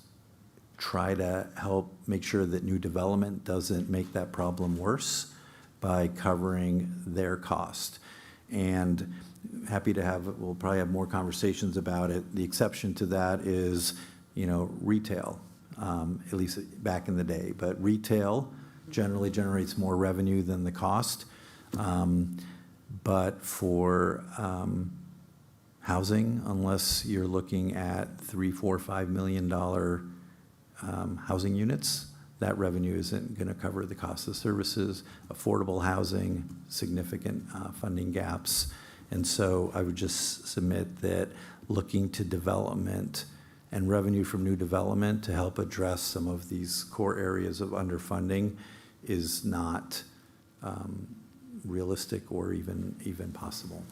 try to help make sure that new development doesn't make that problem worse by covering their cost. And happy to have, we'll probably have more conversations about it. The exception to that is, retail, at least back in the day. But retail generally generates more revenue than the cost. But for housing, unless you're looking at $3, $4, $5 million housing units, that revenue isn't going to cover the cost of services. Affordable housing, significant funding gaps. And so I would just submit that looking to development and revenue from new development to help address some of these core areas of underfunding is not realistic or even possible.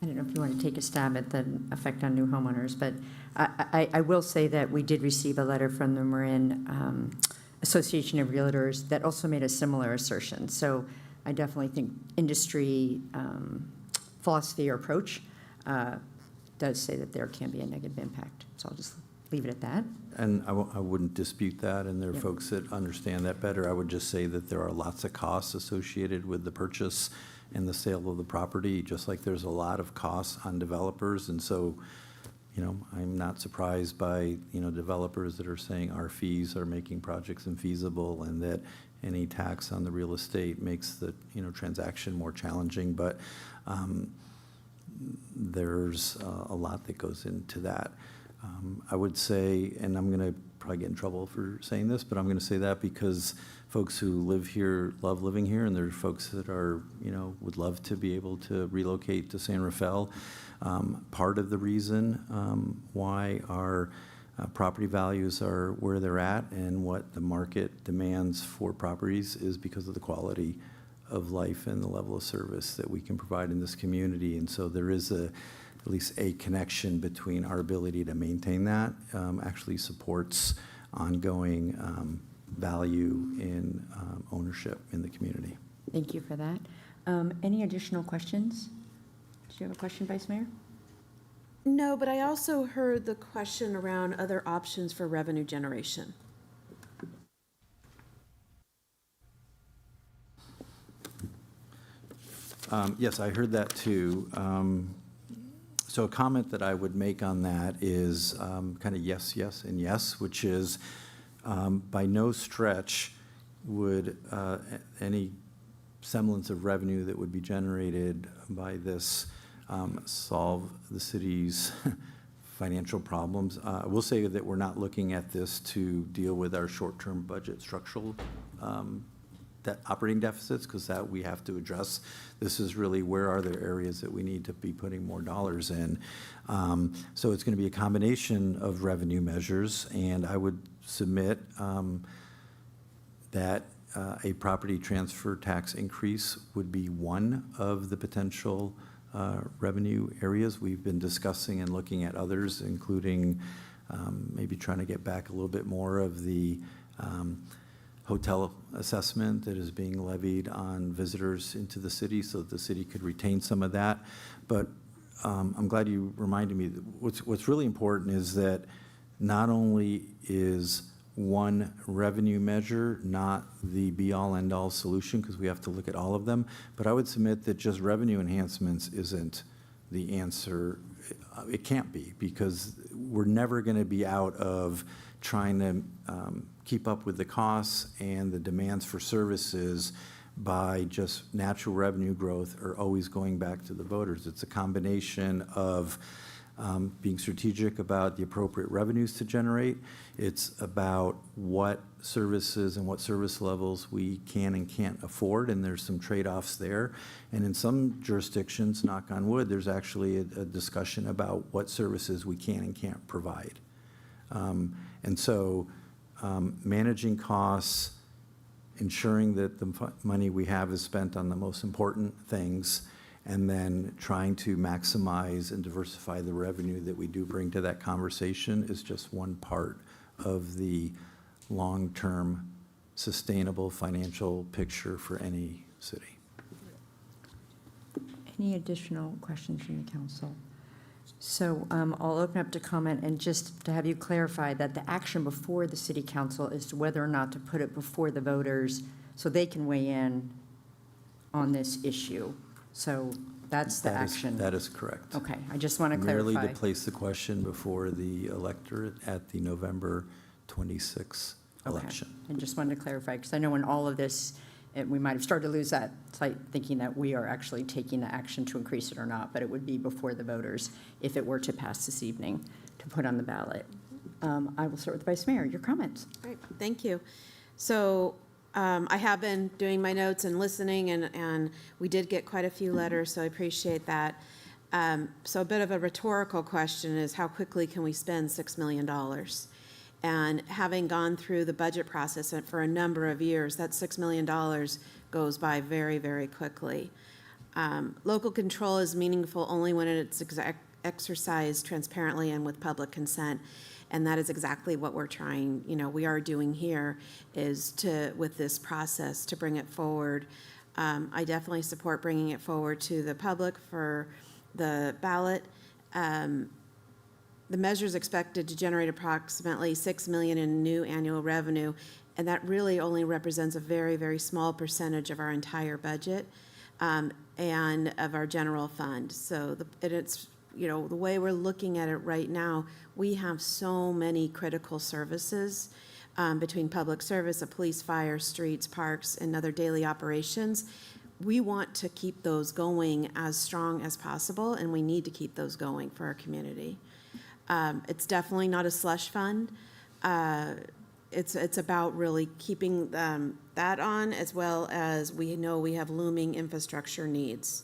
I don't know if you want to take a stab at the effect on new homeowners, but I will say that we did receive a letter from the Marin Association of Realtors that also made a similar assertion. So I definitely think industry philosophy or approach does say that there can be a negative impact. So I'll just leave it at that. And I wouldn't dispute that, and there are folks that understand that better. I would just say that there are lots of costs associated with the purchase and the sale of the property, just like there's a lot of costs on developers. And so, I'm not surprised by, developers that are saying our fees are making projects infeasible and that any tax on the real estate makes the, transaction more challenging. But there's a lot that goes into that. I would say, and I'm going to probably get in trouble for saying this, but I'm going to say that because folks who live here love living here, and there are folks that are, would love to be able to relocate to San Rafael. Part of the reason why our property values are where they're at and what the market demands for properties is because of the quality of life and the level of service that we can provide in this community. And so there is at least a connection between our ability to maintain that actually supports ongoing value in ownership in the community. Thank you for that. Any additional questions? Do you have a question, Vice Mayor? No, but I also heard the question around other options for revenue generation. Yes, I heard that too. So a comment that I would make on that is kind of yes, yes, and yes, which is by no stretch would any semblance of revenue that would be generated by this solve the city's financial problems. I will say that we're not looking at this to deal with our short-term budget structural operating deficits, because that we have to address. This is really where are there areas that we need to be putting more dollars in. So it's going to be a combination of revenue measures, and I would submit that a property transfer tax increase would be one of the potential revenue areas. We've been discussing and looking at others, including maybe trying to get back a little bit more of the hotel assessment that is being levied on visitors into the city so that the city could retain some of that. But I'm glad you reminded me that what's really important is that not only is one revenue measure not the be-all end-all solution, because we have to look at all of them, but I would submit that just revenue enhancements isn't the answer. It can't be, because we're never going to be out of trying to keep up with the costs and the demands for services by just natural revenue growth or always going back to the voters. It's a combination of being strategic about the appropriate revenues to generate. It's about what services and what service levels we can and can't afford, and there's some trade-offs there. And in some jurisdictions, knock on wood, there's actually a discussion about what services we can and can't provide. And so managing costs, ensuring that the money we have is spent on the most important things, and then trying to maximize and diversify the revenue that we do bring to that conversation is just one part of the long-term sustainable financial picture for any city. Any additional questions from the council? So I'll open up to comment, and just to have you clarify that the action before the city council is to whether or not to put it before the voters so they can weigh in on this issue. So that's the action. That is correct. Okay, I just want to clarify. Merely to place the question before the electorate at the November 26th election. I just wanted to clarify, because I know in all of this, we might have started to lose that sight, thinking that we are actually taking the action to increase it or not, but it would be before the voters if it were to pass this evening to put on the ballot. I will start with the Vice Mayor. Your comments. Great, thank you. So I have been doing my notes and listening, and we did get quite a few letters, so I appreciate that. So a bit of a rhetorical question is, how quickly can we spend $6 million? And having gone through the budget process for a number of years, that $6 million goes by very, very quickly. Local control is meaningful only when it's exercised transparently and with public consent. And that is exactly what we're trying, we are doing here, is to, with this process, to bring it forward. I definitely support bringing it forward to the public for the ballot. The measure is expected to generate approximately $6 million in new annual revenue, and that really only represents a very, very small percentage of our entire budget and of our general fund. So it's the way we're looking at it right now, we have so many critical services between public service, police, fire, streets, parks, and other daily operations. We want to keep those going as strong as possible, and we need to keep those going for our community. It's definitely not a slush fund. It's about really keeping that on, as well as we know we have looming infrastructure needs.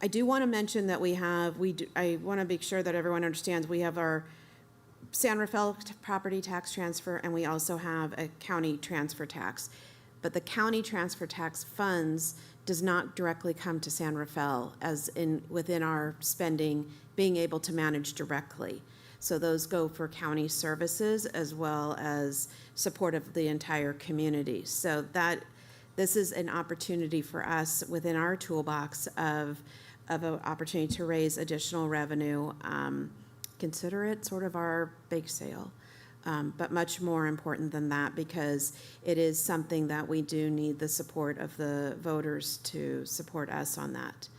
I do want to mention that I want to make sure that everyone understands we have our San Rafael property tax transfer, and we also have a county transfer tax. But the county transfer tax funds does not directly come to San Rafael as within our spending being able to manage directly. So those go for county services as well as support of the entire community. So this is an opportunity for us within our toolbox of an opportunity to raise additional revenue. Consider it sort of our bake sale. But much more important than that, because it is something that we do need the support of the voters to support us on that.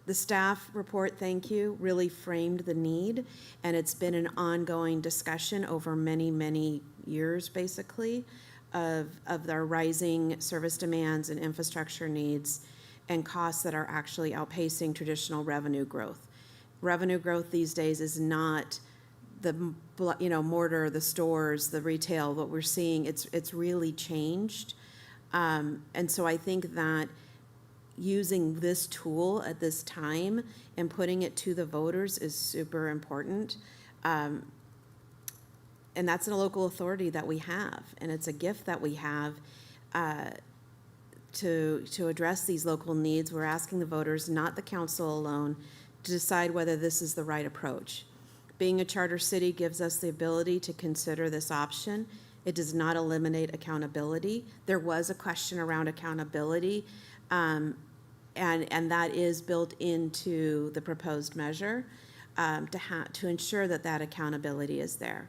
The staff report, thank you, really framed the need, and it's been an ongoing discussion over many, many years, basically, of our rising service demands and infrastructure needs and costs that are actually outpacing traditional revenue growth. Revenue growth these days is not the mortar, the stores, the retail. What we're seeing, it's really changed, and so I think that using this tool at this time and putting it to the voters is super important, and that's a local authority that we have, and it's a gift that we have to address these local needs. We're asking the voters, not the council alone, to decide whether this is the right approach. Being a charter city gives us the ability to consider this option. It does not eliminate accountability. There was a question around accountability, and that is built into the proposed measure to ensure that accountability is there.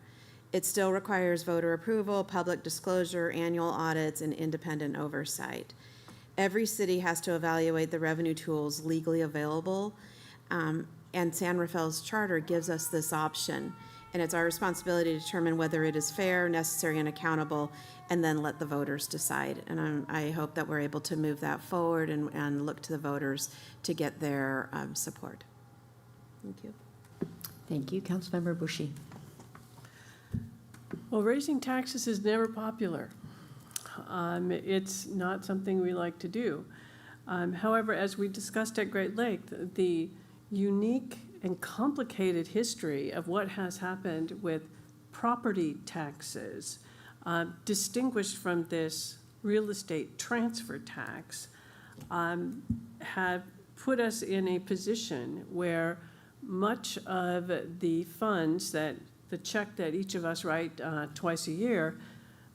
It still requires voter approval, public disclosure, annual audits, and independent oversight. Every city has to evaluate the revenue tools legally available, and San Rafael's charter gives us this option, and it's our responsibility to determine whether it is fair, necessary, and accountable, and then let the voters decide. And I hope that we're able to move that forward and look to the voters to get their support. Thank you. Thank you. Councilmember Bushy. Well, raising taxes is never popular. It's not something we like to do. However, as we discussed at great length, the unique and complicated history of what has happened with property taxes, distinguished from this real estate transfer tax, have put us in a position where much of the funds that the check that each of us write twice a year,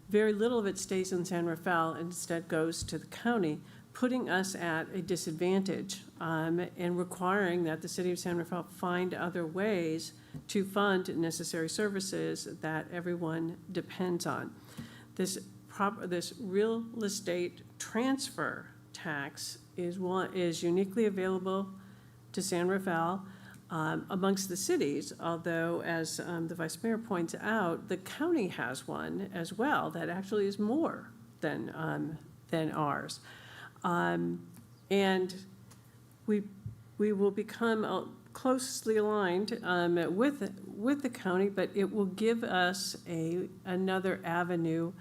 very little of it stays in San Rafael and instead goes to the county, putting us at a disadvantage and requiring that the city of San Rafael find other ways to fund necessary services that everyone depends on. This real estate transfer tax is uniquely available to San Rafael amongst the cities, although as the Vice Mayor points out, the county has one as well that actually is more than ours. And we will become closely aligned with the county, but it will give us another avenue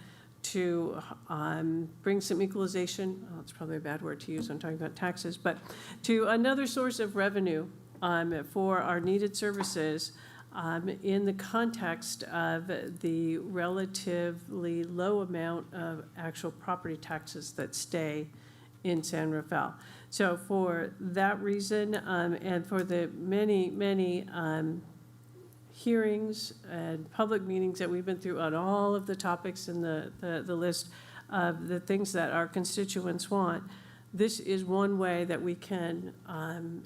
to bring some equalization. Oh, it's probably a bad word to use when I'm talking about taxes, but to another source of revenue for our needed services in the context of the relatively low amount of actual property taxes that stay in San Rafael. So for that reason, and for the many hearings and public meetings that we've been through on all of the topics in the list of the things that our constituents want, this is one way that we can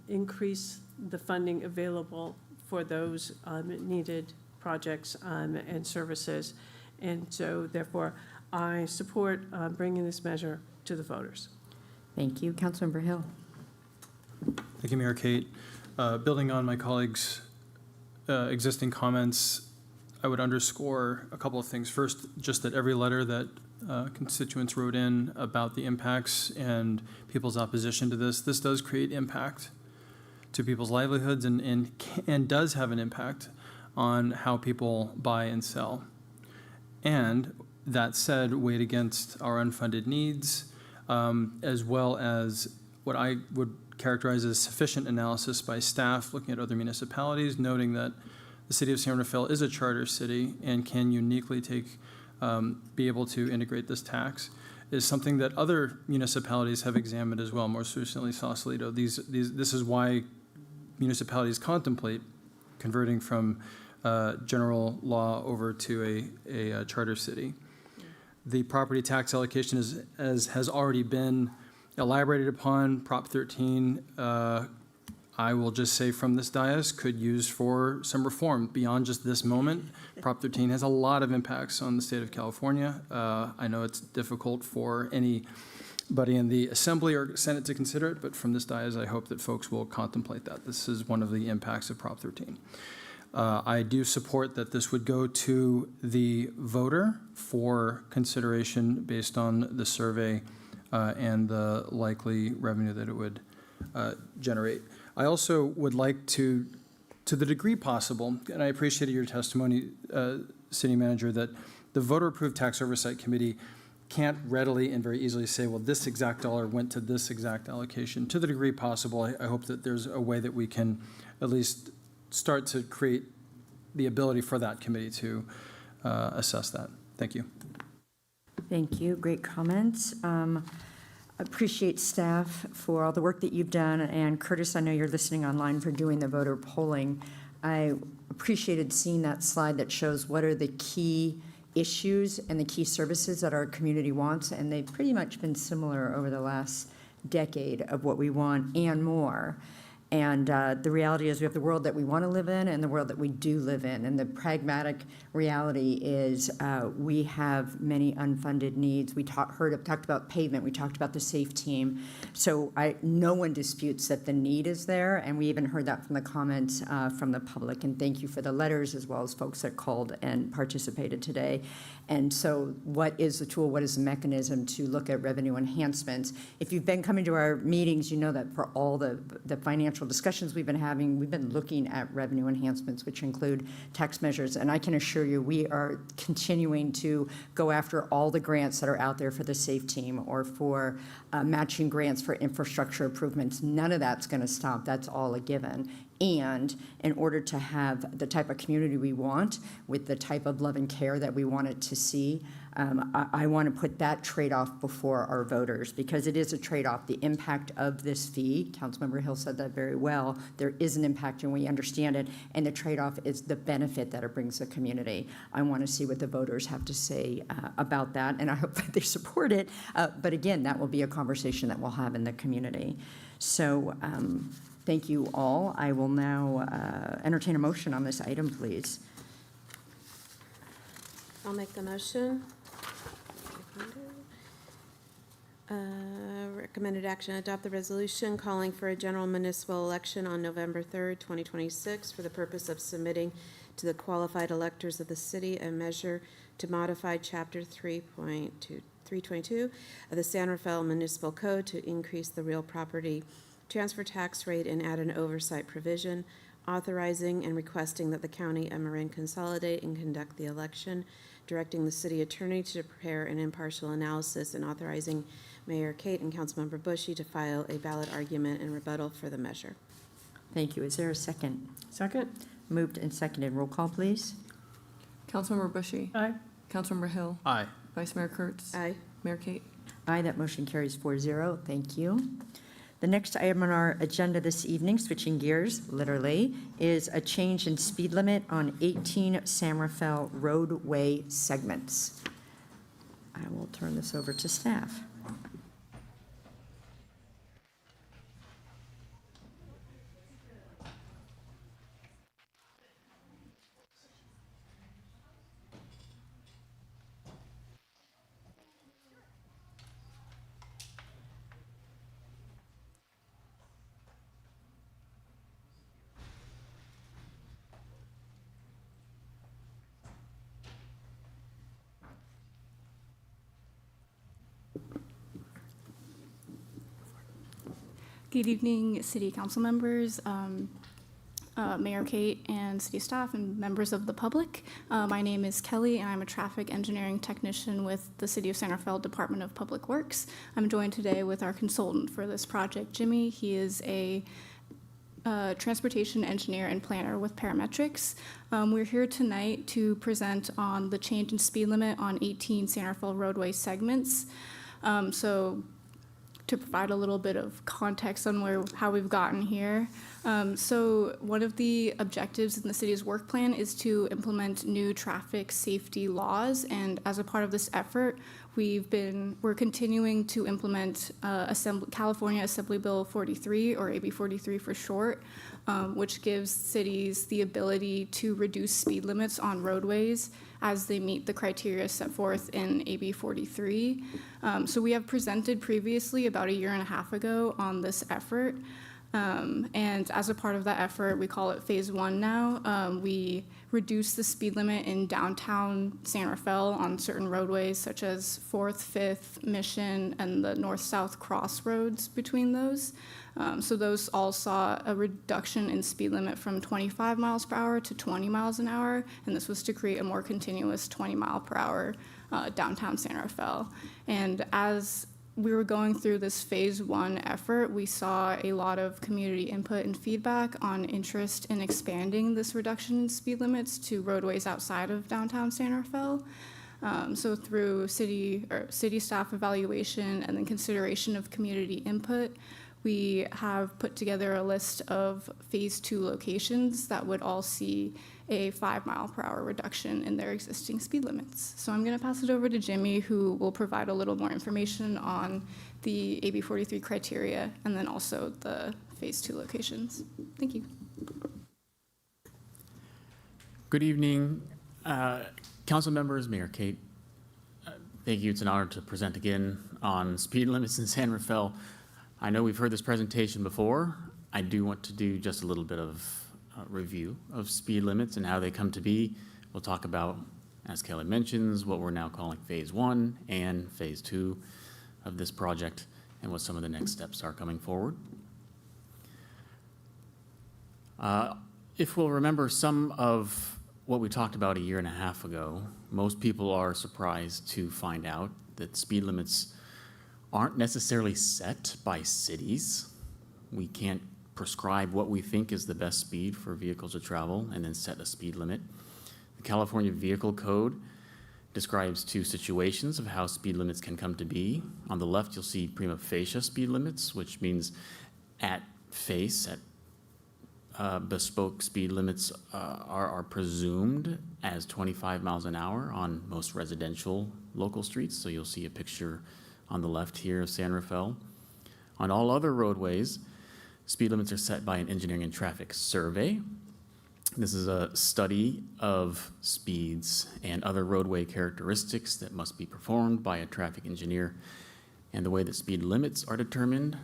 increase the funding available for those needed projects and services. And so therefore, I support bringing this measure to the voters. Thank you. Councilmember Hill. Thank you, Mayor Kate. Building on my colleagues' existing comments, I would underscore a couple of things. First, just that every letter that constituents wrote in about the impacts and people's opposition to this does create impact to people's livelihoods and does have an impact on how people buy and sell. And that said, weighed against our unfunded needs, as well as what I would characterize as sufficient analysis by staff looking at other municipalities, noting that the city of San Rafael is a charter city and can uniquely be able to integrate this tax, is something that other municipalities have examined as well, most recently Sausalito. This is why municipalities contemplate converting from general law over to a charter city. The property tax allocation has already been elaborated upon. Prop 13, I will just say from this dais, could use for some reform beyond just this moment. Prop 13 has a lot of impacts on the state of California. I know it's difficult for anybody in the Assembly or Senate to consider it, but from this dais, I hope that folks will contemplate that. This is one of the impacts of Prop 13. I do support that this would go to the voter for consideration based on the survey and the likely revenue that it would generate. I also would like to the degree possible, and I appreciated your testimony, City Manager, that the voter-approved tax oversight committee can't readily and very easily say, well, this exact dollar went to this exact allocation. To the degree possible, I hope that there's a way that we can at least start to create the ability for that committee to assess that. Thank you. Thank you. Great comments. Appreciate staff for all the work that you've done. And Curtis, I know you're listening online for doing the voter polling. I appreciated seeing that slide that shows what are the key issues and the key services that our community wants. And they've pretty much been similar over the last decade of what we want and more. And the reality is we have the world that we want to live in and the world that we do live in. And the pragmatic reality is we have many unfunded needs. We talked about pavement. We talked about the SAFE team. So no one disputes that the need is there. And we even heard that from the comments from the public. And thank you for the letters as well as folks that called and participated today. And so what is the tool, what is the mechanism to look at revenue enhancements? If you've been coming to our meetings, you know that for all the financial discussions we've been having, we've been looking at revenue enhancements, which include tax measures. And I can assure you, we are continuing to go after all the grants that are out there for the SAFE team or for matching grants for infrastructure improvements. None of that's going to stop. That's all a given. And in order to have the type of community we want, with the type of love and care that we want it to see, I want to put that trade-off before our voters, because it is a trade-off. The impact of this fee, Councilmember Hill said that very well, there is an impact and we understand it, and the trade-off is the benefit that it brings the community. I want to see what the voters have to say about that, and I hope that they support it. But again, that will be a conversation that we'll have in the community. So thank you all. I will now entertain a motion on this item, please. I'll make the motion. Recommended action, adopt the resolution calling for a general municipal election on November 3rd, 2026 for the purpose of submitting to the qualified electors of the city a measure to modify Chapter 322 of the San Rafael Municipal Code to increase the real property transfer tax rate and add an oversight provision, authorizing and requesting that the county and Marin consolidate and conduct the election, directing the city attorney to prepare an impartial analysis, and authorizing Mayor Kate and Councilmember Bushy to file a ballot argument and rebuttal for the measure. Thank you. Is there a second? Second? Moved and seconded. Roll call, please. Councilmember Bushy. Aye. Councilmember Hill. Aye. Vice Mayor Kurtz. Aye. Mayor Kate. Aye, that motion carries 4-0. Thank you. The next item on our agenda this evening, switching gears, literally, is a change in speed limit on 18 San Rafael roadway segments. I will turn this over to staff. Good evening, City Council members, Mayor Kate, and city staff, and members of the public. My name is Kelly, and I'm a traffic engineering technician with the City of San Rafael Department of Public Works. I'm joined today with our consultant for this project, Jimmy. He is a transportation engineer and planner with Parametrics. We're here tonight to present on the change in speed limit on 18 San Rafael roadway segments. To provide a little bit of context on how we've gotten here. So one of the objectives in the city's work plan is to implement new traffic safety laws, and as a part of this effort, we're continuing to implement California Assembly Bill 43, or AB 43 for short, which gives cities the ability to reduce speed limits on roadways as they meet the criteria set forth in AB 43. So we have presented previously about 1.5 years ago on this effort. And as a part of that effort, we call it Phase 1 now. We reduced the speed limit in downtown San Rafael on certain roadways such as 4th, 5th, Mission, and the north-south crossroads between those. So those all saw a reduction in speed limit from 25 miles per hour to 20 miles an hour, and this was to create a more continuous 20 mile per hour downtown San Rafael. And as we were going through this Phase 1 effort, we saw a lot of community input and feedback on interest in expanding this reduction in speed limits to roadways outside of downtown San Rafael. So through city staff evaluation and then consideration of community input, we have put together a list of Phase 2 locations that would all see a 5 mile per hour reduction in their existing speed limits. So I'm going to pass it over to Jimmy, who will provide a little more information on the AB 43 criteria and then also the Phase 2 locations. Thank you. Good evening, council members, Mayor Kate. Thank you. It's an honor to present again on speed limits in San Rafael. I know we've heard this presentation before. I do want to do just a little bit of review of speed limits and how they come to be. We'll talk about as Kelly mentions, what we're now calling Phase 1 and Phase 2 of this project, and what some of the next steps are coming forward. If we'll remember some of what we talked about a year and a half ago, most people are surprised to find out that speed limits aren't necessarily set by cities. We can't prescribe what we think is the best speed for vehicles to travel and then set a speed limit. The California Vehicle Code describes two situations of how speed limits can come to be. On the left, you'll see prima facie speed limits, which means at face, bespoke speed limits are presumed as 25 miles an hour on most residential local streets. So you'll see a picture on the left here of San Rafael. On all other roadways, speed limits are set by an engineering and traffic survey. This is a study of speeds and other roadway characteristics that must be performed by a traffic engineer. And the way that speed limits are determined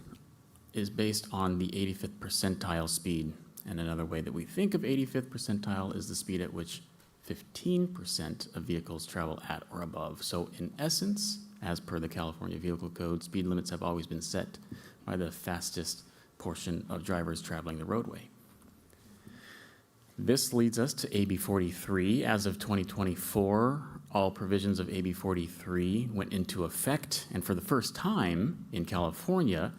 is based on the 85th percentile speed. And another way that we think of 85th percentile is the speed at which 15% of vehicles travel at or above. So in essence, as per the California Vehicle Code, speed limits have always been set by the fastest portion of drivers traveling the roadway. This leads us to AB 43. As of 2024, all provisions of AB 43 went into effect, and for the first time in California,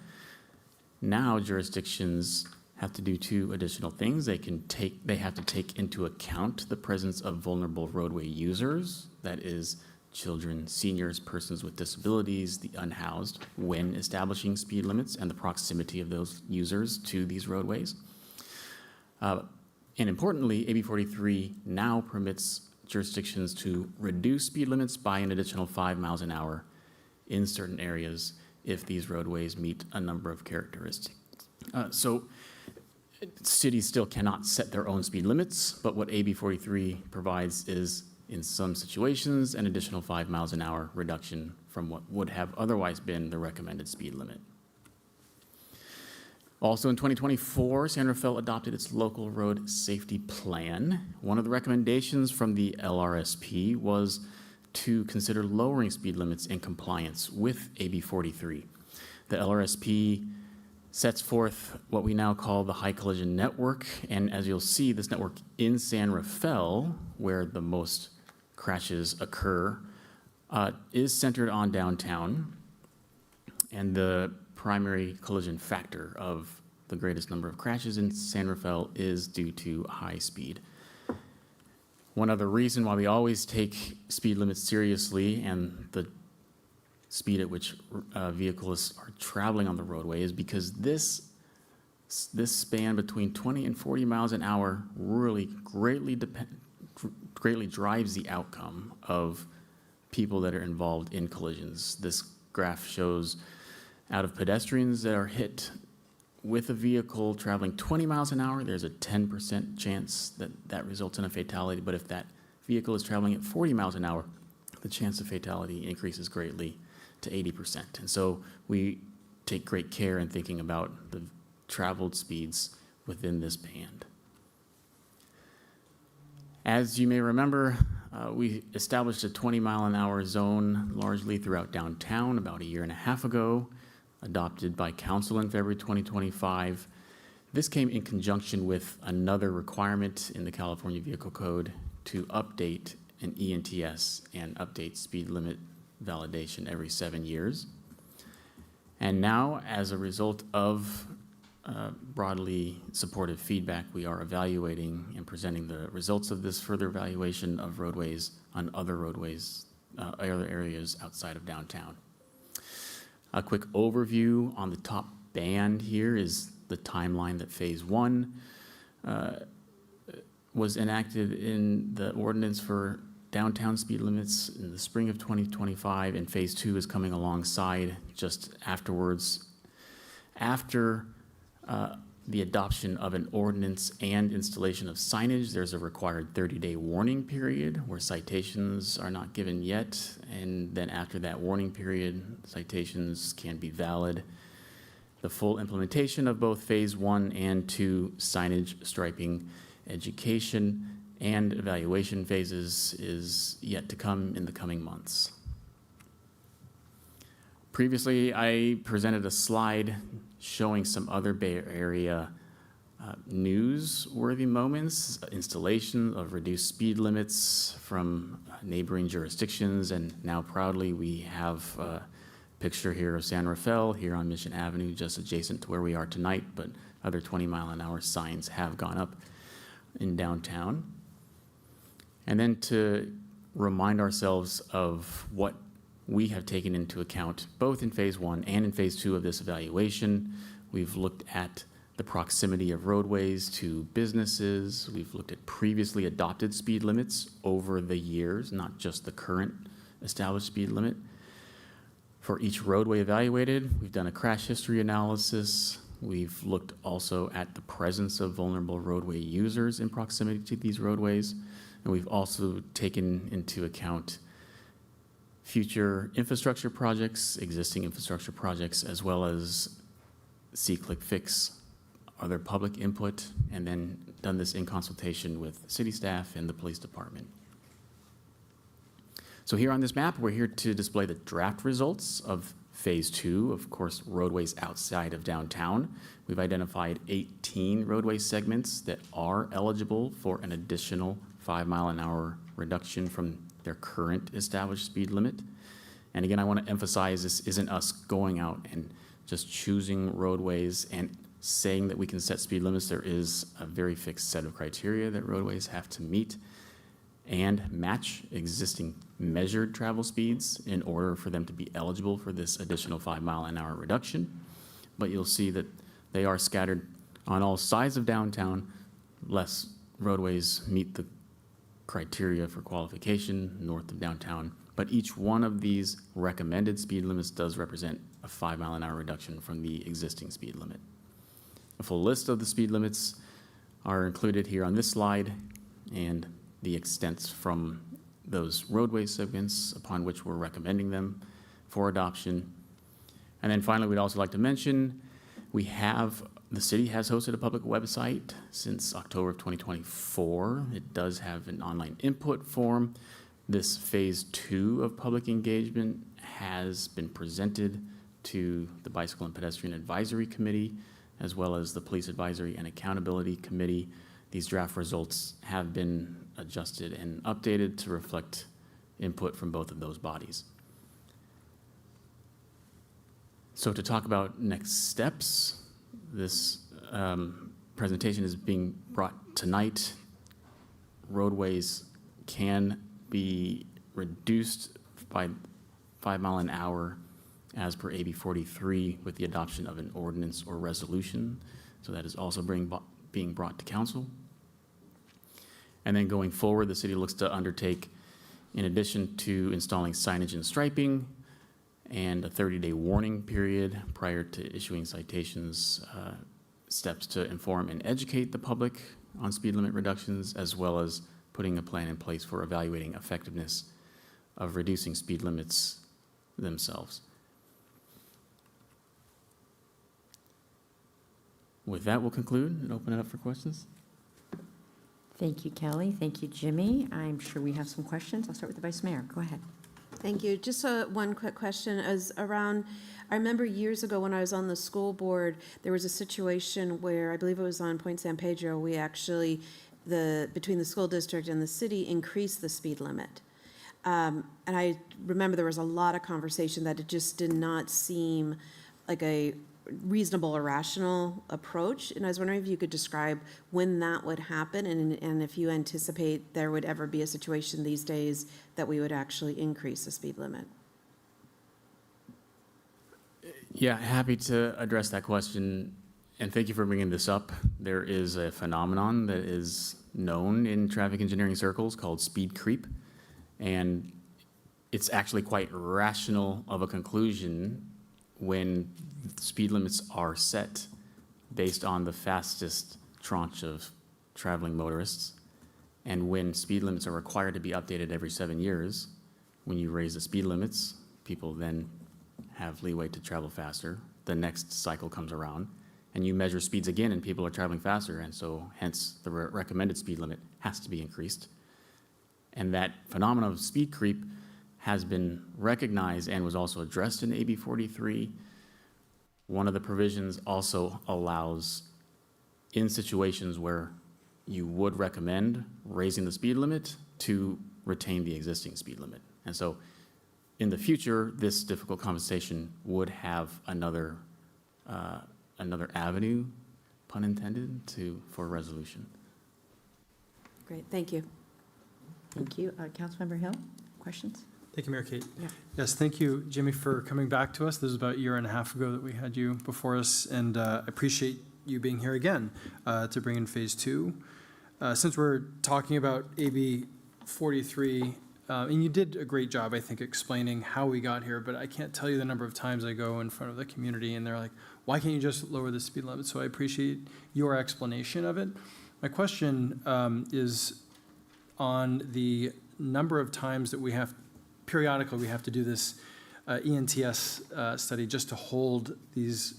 now jurisdictions have to do two additional things. They have to take into account the presence of vulnerable roadway users, that is, children, seniors, persons with disabilities, the unhoused, when establishing speed limits and the proximity of those users to these roadways. And importantly, AB 43 now permits jurisdictions to reduce speed limits by an additional 5 miles an hour in certain areas if these roadways meet a number of characteristics. So cities still cannot set their own speed limits, but what AB 43 provides is, in some situations, an additional 5 miles an hour reduction from what would have otherwise been the recommended speed limit. Also in 2024, San Rafael adopted its local road safety plan. One of the recommendations from the LRSP was to consider lowering speed limits in compliance with AB 43. The LRSP sets forth what we now call the high collision network, and as you'll see, this network in San Rafael, where the most crashes occur, is centered on downtown, and the primary collision factor of the greatest number of crashes in San Rafael is due to high speed. One other reason why we always take speed limits seriously and the speed at which vehicles are traveling on the roadway is because this span between 20 and 40 miles an hour really greatly drives the outcome of people that are involved in collisions. This graph shows out of pedestrians that are hit with a vehicle traveling 20 miles an hour, there's a 10% chance that that results in a fatality. But if that vehicle is traveling at 40 miles an hour, the chance of fatality increases greatly to 80%. And so we take great care in thinking about the traveled speeds within this band. As you may remember, we established a 20-mile-an-hour zone largely throughout downtown about a year and a half ago, adopted by council in February 2025. This came in conjunction with another requirement in the California Vehicle Code to update an ENTS and update speed limit validation every 7 years. And now, as a result of broadly supportive feedback, we are evaluating and presenting the results of this further evaluation of roadways on other roadways, other areas outside of downtown. A quick overview on the top band here is the timeline that Phase 1 was enacted in the ordinance for downtown speed limits in the spring of 2025, and Phase 2 is coming alongside just afterwards. After the adoption of an ordinance and installation of signage, there's a required 30-day warning period where citations are not given yet, and then after that warning period, citations can be valid. The full implementation of both Phase 1 and 2 signage, striping, education, and evaluation phases is yet to come in the coming months. Previously, I presented a slide showing some other Bay Area newsworthy moments, installation of reduced speed limits from neighboring jurisdictions, and now proudly we have a picture here of San Rafael here on Mission Avenue, just adjacent to where we are tonight, but other 20-mile-an-hour signs have gone up in downtown. And then to remind ourselves of what we have taken into account, both in phase 1 and in phase 2 of this evaluation. We've looked at the proximity of roadways to businesses. We've looked at previously adopted speed limits over the years, not just the current established speed limit. For each roadway evaluated, we've done a crash history analysis. We've looked also at the presence of vulnerable roadway users in proximity to these roadways. And we've also taken into account future infrastructure projects, existing infrastructure projects, as well as C-Click Fix, other public input, and then done this in consultation with city staff and the police department. So here on this map, we're here to display the draft results of phase 2, of course, roadways outside of downtown. We've identified 18 roadway segments that are eligible for an additional 5-mile-an-hour reduction from their current established speed limit. And again, I want to emphasize this isn't us going out and just choosing roadways and saying that we can set speed limits. There is a very fixed set of criteria that roadways have to meet and match existing measured travel speeds in order for them to be eligible for this additional 5-mile-an-hour reduction. But you'll see that they are scattered on all sides of downtown. Less roadways meet the criteria for qualification north of downtown, but each one of these recommended speed limits does represent a 5-mile-an-hour reduction from the existing speed limit. A full list of the speed limits are included here on this slide, and the extents from those roadway segments upon which we're recommending them for adoption. And then finally, we'd also like to mention, the city has hosted a public website since October of 2024. It does have an online input form. This phase 2 of public engagement has been presented to the Bicycle and Pedestrian Advisory Committee, as well as the Police Advisory and Accountability Committee. These draft results have been adjusted and updated to reflect input from both of those bodies. So to talk about next steps, this presentation is being brought tonight. Roadways can be reduced by 5 mile an hour as per AB 43 with the adoption of an ordinance or resolution. So that is also being brought to council. And then going forward, the city looks to undertake, in addition to installing signage and striping, and a 30-day warning period prior to issuing citations, steps to inform and educate the public on speed limit reductions, as well as putting a plan in place for evaluating effectiveness of reducing speed limits themselves. With that, we'll conclude and open it up for questions. Thank you, Kelly. Thank you, Jimmy. I'm sure we have some questions. I'll start with the Vice Mayor. Go ahead. Thank you. Just one quick question. I remember years ago when I was on the school board, there was a situation where I believe it was on Point San Pedro, we actually, between the school district and the city, increased the speed limit. And I remember there was a lot of conversation that it just did not seem like a reasonable or rational approach. And I was wondering if you could describe when that would happen and if you anticipate there would ever be a situation these days that we would actually increase the speed limit. Yeah, happy to address that question, and thank you for bringing this up. There is a phenomenon that is known in traffic engineering circles called speed creep, and it's actually quite rational of a conclusion when speed limits are set based on the fastest tranche of traveling motorists, and when speed limits are required to be updated every 7 years, when you raise the speed limits, people then have leeway to travel faster. The next cycle comes around, and you measure speeds again and people are traveling faster, and so hence the recommended speed limit has to be increased. And that phenomenon of speed creep has been recognized and was also addressed in AB 43. One of the provisions also allows, in situations where you would recommend raising the speed limit, to retain the existing speed limit. And so in the future, this difficult conversation would have another avenue, pun intended, for resolution. Great, thank you. Thank you. Councilmember Hill, questions? Thank you, Mayor Kate. Yeah. Yes, thank you, Jimmy, for coming back to us. This was about a year and a half ago that we had you before us, and I appreciate you being here again to bring in phase 2. Since we're talking about AB 43, and you did a great job, I think, explaining how we got here, but I can't tell you the number of times I go in front of the community and they're like, why can't you just lower the speed limit? So I appreciate your explanation of it. My question is on the number of times that periodically we have to do this ENTS study just to hold these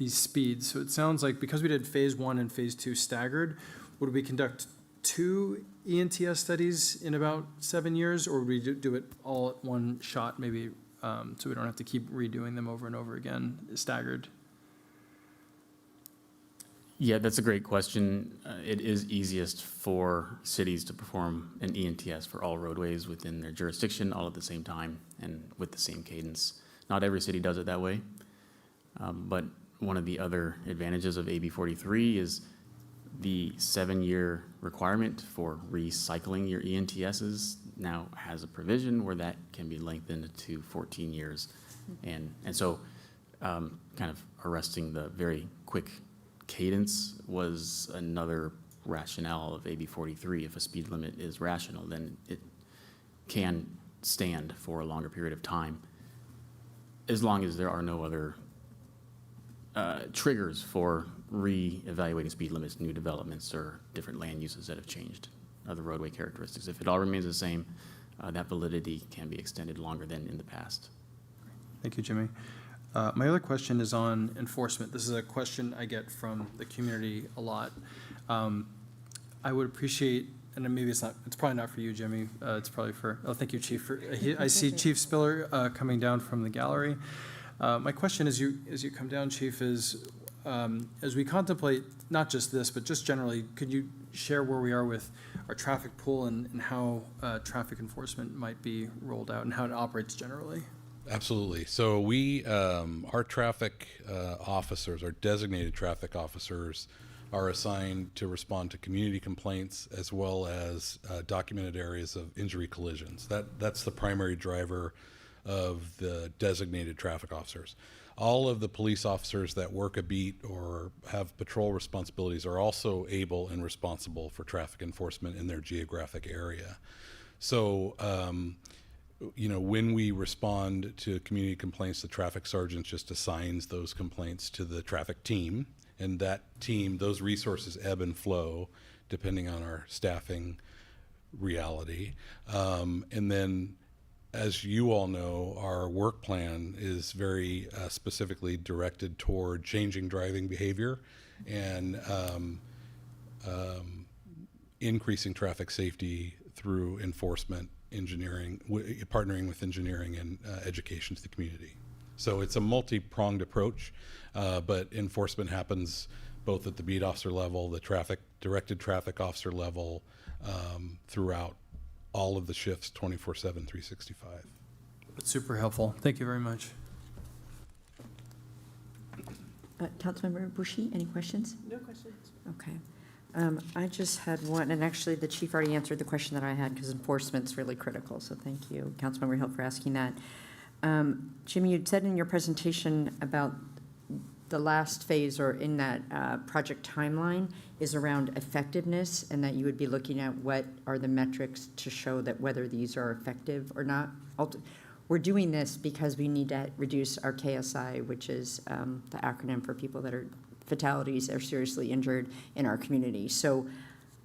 speeds. So it sounds like because we did phase 1 and phase 2 staggered, would we conduct 2 ENTS studies in about 7 years, or would we do it all at one shot, maybe, so we don't have to keep redoing them over and over again, staggered? Yeah, that's a great question. It is easiest for cities to perform an ENTS for all roadways within their jurisdiction all at the same time and with the same cadence. Not every city does it that way, but one of the other advantages of AB 43 is the 7-year requirement for recycling your ENTSs now has a provision where that can be lengthened to 14 years. And so kind of arresting the very quick cadence was another rationale of AB 43. If a speed limit is rational, then it can stand for a longer period of time, as long as there are no other triggers for re-evaluating speed limits, new developments, or different land uses that have changed, other roadway characteristics. If it all remains the same, that validity can be extended longer than in the past. Thank you, Jimmy. My other question is on enforcement. This is a question I get from the community a lot. I would appreciate, and maybe it's probably not for you, Jimmy. It's probably for, thank you, Chief. I see Chief Spiller coming down from the gallery. My question as you come down, Chief, is as we contemplate not just this, but just generally, could you share where we are with our traffic pool and how traffic enforcement might be rolled out and how it operates generally? Absolutely. So we, our traffic officers, our designated traffic officers, are assigned to respond to community complaints as well as documented areas of injury collisions. That's the primary driver of the designated traffic officers. All of the police officers that work a beat or have patrol responsibilities are also able and responsible for traffic enforcement in their geographic area. So, when we respond to community complaints, the traffic sergeant just assigns those complaints to the traffic team, and that team, those resources ebb and flow depending on our staffing reality. And then, as you all know, our work plan is very specifically directed toward changing driving behavior and increasing traffic safety through enforcement, engineering, partnering with engineering and education to the community. So it's a multi-pronged approach, but enforcement happens both at the beat officer level, the directed traffic officer level, throughout all of the shifts 24/7, 365. That's super helpful. Thank you very much. Councilmember Bushy, any questions? No questions. Okay. I just had one, and actually the chief already answered the question that I had because enforcement's really critical, so thank you, Councilmember Hill, for asking that. Jimmy, you'd said in your presentation about the last phase or in that project timeline is around effectiveness, and that you would be looking at what are the metrics to show that whether these are effective or not. We're doing this because we need to reduce our KSI, which is the acronym for people that are fatalities or seriously injured in our community. So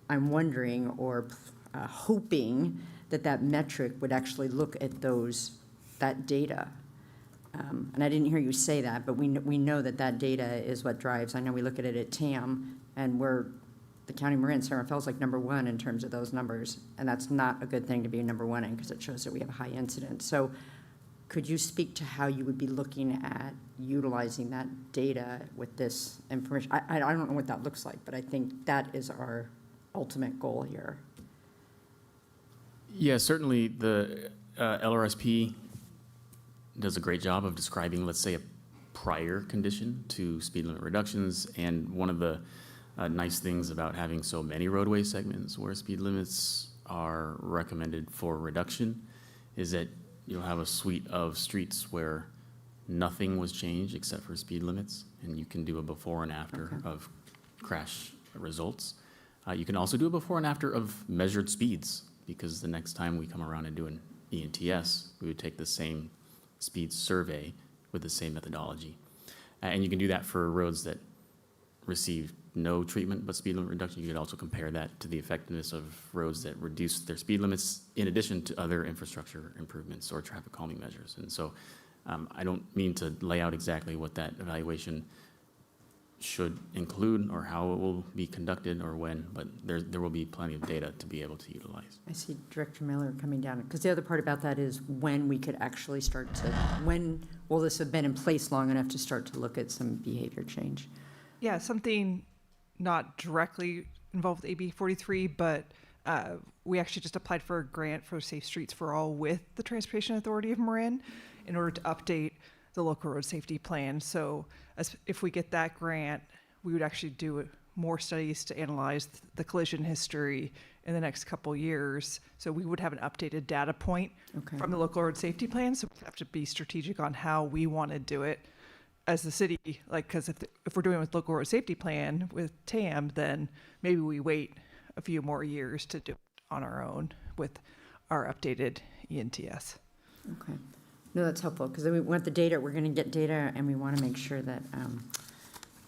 I'm wondering or hoping that that metric would actually look at that data And I didn't hear you say that, but we know that that data is what drives. I know we look at it at TAM, and the County Marin, San Rafael's like number one in terms of those numbers, and that's not a good thing to be number one in, because it shows that we have a high incidence. So could you speak to how you would be looking at utilizing that data with this information? I don't know what that looks like, but I think that is our ultimate goal here. Yeah, certainly the LRSP does a great job of describing, let's say, a prior condition to speed limit reductions. And one of the nice things about having so many roadway segments where speed limits are recommended for reduction is that you'll have a suite of streets where nothing was changed except for speed limits, and you can do a before and after of crash results. You can also do a before and after of measured speeds, because the next time we come around and do an ENTS, we would take the same speed survey with the same methodology. And you can do that for roads that receive no treatment but speed limit reduction. You could also compare that to the effectiveness of roads that reduce their speed limits in addition to other infrastructure improvements or traffic calming measures. And so I don't mean to lay out exactly what that evaluation should include or how it will be conducted or when, but there will be plenty of data to be able to utilize. I see Director Miller coming down, because the other part about that is when we could actually start to, when will this have been in place long enough to start to look at some behavior change? Yeah, something not directly involved with AB 43, but we actually just applied for a grant for Safe Streets for All with the Transportation Authority of Marin in order to update the local road safety plan. So if we get that grant, we would actually do more studies to analyze the collision history in the next couple years. So we would have an updated data point from the local road safety plan. So we have to be strategic on how we want to do it as the city, like, because if we're doing it with local road safety plan with TAM, then maybe we wait a few more years to do it on our own with our updated ENTS. Okay. No, that's helpful, because we want the data, we're going to get data, and we want to make sure that,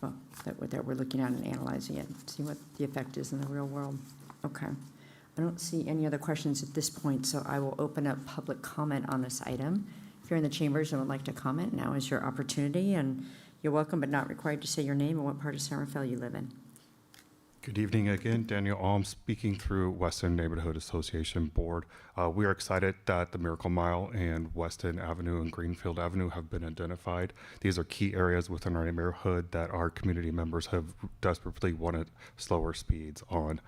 that we're looking at and analyzing it, see what the effect is in the real world. Okay. I don't see any other questions at this point, so I will open up public comment on this item. If you're in the chambers and would like to comment, now is your opportunity, and you're welcome but not required to say your name and what part of San Rafael you live in. Good evening again. Daniel Alm speaking through Weston Neighborhood Association Board. We are excited that the Miracle Mile and Weston Avenue and Greenfield Avenue have been identified. These are key areas within our neighborhood that our community members have desperately wanted slower speeds on.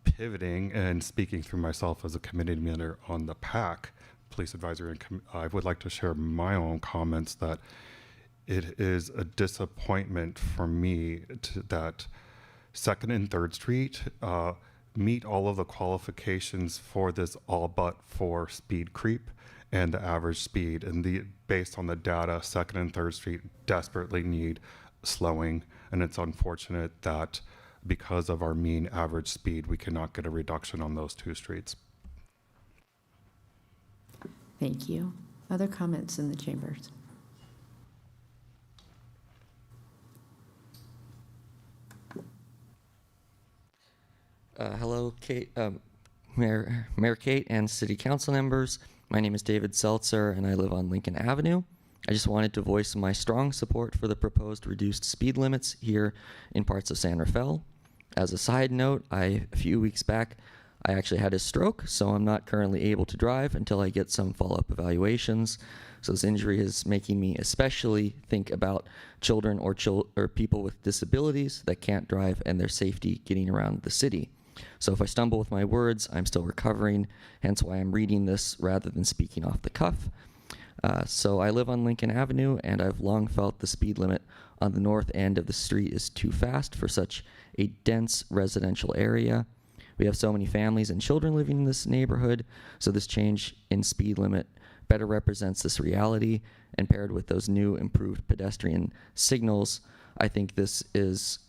Pivoting and speaking through myself as a committee member on the PAC, Police Advisory, and I would like to share my own comments that it is a disappointment for me that 2nd and 3rd Street meet all of the qualifications for this all but for speed creep and the average speed. And based on the data, 2nd and 3rd Street desperately need slowing. And it's unfortunate that because of our mean average speed, we cannot get a reduction on those two streets. Thank you. Other comments in the chambers? Hello, Kate, Mayor Kate and City Council members. My name is David Seltzer, and I live on Lincoln Avenue. I just wanted to voice my strong support for the proposed reduced speed limits here in parts of San Rafael. As a side note, a few weeks back, I actually had a stroke, so I'm not currently able to drive until I get some follow-up evaluations. So this injury is making me especially think about children or people with disabilities that can't drive and their safety getting around the city. So if I stumble with my words, I'm still recovering, hence why I'm reading this rather than speaking off the cuff. So I live on Lincoln Avenue, and I've long felt the speed limit on the north end of the street is too fast for such a dense residential area. We have so many families and children living in this neighborhood, so this change in speed limit better represents this reality, and paired with those new improved pedestrian signals, I think this is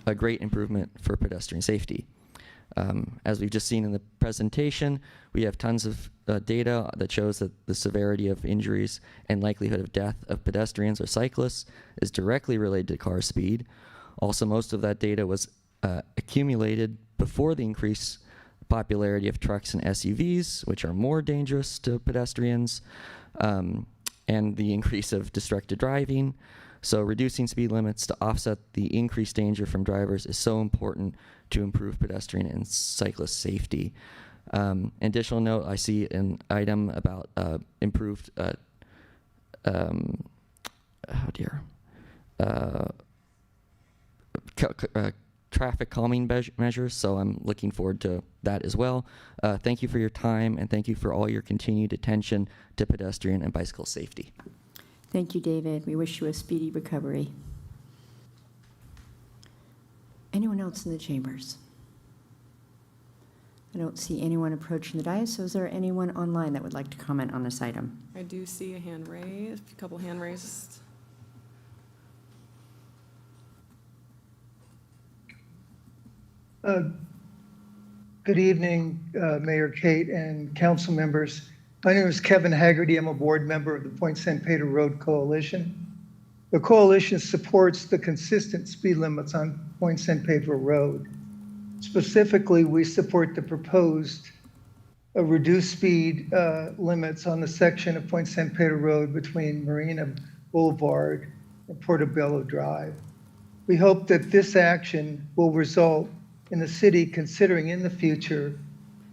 a great improvement for pedestrian safety. As we've just seen in the presentation, we have tons of data that shows that the severity of injuries and likelihood of death of pedestrians or cyclists is directly related to car speed. Also, most of that data was accumulated before the increased popularity of trucks and SUVs, which are more dangerous to pedestrians. and the increase of distracted driving. So reducing speed limits to offset the increased danger from drivers is so important to improve pedestrian and cyclist safety. Additional note, I see an item about improved, traffic calming measures, so I'm looking forward to that as well. Thank you for your time, and thank you for all your continued attention to pedestrian and bicycle safety. Thank you, David. We wish you a speedy recovery. Anyone else in the chambers? I don't see anyone approaching the dais, so is there anyone online that would like to comment on this item? I do see a hand raised, a couple hand raised. Good evening, Mayor Kate and council members. My name is Kevin Haggerty. I'm a board member of the Point San Pedro Road Coalition. The coalition supports the consistent speed limits on Point San Pedro Road. Specifically, we support the proposed reduced speed limits on the section of Point San Pedro Road between Marina Boulevard and Portobello Drive. We hope that this action will result in the city considering in the future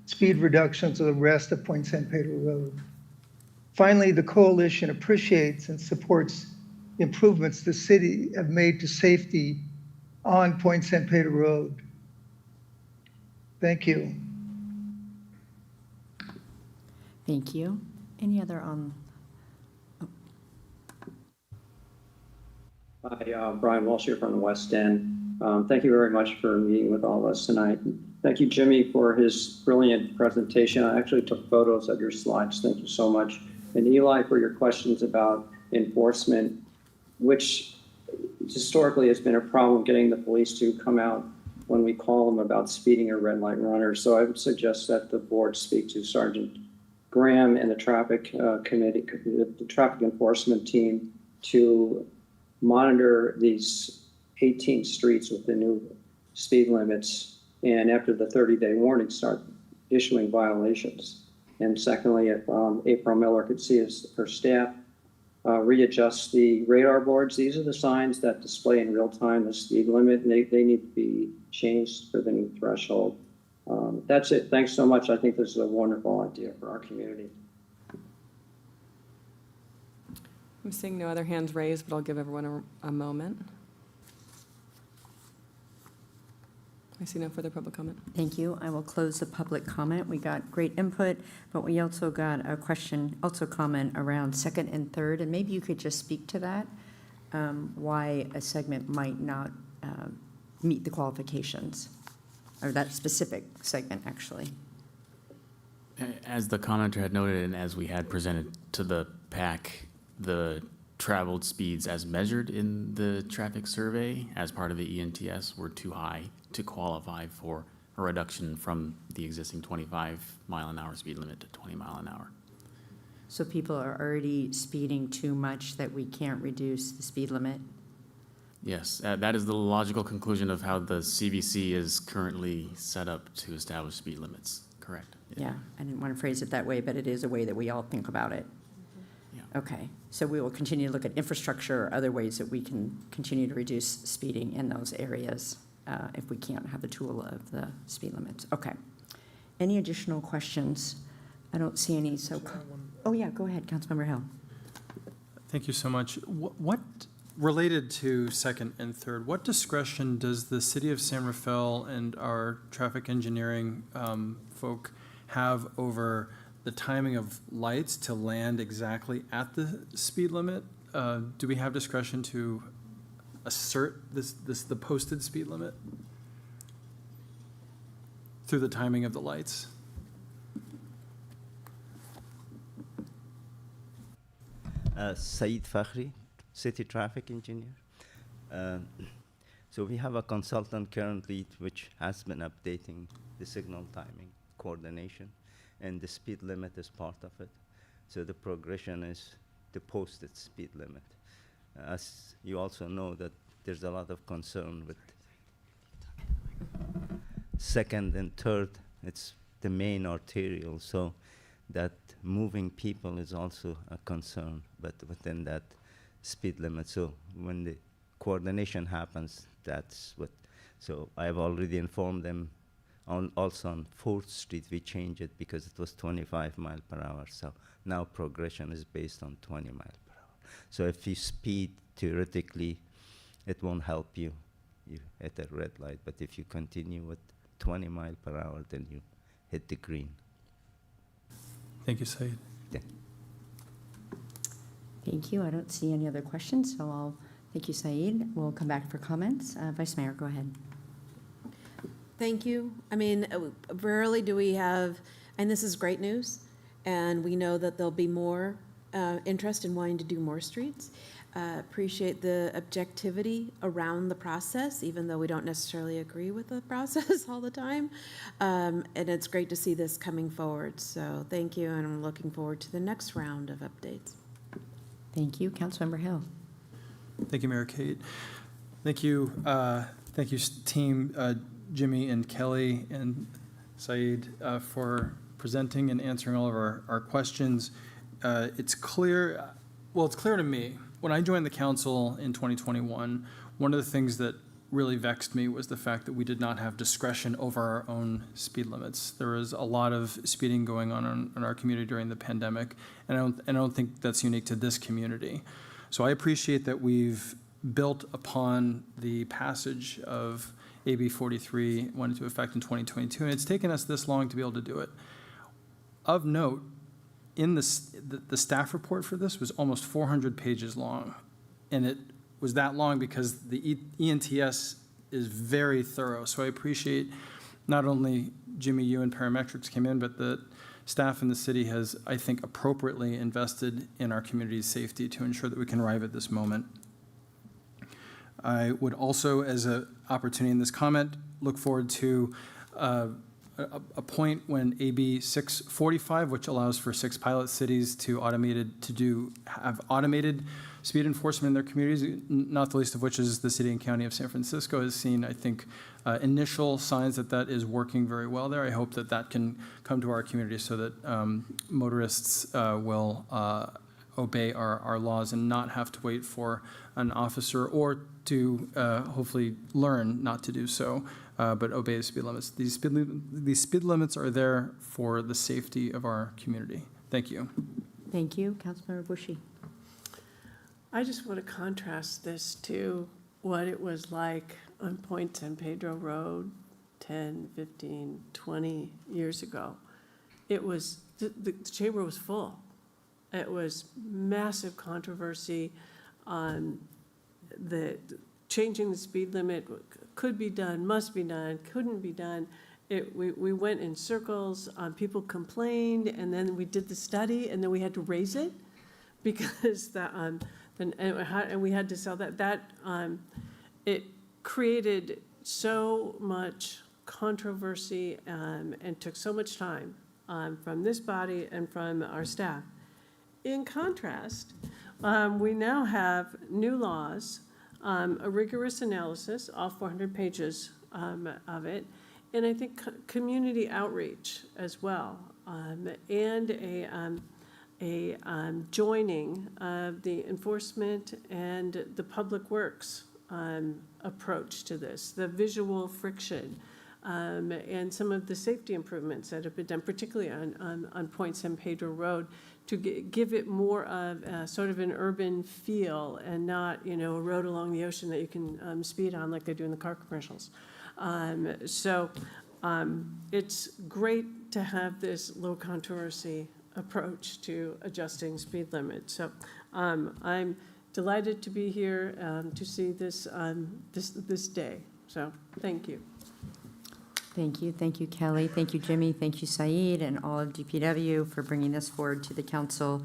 speed reductions of the rest of Point San Pedro Road. Finally, the coalition appreciates and supports the improvements the city have made to safety on Point San Pedro Road. Thank you. Thank you. Any other on? Hi, Brian Walsh here from the West End. Thank you very much for meeting with all of us tonight. Thank you, Jimmy, for his brilliant presentation. I actually took photos of your slides. Thank you so much. And Eli, for your questions about enforcement, which historically has been a problem getting the police to come out when we call them about speeding or red light runners. So I would suggest that the board speak to Sergeant Graham and the traffic committee, the traffic enforcement team, to monitor these 18 streets with the new speed limits, and after the 30-day warning, start issuing violations. And secondly, if April Miller could see her staff readjust the radar boards. These are the signs that display in real time the speed limit, and they need to be changed for the new threshold. That's it. Thanks so much. I think this is a wonderful idea for our community. I'm seeing no other hands raised, but I'll give everyone a moment. I see no further public comment. Thank you. I will close the public comment. We got great input, but we also got a question, also comment around second and third, and maybe you could just speak to that, why a segment might not meet the qualifications, or that specific segment, actually. As the commenter had noted, and as we had presented to the PAC, the traveled speeds as measured in the traffic survey as part of the ENTS were too high to qualify for a reduction from the existing 25-mile-an-hour speed limit to 20-mile-an-hour. So people are already speeding too much that we can't reduce the speed limit? Yes, that is the logical conclusion of how the CVC is currently set up to establish speed limits. Correct. Yeah, I didn't want to phrase it that way, but it is a way that we all think about it. Yeah. Okay, so we will continue to look at infrastructure or other ways that we can continue to reduce speeding in those areas if we can't have the tool of the speed limits. Okay. Any additional questions? I don't see any, so. Oh, yeah, go ahead, Councilmember Hill. Thank you so much. What related to second and third, what discretion does the city of San Rafael and our traffic engineering folk have over the timing of lights to land exactly at the speed limit? Do we have discretion to assert the posted speed limit through the timing of the lights? Saeed Fakhri, City Traffic Engineer. So we have a consultant currently which has been updating the signal timing coordination, and the speed limit is part of it. So the progression is the posted speed limit. As you also know that there's a lot of concern with second and third, it's the main arterial, so that moving people is also a concern, but within that speed limit. So when the coordination happens, that's what. So I've already informed them. Also on 4th Street, we changed it because it was 25 miles per hour. So now progression is based on 20 miles per hour. So if you speed, theoretically, it won't help you. You hit a red light, but if you continue with 20 miles per hour, then you hit the green. Thank you, Said. Yeah. Thank you. I don't see any other questions, so I'll thank you, Said. We'll come back for comments. Vice Mayor, go ahead. Thank you. I mean, rarely do we have, and this is great news, and we know that there'll be more interest in wanting to do more streets. Appreciate the objectivity around the process, even though we don't necessarily agree with the process all the time. And it's great to see this coming forward. So thank you, and I'm looking forward to the next round of updates. Thank you. Councilmember Hill. Thank you, Mayor Kate. Thank you, team Jimmy and Kelly and Said for presenting and answering all of our questions. It's clear to me, when I joined the council in 2021, one of the things that really vexed me was the fact that we did not have discretion over our own speed limits. There was a lot of speeding going on in our community during the pandemic, and I don't think that's unique to this community. So I appreciate that we've built upon the passage of AB 43 went into effect in 2022, and it's taken us this long to be able to do it. Of note, in the staff report for this was almost 400 pages long, and it was that long because the ENTS is very thorough. So I appreciate not only Jimmy, you and Parametrics came in, but the staff in the city has, I think, appropriately invested in our community's safety to ensure that we can arrive at this moment. I would also, as an opportunity in this comment, look forward to a point when AB 645, which allows for 6 pilot cities to have automated speed enforcement in their communities, not the least of which is the city and county of San Francisco, has seen, I think, initial signs that is working very well there. I hope that can come to our community so that motorists will obey our laws and not have to wait for an officer or to hopefully learn not to do so, but obey the speed limits. These speed limits are there for the safety of our community. Thank you. Thank you. Councilmember Bushy. I just want to contrast this to what it was like on Point San Pedro Road 10, 15, 20 years ago. It was, the chamber was full. It was massive controversy on changing the speed limit could be done, must be done, couldn't be done. We went in circles, people complained, and then we did the study, and then we had to raise it because and we had to sell that. It created so much controversy and took so much time from this body and from our staff. In contrast, we now have new laws, a rigorous analysis, all 400 pages of it, and I think community outreach as well, and a joining of the enforcement and the public works approach to this, the visual friction, and some of the safety improvements that have been done, particularly on Point San Pedro Road, to give it more of a, sort of an urban feel and not, a road along the ocean that you can speed on like they do in the car commercials. It's great to have this low controversy approach to adjusting speed limits. So I'm delighted to be here to see this this day. So thank you. Thank you. Thank you, Kelly. Thank you, Jimmy. Thank you, Said, and all of DPW for bringing this forward to the council.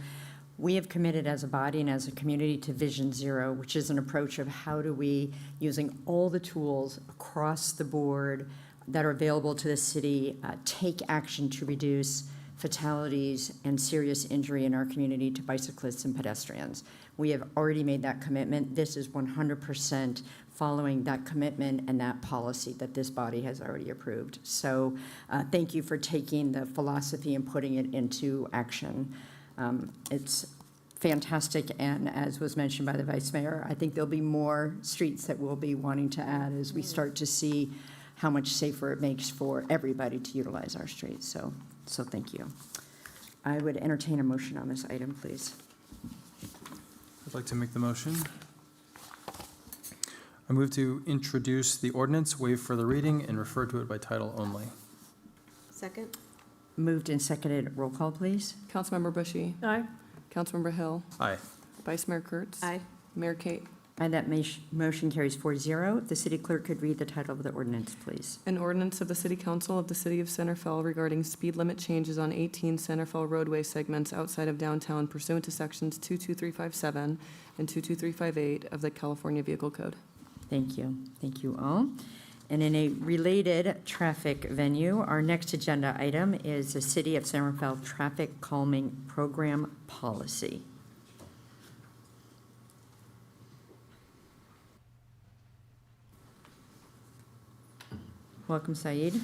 We have committed as a body and as a community to Vision Zero, which is an approach of how do we, using all the tools across the board that are available to the city, take action to reduce fatalities and serious injury in our community to bicyclists and pedestrians. We have already made that commitment. This is 100% following that commitment and that policy that this body has already approved. So thank you for taking the philosophy and putting it into action. It's fantastic, and as was mentioned by the Vice Mayor, I think there'll be more streets that we'll be wanting to add as we start to see how much safer it makes for everybody to utilize our streets. So thank you. I would entertain a motion on this item, please. I'd like to make the motion. I move to introduce the ordinance, waive further reading, and refer to it by title only. Second? Moved and seconded. Roll call, please. Councilmember Bushy. Aye. Councilmember Hill. Aye. Vice Mayor Kurtz. Aye. Mayor Kate. Aye, that motion carries 4-0. If the city clerk could read the title of the ordinance, please. An ordinance of the City Council of the City of Centerville regarding speed limit changes on 18 Centerville roadway segments outside of downtown pursuant to sections 22357 and 22358 of the California Vehicle Code. Thank you. Thank you all. And in a related traffic venue, our next agenda item is the City of Centerville Traffic Calming Program Policy. Welcome, Saeed.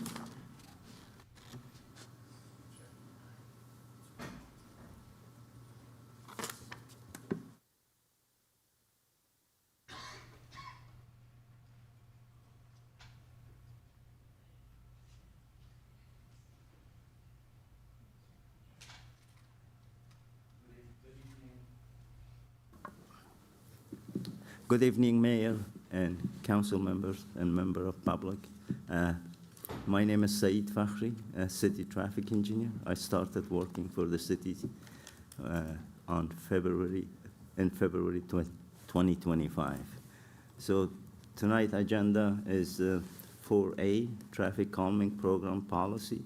Good evening, Mayor and council members and member of public. My name is Saeed Fakhri, a city traffic engineer. I started working for the city in February 2025. So tonight's agenda is 4A, Traffic Calming Program Policy,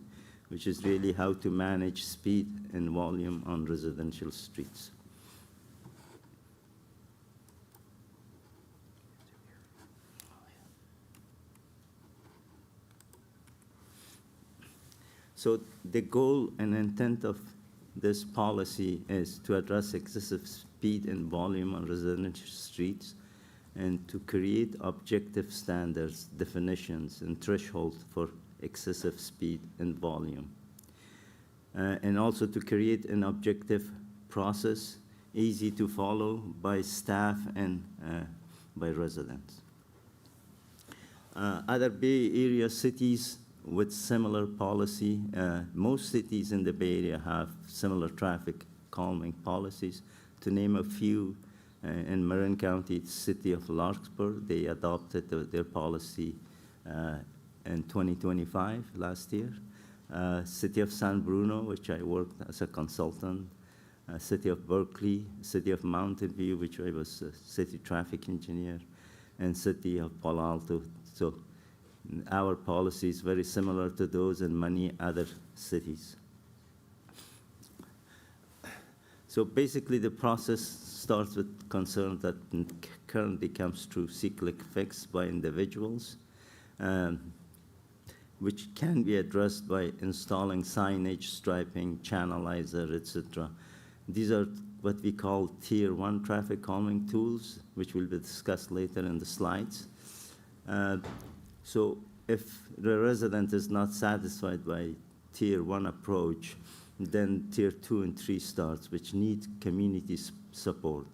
which is really how to manage speed and volume on residential streets. So the goal and intent of this policy is to address excessive speed and volume on residential streets and to create objective standards, definitions, and thresholds for excessive speed and volume. And also to create an objective process, easy to follow by staff and by residents. Other Bay Area cities with similar policy. Most cities in the Bay Area have similar traffic calming policies. To name a few, in Marin County, the city of Larkspur, they adopted their policy in 2025, last year. City of San Bruno, which I worked as a consultant. City of Berkeley, city of Mountain View, which I was a city traffic engineer, and city of Palo Alto. So our policy is very similar to those in many other cities. So basically, the process starts with concern that currently comes through cyclic fix by individuals, which can be addressed by installing signage, striping, channelizer, etc. These are what we call Tier 1 traffic calming tools, which will be discussed later in the slides. So if the resident is not satisfied by Tier 1 approach, then Tier 2 and 3 starts, which need community support.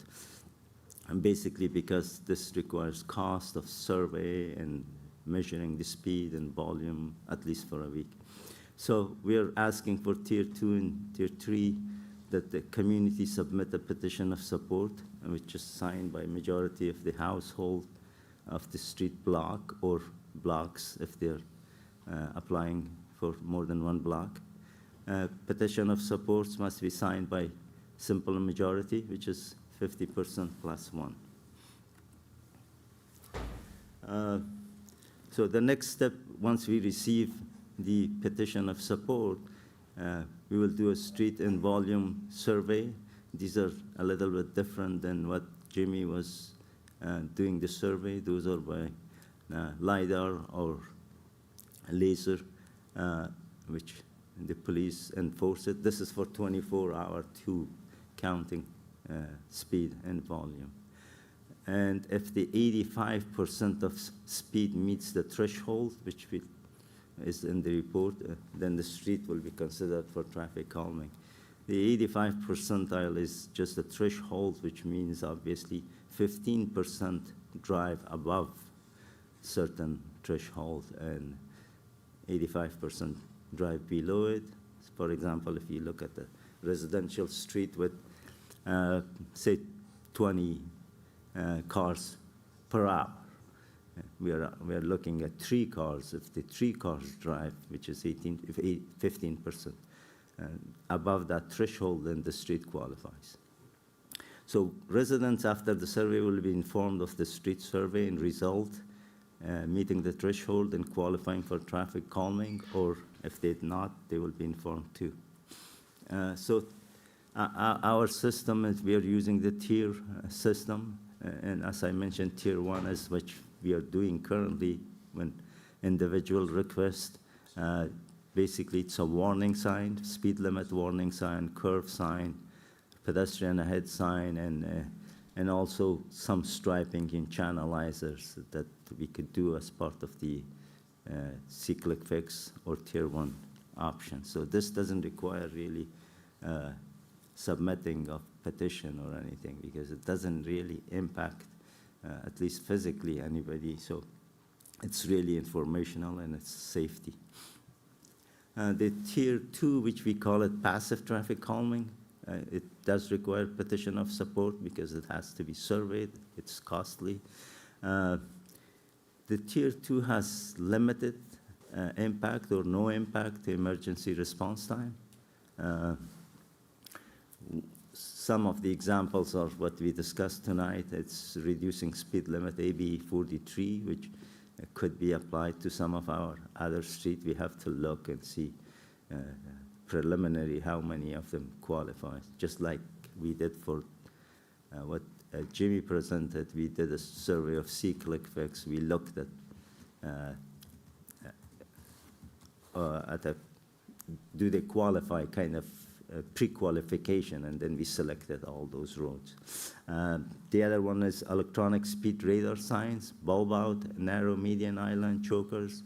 And basically because this requires cost of survey and measuring the speed and volume at least for a week. So we are asking for Tier 2 and Tier 3 that the community submit a petition of support, which is signed by a majority of the household of the street block or blocks if they're applying for more than one block. Petition of supports must be signed by simple majority, which is 50% plus one. So the next step, once we receive the petition of support, we will do a street and volume survey. These are a little bit different than what Jimmy was doing the survey. Those are by LiDAR or laser, which the police enforce it. This is for 24-hour too, counting speed and volume. And if the 85% of speed meets the threshold, which is in the report, then the street will be considered for traffic calming. The 85 percentile is just a threshold, which means obviously 15% drive above certain threshold and 85% drive below it. For example, if you look at the residential street with, say, 20 cars per hour, we are looking at 3 cars. If the 3 cars drive, which is 15%, above that threshold, then the street qualifies. So residents after the survey will be informed of the street survey and result, meeting the threshold and qualifying for traffic calming, or if they did not, they will be informed too. So our system is, we are using the tier system, and as I mentioned, tier 1 is what we are doing currently when individual request. Basically, it's a warning sign, speed limit warning sign, curve sign, pedestrian ahead sign, and also some striping in channelizers that we could do as part of the City Clerk fix or tier 1 option. So this doesn't require really submitting of petition or anything, because it doesn't really impact, at least physically, anybody. So it's really informational and it's safety. The tier 2, which we call it passive traffic calming, it does require petition of support because it has to be surveyed. It's costly. The tier 2 has limited impact or no impact to emergency response time. Some of the examples of what we discussed tonight, it's reducing speed limit AB 43, which could be applied to some of our other streets. We have to look and see preliminary how many of them qualify. Just like we did for what Jimmy presented, we did a survey of City Clerk fix. We looked at do they qualify, kind of pre-qualification, and then we selected all those roads. The other one is electronic speed radar signs, bulb out, narrow median island, chokers.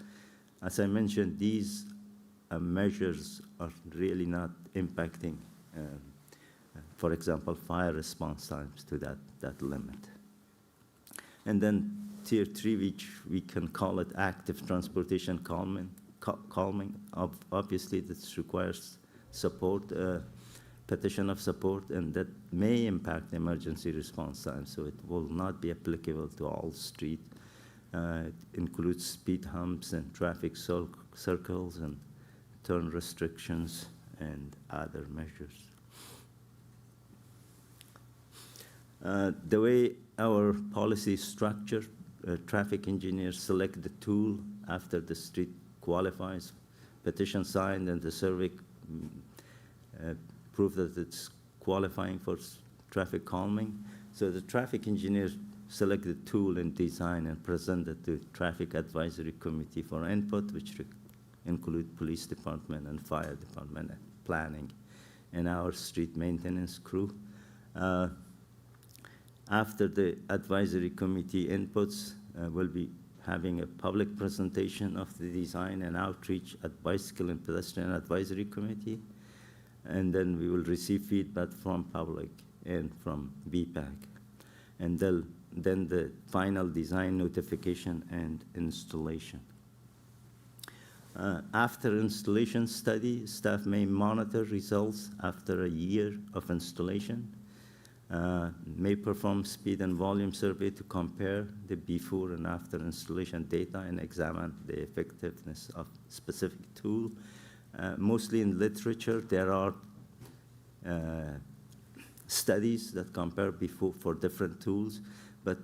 As I mentioned, these measures are really not impacting, for example, fire response times to that limit. And then tier 3, which we can call it active transportation calming. Obviously, this requires support, petition of support, and that may impact emergency response time, so it will not be applicable to all streets. It includes speed humps and traffic circles and turn restrictions and other measures. The way our policy is structured, traffic engineers select the tool after the street qualifies, petition signed, and the survey prove that it's qualifying for traffic calming. So the traffic engineers select the tool and design and present it to traffic advisory committee for input, which include police department and fire department, and planning, and our street maintenance crew. After the advisory committee inputs, we'll be having a public presentation of the design and outreach at Bicycle and Pedestrian Advisory Committee. And then we will receive feedback from public and from BPAC. And then the final design notification and installation. After installation study, staff may monitor results after a year of installation, may perform speed and volume survey to compare the before and after installation data and examine the effectiveness of specific tool. Mostly in literature, there are studies that compare before for different tools, but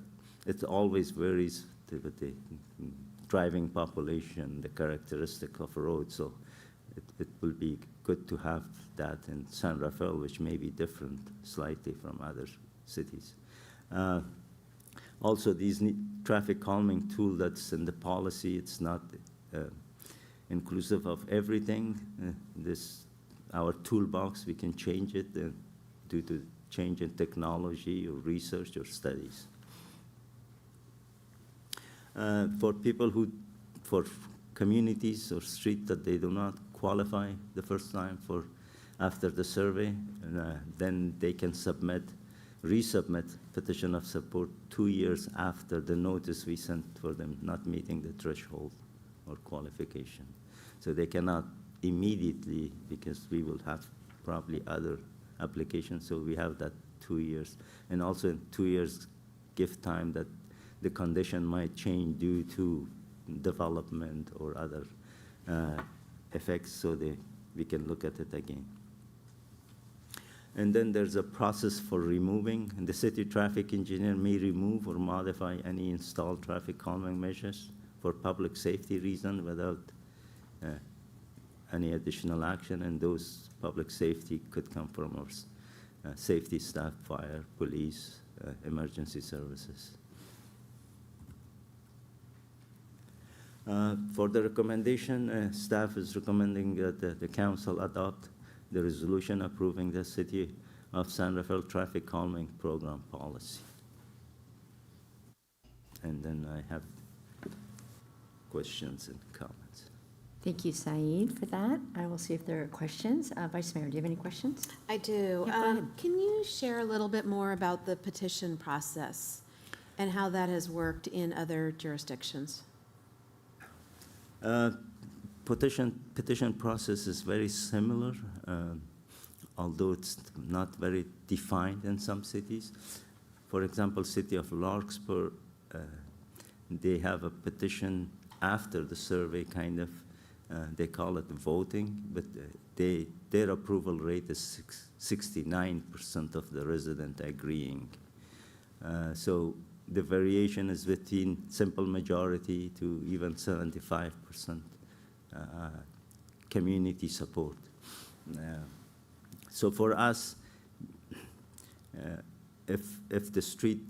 it always varies with the driving population, the characteristic of a road. So it will be good to have that in San Rafael, which may be different slightly from other cities. Also, these traffic calming tool that's in the policy, it's not inclusive of everything. Our toolbox, we can change it due to change in technology or research or studies. For communities or streets that they do not qualify the first time after the survey, then they can resubmit petition of support 2 years after the notice we sent for them not meeting the threshold or qualification. So they cannot immediately, because we will have probably other applications, so we have that 2 years. And also in 2 years give time that the condition might change due to development or other effects, so we can look at it again. And then there's a process for removing, and the city traffic engineer may remove or modify any installed traffic calming measures for public safety reason without any additional action, and those public safety could come from our safety staff, fire, police, emergency services. For the recommendation, staff is recommending that the council adopt the resolution approving the City of San Rafael traffic calming program policy. And then I have questions and comments. Thank you, Saeed, for that. I will see if there are questions. Vice Mayor, do you have any questions? I do. Yeah, go ahead. Can you share a little bit more about the petition process and how that has worked in other jurisdictions? Petition process is very similar, although it's not very defined in some cities. For example, City of Larkspur, they have a petition after the survey, kind of, they call it voting, but their approval rate is 69% of the resident agreeing. So the variation is between simple majority to even 75% community support. So for us, if the street,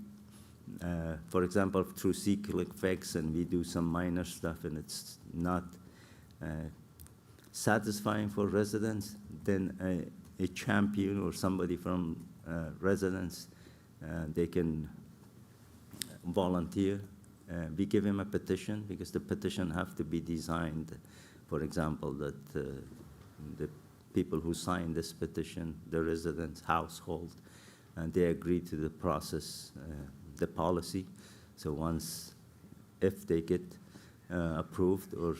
for example, through City Clerk fax, and we do some minor stuff and it's not satisfying for residents, then a champion or somebody from residents, they can volunteer. We give him a petition, because the petition have to be designed, for example, that the people who sign this petition, the residents' household, and they agree to the process, the policy. So if they get approved or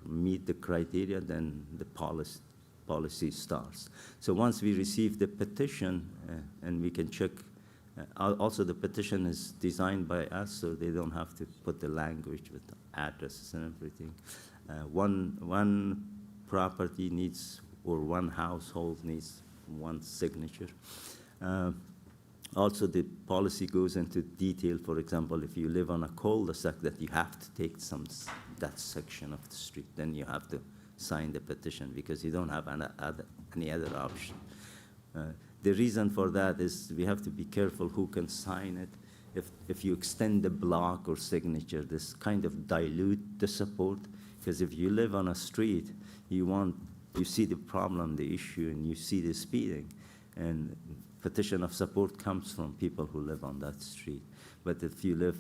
meet the criteria, then the policy starts. So once we receive the petition, and we can check, also the petition is designed by us, so they don't have to put the language with the addresses and everything. One property needs, or one household needs one signature. Also, the policy goes into detail. For example, if you live on a cul-de-sac, that you have to take that section of the street, then you have to sign the petition, because you don't have any other option. The reason for that is we have to be careful who can sign it. If you extend the block or signature, this kind of dilute the support, because if you live on a street, you see the problem, the issue, and you see the speeding, and petition of support comes from people who live on that street. But if you live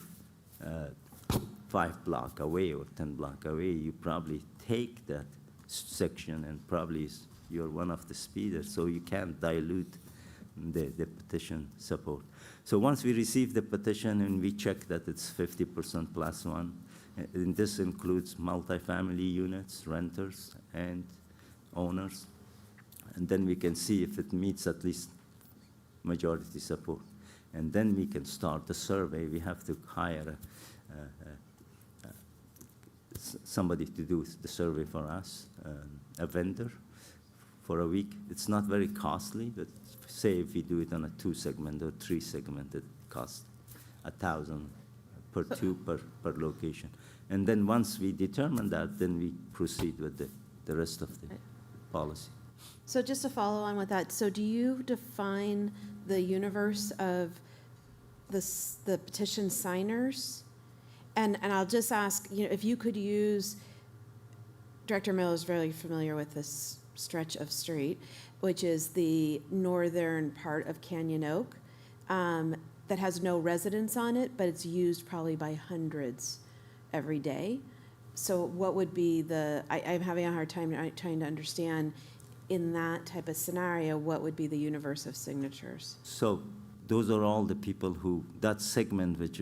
5 blocks away or 10 blocks away, you probably take that section, and probably you're one of the speeders, so you can't dilute the petition support. So once we receive the petition and we check that it's 50% plus one, and this includes multifamily units, renters, and owners, and then we can see if it meets at least majority support. And then we can start the survey. We have to hire somebody to do the survey for us, a vendor, for a week. It's not very costly, but say if we do it on a 2-segment or 3-segment, it costs $1,000 per location. And then once we determine that, then we proceed with the rest of the policy. So just to follow on with that, so do you define the universe of the petition signers? And I'll just ask, if you could use Director Mill is very familiar with this stretch of street, which is the northern part of Canyon Oak, that has no residents on it, but it's used probably by hundreds every day. So what would be I'm having a hard time trying to understand, in that type of scenario, what would be the universe of signatures? So those are all the people who, that segment which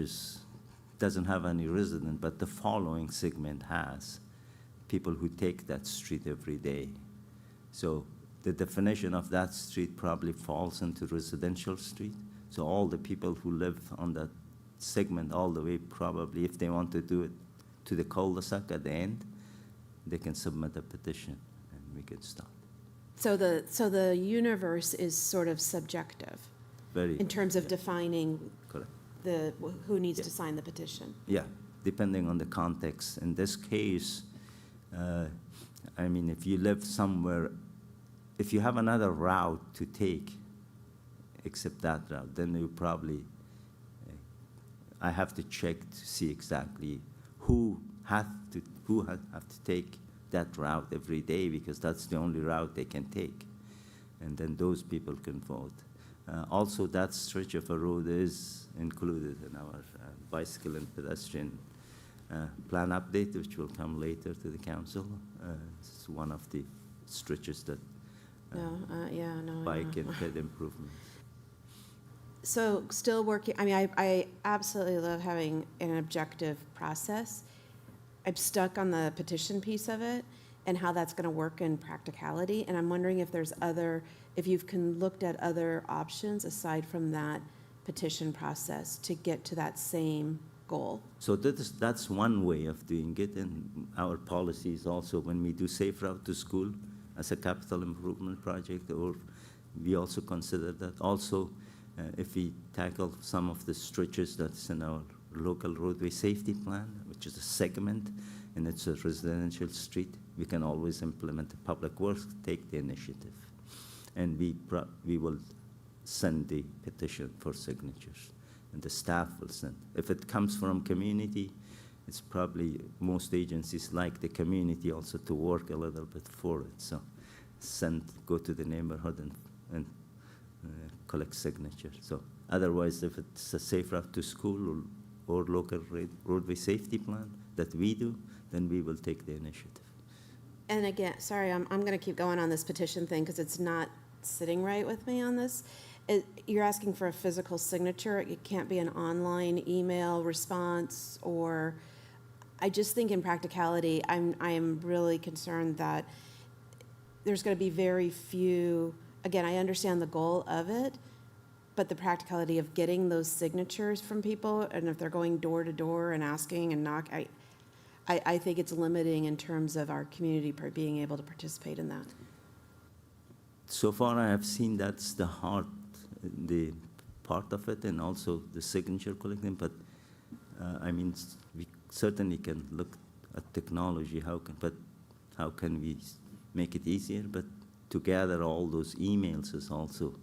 doesn't have any resident, but the following segment has people who take that street every day. So the definition of that street probably falls into residential street. So all the people who live on that segment all the way, probably, if they want to do it to the cul-de-sac at the end, they can submit a petition and we can start. So the universe is sort of subjective Very. in terms of defining Correct. who needs to sign the petition. Yeah, depending on the context. In this case, I mean, if you live somewhere, if you have another route to take, except that route, then you probably, I have to check to see exactly who have to take that route every day, because that's the only route they can take. And then those people can vote. Also, that stretch of a road is included in our bicycle and pedestrian plan update, which will come later to the council. It's one of the stretches that bike and ped improvement. So still working, I mean, I absolutely love having an objective process. I'm stuck on the petition piece of it and how that's going to work in practicality. And I'm wondering if if you've looked at other options aside from that petition process to get to that same goal. So that's one way of doing it. And our policies also, when we do Safe Route to School as a capital improvement project, or we also consider that. Also, if we tackle some of the stretches that's in our local roadway safety plan, which is a segment, and it's a residential street, we can always implement the public works, take the initiative. And we will send the petition for signatures, and the staff will send. If it comes from community, it's probably most agencies like the community also to work a little bit for it. So go to the neighborhood and collect signatures. So otherwise, if it's a Safe Route to School or local roadway safety plan that we do, then we will take the initiative. And again, sorry, I'm going to keep going on this petition thing because it's not sitting right with me on this. You're asking for a physical signature. It can't be an online email response, or I just think in practicality, I am really concerned that there's going to be very few. Again, I understand the goal of it, but the practicality of getting those signatures from people, and if they're going door to door and asking and knock, I think it's limiting in terms of our community being able to participate in that. So far, I have seen that's the the part of it, and also the signature collecting. But I mean, we certainly can look at technology. But how can we make it easier? But to gather all those emails is also,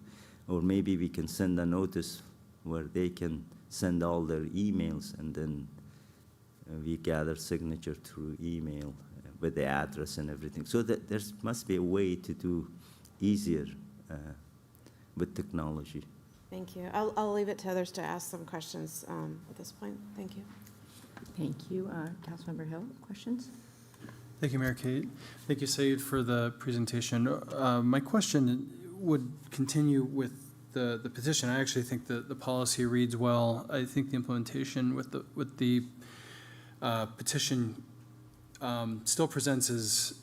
or maybe we can send a notice where they can send all their emails, and then we gather signature through email with the address and everything. So that there must be a way to do easier with technology. Thank you. I'll leave it to others to ask some questions at this point. Thank you. Thank you. Councilmember Hill, questions? Thank you, Mayor Kate. Thank you, Said, for the presentation. My question would continue with the petition. I actually think that the policy reads well. I think the implementation with the petition still presents as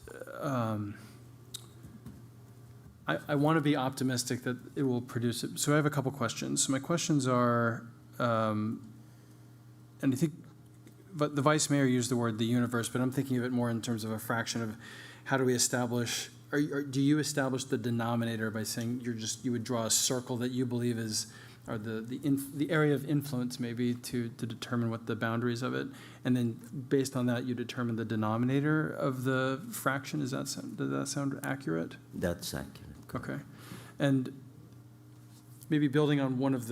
I want to be optimistic that it will produce it. So I have a couple questions. So my questions are, and I think, but the vice mayor used the word the universe, but I'm thinking of it more in terms of a fraction of how do we establish, do you establish the denominator by saying you would draw a circle that you believe are the area of influence maybe to determine what the boundaries of it, and then based on that you determine the denominator of the fraction. Does that sound accurate? That's accurate. Okay, and maybe building on one of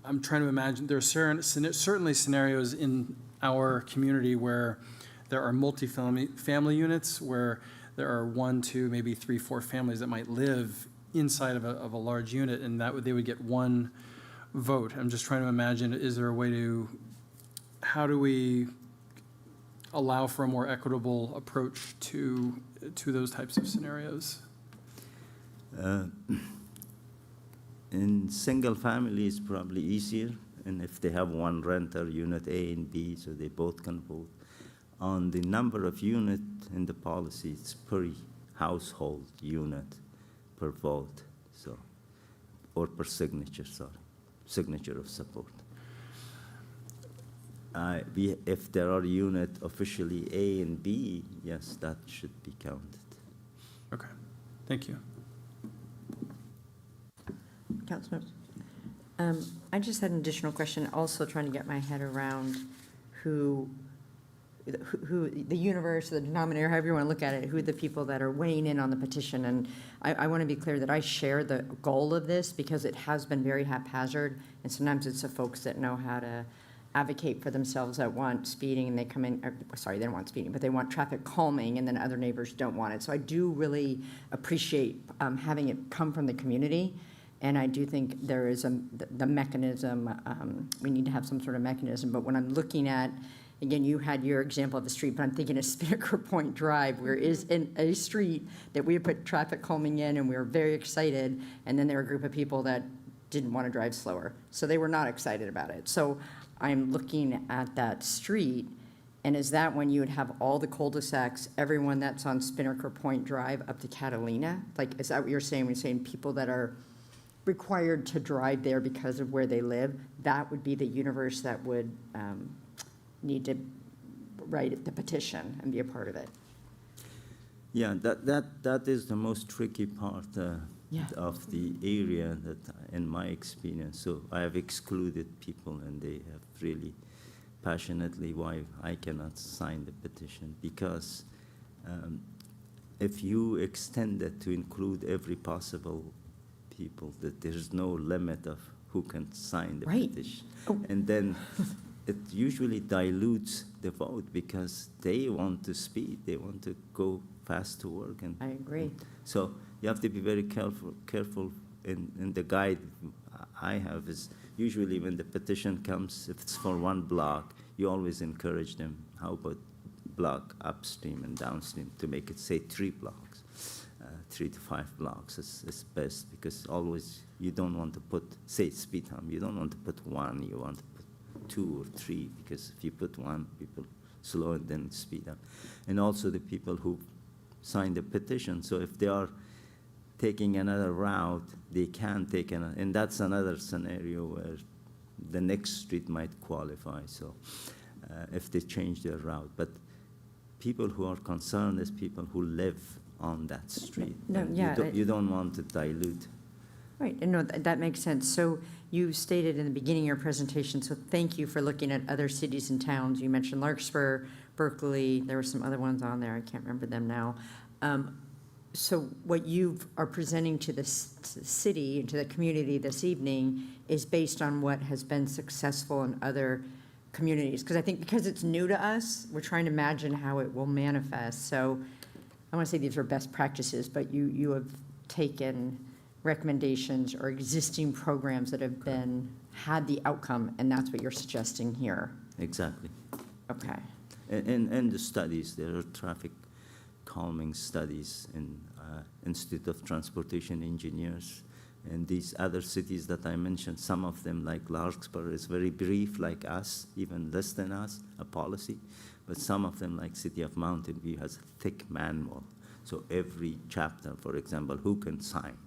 I'm trying to imagine there are certainly scenarios in our community where there are family units where there are 1, 2, maybe 3, 4 families that might live inside of a large unit, and they would get one vote. I'm just trying to imagine, is there a way how do we allow for a more equitable approach to those types of scenarios? In single family, it's probably easier, and if they have one renter, unit A and B, so they both can vote. On the number of unit in the policy, it's per household unit per vote, so, or per signature, signature of support. If there are unit officially A and B, yes, that should be counted. Okay, thank you. Councilman, I just had an additional question, also trying to get my head around who the universe, the denominator, however you want to look at it, who are the people that are weighing in on the petition. And I want to be clear that I share the goal of this because it has been very haphazard, and sometimes it's the folks that know how to advocate for themselves that want speeding, and they come in, sorry, they don't want speeding, but they want traffic calming, and then other neighbors don't want it. So I do really appreciate having it come from the community. And I do think there is the mechanism, we need to have some sort of mechanism. But when I'm looking at, again, you had your example of the street, but I'm thinking of Spinnaker Point Drive, where is in a street that we put traffic calming in, and we were very excited. And then there were a group of people that didn't want to drive slower. So they were not excited about it. So I'm looking at that street, and is that when you would have all the cul-de-sacs, everyone that's on Spinnaker Point Drive up to Catalina? Like, is that what you're saying? When you're saying people that are required to drive there because of where they live, that would be the universe that would need to write the petition and be a part of it. Yeah, that is the most tricky part of the area that, in my experience. So I have excluded people, and they have really passionately why I cannot sign the petition, because if you extend it to include every possible people, that there's no limit of who can sign the petition. And then it usually dilutes the vote because they want to speed, they want to go fast to work. And I agree. So you have to be very careful in the guide I have is usually when the petition comes, if it's for one block, you always encourage them, how about block upstream and downstream, to make it say 3 blocks. 3 to 5 blocks is best, because always you don't want to put, say speed hump, you don't want to put 1, you want to put 2 or 3, because if you put 1, people slow and then speed up. And also the people who sign the petition, so if they are taking another route, they can take another, and that's another scenario where the next street might qualify, so if they change their route. But people who are concerned is people who live on that street. No, yeah, you don't want to dilute. Right, and no, that makes sense. So you stated in the beginning of your presentation, so thank you for looking at other cities and towns. You mentioned Larkspur, Berkeley, there were some other ones on there, I can't remember them now. So what you are presenting to the city and to the community this evening is based on what has been successful in other communities. Because I think because it's new to us, we're trying to imagine how it will manifest. So I want to say these are best practices, but you have taken recommendations or existing programs that have had the outcome, and that's what you're suggesting here. Exactly. Okay. And the studies, there are traffic calming studies in Institute of Transportation Engineers. And these other cities that I mentioned, some of them, like Larkspur, is very brief, like us, even less than us, a policy. But some of them, like City of Mountain View, has a thick manual. So every chapter, for example, who can sign.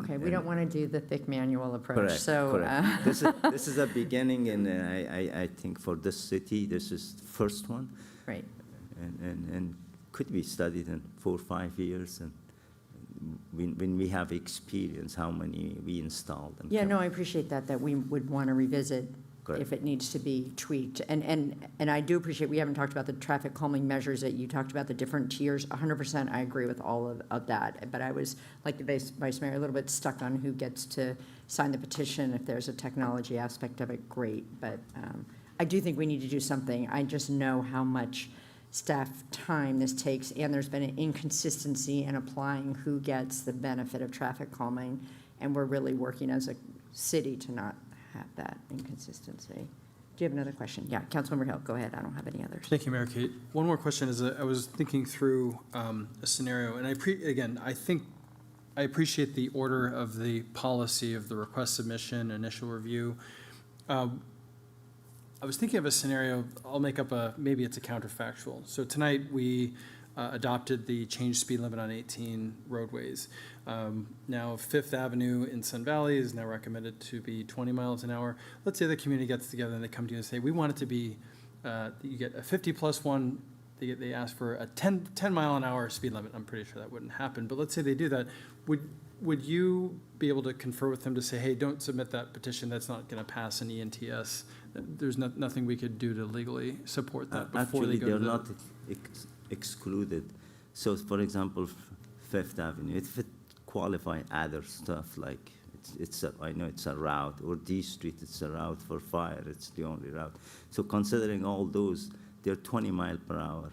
Okay, we don't want to do the thick manual approach. Correct, so correct. This is a beginning, and I think for this city, this is the first one. Right. And could be studied in 4 or 5 years, and when we have experience, how many we installed. Yeah, no, I appreciate that we would want to revisit if it needs to be tweaked. And I do appreciate, we haven't talked about the traffic calming measures that you talked about, the different tiers. 100% I agree with all of that. But I was, like the Vice Mayor, a little bit stuck on who gets to sign the petition. If there's a technology aspect of it, great. But I do think we need to do something. I just know how much staff time this takes, and there's been an inconsistency in applying who gets the benefit of traffic calming, and we're really working as a city to not have that inconsistency. Do you have another question? Yeah, Councilmember Hill, go ahead. I don't have any others. Thank you, Mayor Kate. One more question is I was thinking through a scenario, and I think I appreciate the order of the policy of the request submission, initial review. I was thinking of a scenario, I'll make up maybe it's a counterfactual. So tonight we adopted the changed speed limit on 18 roadways. Now Fifth Avenue in Sun Valley is now recommended to be 20 miles an hour. Let's say the community gets together and they come to you and say, we want it to be, you get a 50+1, they ask for a 10 mile an hour speed limit. I'm pretty sure that wouldn't happen, but let's say they do that. Would you be able to confer with them to say, hey, don't submit that petition, that's not gonna pass an ENTS? There's nothing we could do to legally support that before Actually, they go they're to not excluded. So, for example, Fifth Avenue, if it qualify other stuff like I know it's a route, or D Street, it's a route for fire, it's the only route. So considering all those, they're 20 miles per hour.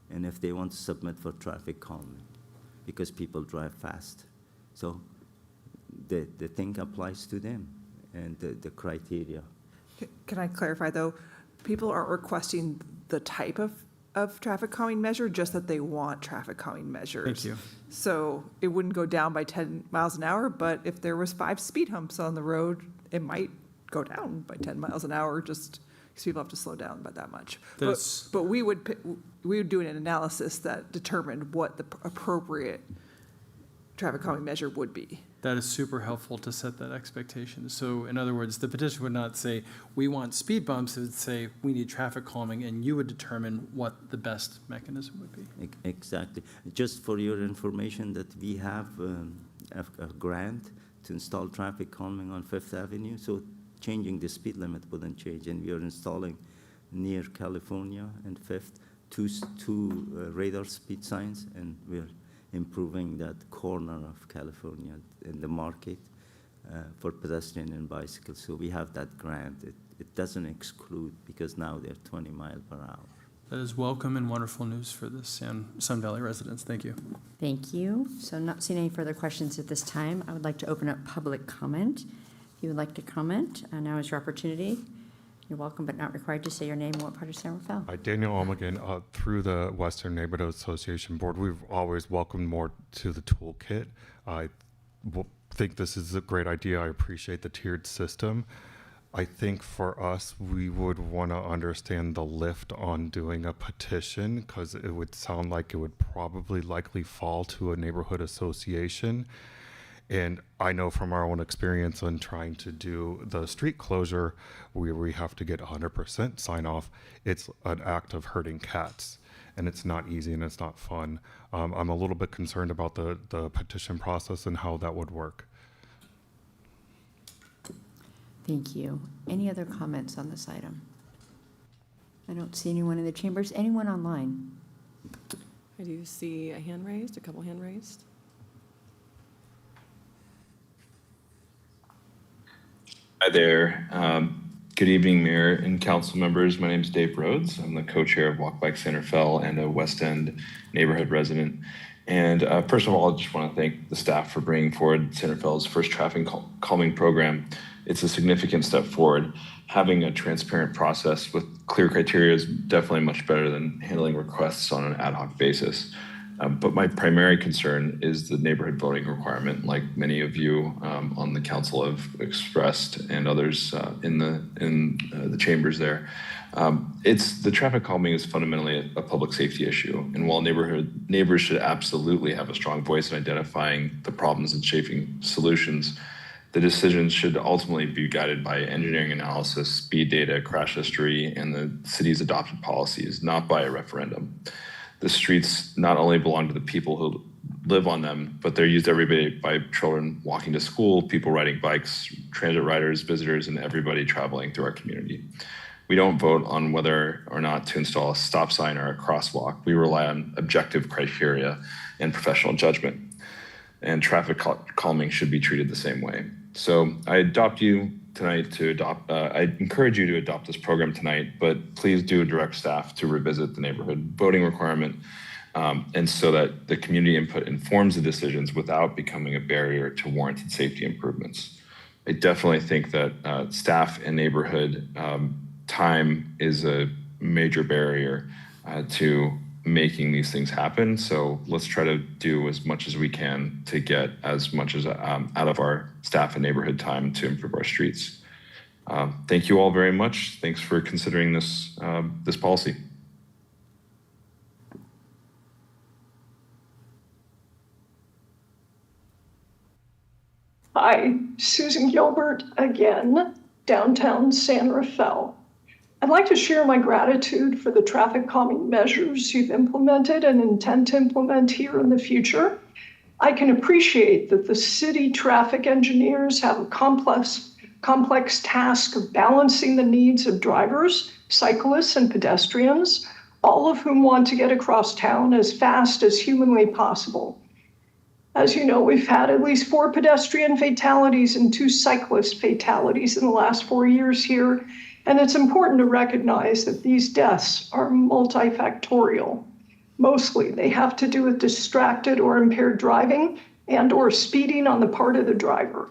And if they want to submit for traffic calming, because people drive fast. So the thing applies to them and the criteria. Can I clarify, though? People aren't requesting the type of traffic calming measure, just that they want traffic calming measures. Thank you. So it wouldn't go down by 10 miles an hour, but if there was 5 speed humps on the road, it might go down by 10 miles an hour, just because people have to slow down by that much. But we would do an analysis that determined what the appropriate traffic calming measure would be. That is super helpful to set that expectation. So in other words, the petition would not say, we want speed bumps, it would say, we need traffic calming, and you would determine what the best mechanism would be. Exactly. Just for your information, that we have a grant to install traffic calming on Fifth Avenue, so changing the speed limit wouldn't change, and we are installing near California and Fifth two radar speed signs, and we're improving that corner of California in the market for pedestrian and bicycles. So we have that grant. It doesn't exclude, because now they're 20 miles per hour. That is welcome and wonderful news for the Sun Valley residents. Thank you. Thank you. So not seeing any further questions at this time, I would like to open up public comment. If you would like to comment, now is your opportunity. You're welcome, but not required to say your name and what part of San Rafael. Daniel Almagan, through the Western Neighborhood Association Board, we've always welcomed more to the toolkit. I think this is a great idea. I appreciate the tiered system. I think for us, we would want to understand the lift on doing a petition, because it would sound like it would probably likely fall to a neighborhood association. And I know from our own experience in trying to do the street closure, where we have to get 100% sign off, it's an act of herding cats, and it's not easy and it's not fun. I'm a little bit concerned about the petition process and how that would work. Thank you. Any other comments on this item? I don't see anyone in the chambers. Anyone online? I do see a hand raised, a couple hand raised. Hi there. Good evening, Mayor and council members. My name is Dave Rhodes. I'm the co-chair of Walk Bike Santa Fe and a West End neighborhood resident. And first of all, I just want to thank the staff for bringing forward Santa Fe's first traffic calming program. It's a significant step forward. Having a transparent process with clear criteria is definitely much better than handling requests on an ad hoc basis. But my primary concern is the neighborhood voting requirement, like many of you on the council have expressed, and others in the chambers there. It's the traffic calming is fundamentally a public safety issue, and while neighbors should absolutely have a strong voice in identifying the problems and shaping solutions, the decisions should ultimately be guided by engineering analysis, speed data, crash history, and the city's adopted policies, not by a referendum. The streets not only belong to the people who live on them, but they're used every day by children walking to school, people riding bikes, transit riders, visitors, and everybody traveling through our community. We don't vote on whether or not to install a stop sign or a crosswalk. We rely on objective criteria and professional judgment. And traffic calming should be treated the same way. So I adopt you tonight to adopt, I encourage you to adopt this program tonight, but please do direct staff to revisit the neighborhood voting requirement, and so that the community input informs the decisions without becoming a barrier to warranted safety improvements. I definitely think that staff and neighborhood time is a major barrier to making these things happen. So let's try to do as much as we can to get as much as out of our staff and neighborhood time to improve our streets. Thank you all very much. Thanks for considering this this policy. Hi, Susan Gilbert again, downtown San Rafael. I'd like to share my gratitude for the traffic calming measures you've implemented and intend to implement here in the future. I can appreciate that the city traffic engineers have a complex task of balancing the needs of drivers, cyclists, and pedestrians, all of whom want to get across town as fast as humanly possible. As you know, we've had at least 4 pedestrian fatalities and 2 cyclist fatalities in the last 4 years here. And it's important to recognize that these deaths are multifactorial. Mostly, they have to do with distracted or impaired driving and/or speeding on the part of the driver.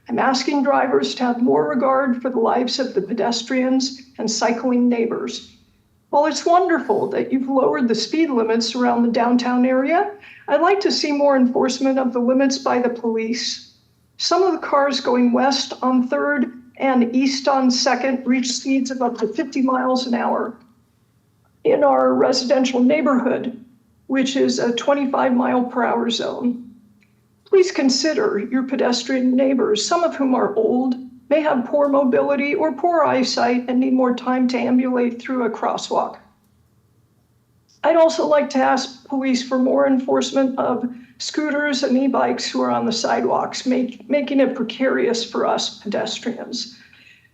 I'm asking drivers to have more regard for the lives of the pedestrians and cycling neighbors. While it's wonderful that you've lowered the speed limits around the downtown area, I'd like to see more enforcement of the limits by the police. Some of the cars going west on 3rd and east on 2nd reach speeds of up to 50 miles an hour. In our residential neighborhood, which is a 25-mile-per-hour zone. Please consider your pedestrian neighbors, some of whom are old, may have poor mobility or poor eyesight, and need more time to ambulate through a crosswalk. I'd also like to ask police for more enforcement of scooters and e-bikes who are on the sidewalks, making it precarious for us pedestrians.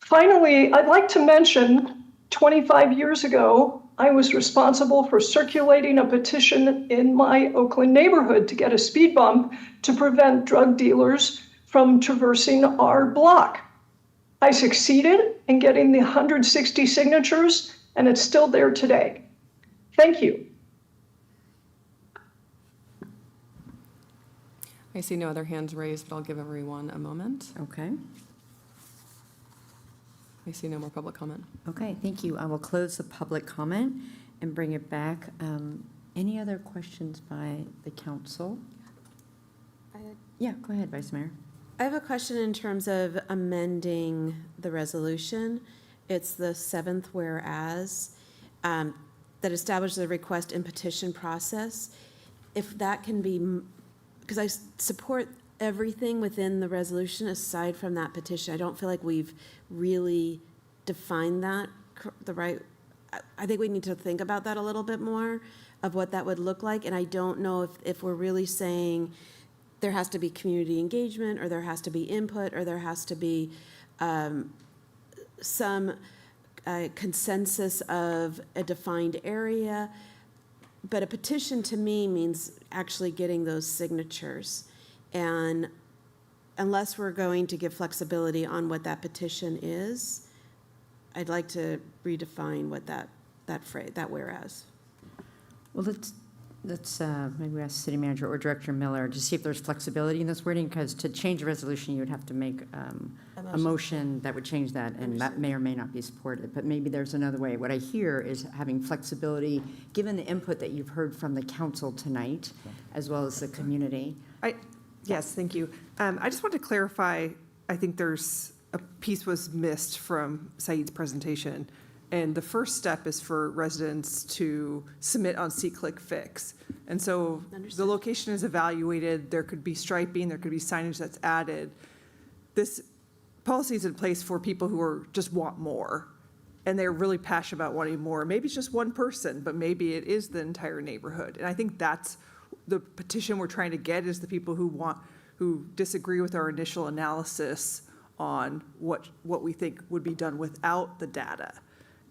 Finally, I'd like to mention 25 years ago, I was responsible for circulating a petition in my Oakland neighborhood to get a speed bump to prevent drug dealers from traversing our block. I succeeded in getting the 160 signatures, and it's still there today. Thank you. I see no other hands raised, but I'll give everyone a moment. Okay. I see no more public comment. Okay, thank you. I will close the public comment and bring it back. Any other questions by the council? Yeah, go ahead, Vice Mayor. I have a question in terms of amending the resolution. It's the 7th whereas that establishes a request and petition process. If that can be, because I support everything within the resolution aside from that petition. I don't feel like we've really defined that the right. I think we need to think about that a little bit more of what that would look like. And I don't know if we're really saying there has to be community engagement, or there has to be input, or there has to be some consensus of a defined area. But a petition to me means actually getting those signatures. And unless we're going to give flexibility on what that petition is, I'd like to redefine what that whereas. Well, let's maybe ask City Manager or Director Miller to see if there's flexibility in this wording, because to change the resolution, you would have to make a motion that would change that, and that may or may not be supported. But maybe there's another way. What I hear is having flexibility, given the input that you've heard from the council tonight, as well as the community. Yes, thank you. I just want to clarify, I think there's a piece was missed from Saeed's presentation. And the first step is for residents to submit on City Clerk Fix. And so the location is evaluated, there could be striping, there could be signage that's added. This policy is in place for people who are just want more, and they're really passionate about wanting more. Maybe it's just one person, but maybe it is the entire neighborhood. And I think that's the petition we're trying to get, is the people who disagree with our initial analysis on what we think would be done without the data.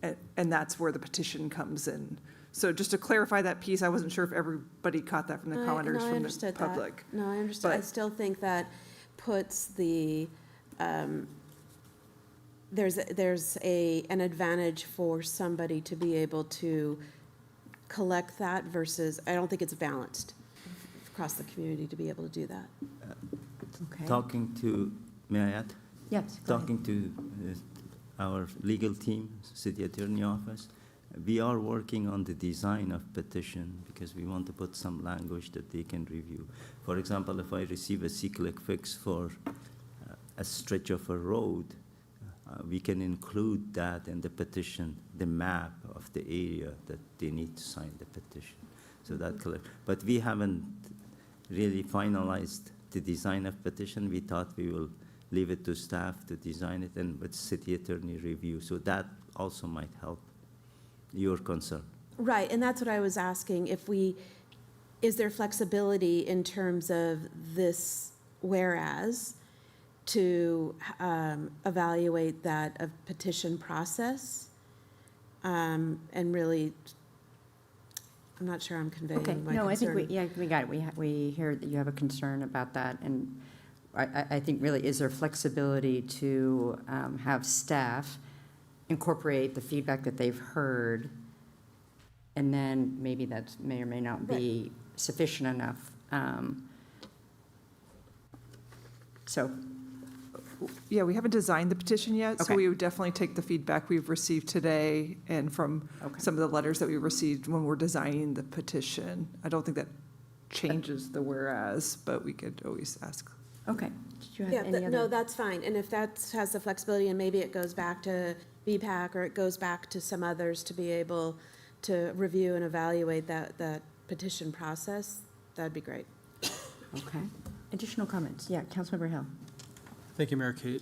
And that's where the petition comes in. So just to clarify that piece, I wasn't sure if everybody caught that from the commenters from the public. No, I understand. I still think that puts the there's an advantage for somebody to be able to collect that versus, I don't think it's balanced across the community to be able to do that. Okay. Talking to, may I add? Yes, go Talking to our legal team, city attorney office, we are working on the design of petition because we want to put some language that they can review. For example, if I receive a City Clerk fix for a stretch of a road, we can include that in the petition, the map of the area that they need to sign the petition. So that, but we haven't really finalized the design of petition. We thought we will leave it to staff to design it and with city attorney review. So that also might help your concern. Right, and that's what I was asking, is there flexibility in terms of this whereas to evaluate that of petition process? And really, I'm not sure I'm conveying my concern. No, I think we got it. We hear that you have a concern about that, and I think really, is there flexibility to have staff incorporate the feedback that they've heard, and then maybe that may or may not be sufficient enough. So. Yeah, we haven't designed the petition yet, so Okay. we would definitely take the feedback we've received today and from some of the letters that we received when we're designing the petition. I don't think that changes the whereas, but we could always ask. Okay. Did you have Yeah, any other? no, that's fine, and if that has the flexibility, and maybe it goes back to BPAC, or it goes back to some others to be able to review and evaluate that petition process, that'd be great. Okay. Additional comments? Yeah, Councilmember Hill. Thank you, Mayor Kate.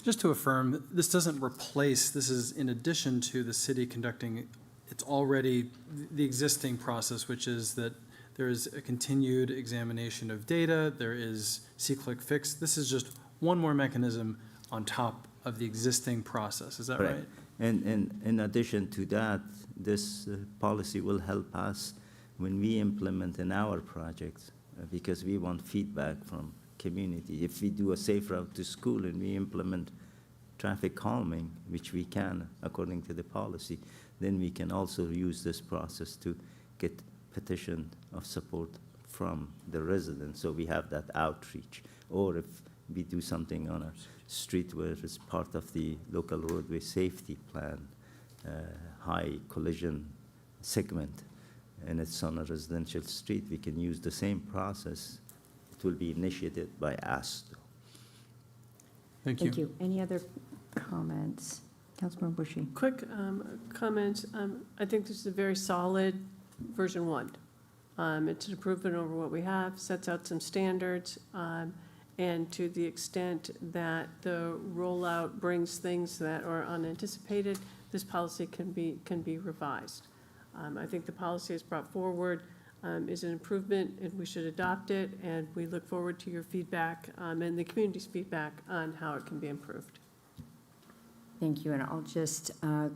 Just to affirm, this doesn't replace, this is in addition to the city conducting, it's already the existing process, which is that there is a continued examination of data, there is City Clerk fix. This is just one more mechanism on top of the existing process. Is that right? And in addition to that, this policy will help us when we implement in our projects because we want feedback from community. If we do a safe route to school and we implement traffic calming, which we can according to the policy, then we can also use this process to get petition of support from the residents. So we have that outreach. Or if we do something on a street where it's part of the local roadway safety plan, high collision segment, and it's on a residential street, we can use the same process. It will be initiated by us. Thank you. Thank you. Any other comments? Councilmember Bushy. Quick comments. I think this is a very solid version 1. It's an improvement over what we have, sets out some standards, and to the extent that the rollout brings things that are unanticipated, this policy can be revised. I think the policy is brought forward is an improvement, and we should adopt it, and we look forward to your feedback and the community's feedback on how it can be improved. Thank you, and I'll just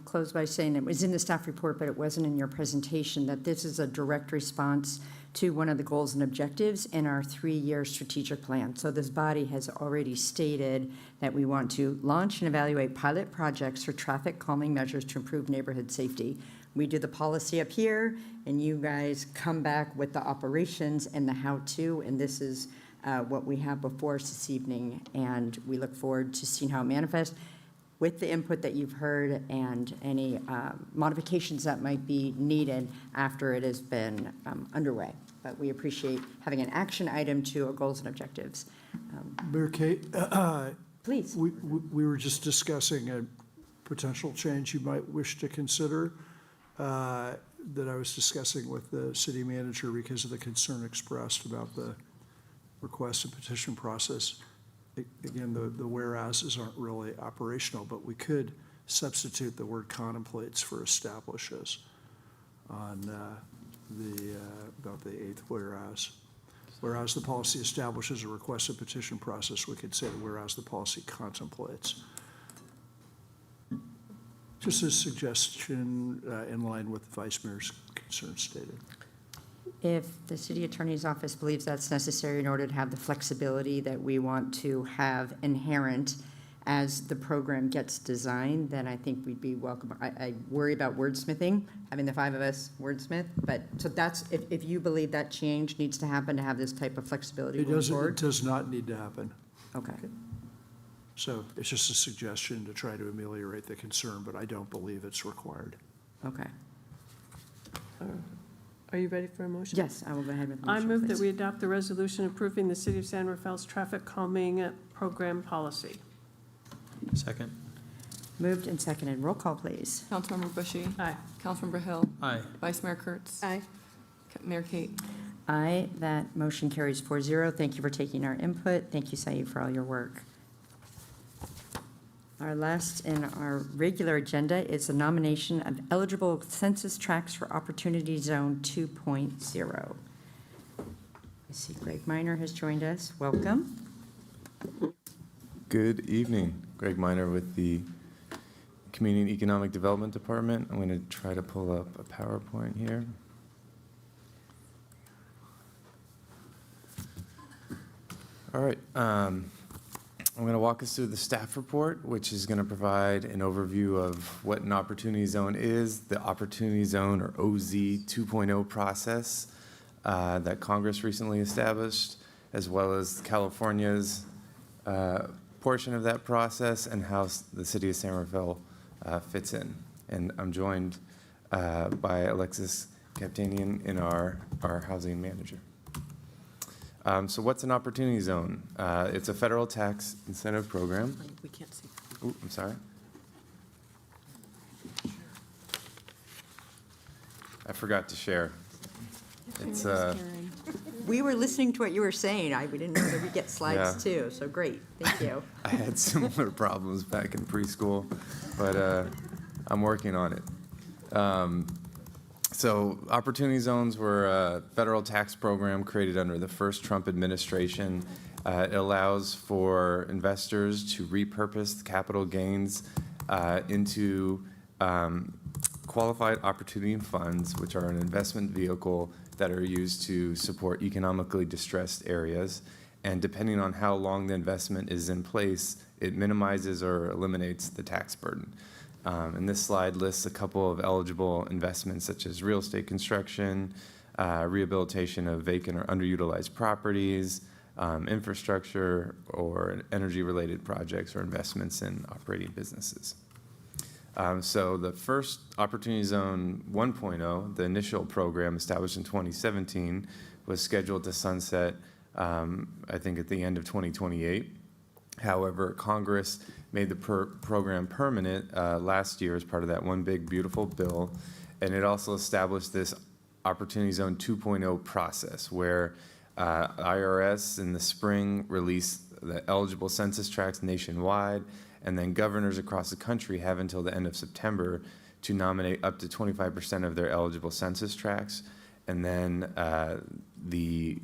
close by saying it was in the staff report, but it wasn't in your presentation, that this is a direct response to one of the goals and objectives in our 3-year strategic plan. So this body has already stated that we want to launch and evaluate pilot projects for traffic calming measures to improve neighborhood safety. We do the policy up here, and you guys come back with the operations and the how-to, and this is what we have before us this evening, and we look forward to seeing how it manifests with the input that you've heard and any modifications that might be needed after it has been underway. But we appreciate having an action item to our goals and objectives. Mayor Kate, please. We were just discussing a potential change you might wish to consider that I was discussing with the city manager because of the concern expressed about the request and petition process. Again, the whereases aren't really operational, but we could substitute the word contemplates for establishes on about the 8th whereas. Whereas the policy establishes a request and petition process, we could say whereas the policy contemplates. Just a suggestion in line with the Vice Mayor's concerns stated. If the city attorney's office believes that's necessary in order to have the flexibility that we want to have inherent as the program gets designed, then I think we'd be welcome. I worry about wordsmithing, having the 5 of us wordsmith, but, so that's, if you believe that change needs to happen to have this type of flexibility It going doesn't, it forward? does not need to happen. Okay. So it's just a suggestion to try to ameliorate the concern, but I don't believe it's required. Okay. Are you ready for a motion? Yes, I will go ahead with the I motion, move that please. we adopt the resolution approving the City of San Rafael's traffic calming program policy. Second. Moved and seconded. Roll call, please. Councilmember Bushy. Aye. Councilmember Hill. Aye. Vice Mayor Kurtz. Aye. Mayor Kate. Aye, that motion carries 4-0. Thank you for taking our input. Thank you, Saeed, for all your work. Our last in our regular agenda is the nomination of eligible census tracts for Opportunity Zone 2.0. I see Greg Minor has joined us. Welcome. Good evening. Greg Minor with the Community and Economic Development Department. I'm going to try to pull up a PowerPoint here. All right. I'm going to walk us through the staff report, which is going to provide an overview of what an Opportunity Zone is, the Opportunity Zone, or OZ 2.0 process that Congress recently established, as well as California's portion of that process and how the city of San Rafael fits in. And I'm joined by Alexis Kaptanian, in our housing manager. So what's an Opportunity Zone? It's a federal tax incentive program. We can't see. Ooh, I'm sorry. I forgot to share. It's We were listening to what you were saying. We didn't know that we get slides Yeah. too, so great. Thank you. I had similar problems back in preschool, but I'm working on it. So Opportunity Zones were a federal tax program created under the first Trump administration. It allows for investors to repurpose capital gains into qualified opportunity funds, which are an investment vehicle that are used to support economically distressed areas. And depending on how long the investment is in place, it minimizes or eliminates the tax burden. And this slide lists a couple of eligible investments, such as real estate construction, rehabilitation of vacant or underutilized properties, infrastructure, or energy-related projects or investments in operating businesses. So the first Opportunity Zone 1.0, the initial program established in 2017, was scheduled to sunset, I think, at the end of 2028. However, Congress made the program permanent last year as part of that One Big Beautiful Bill, and it also established this Opportunity Zone 2.0 process where IRS in the spring released the eligible census tracts nationwide, and then governors across the country have until the end of September to nominate up to 25% of their eligible census tracts, and then the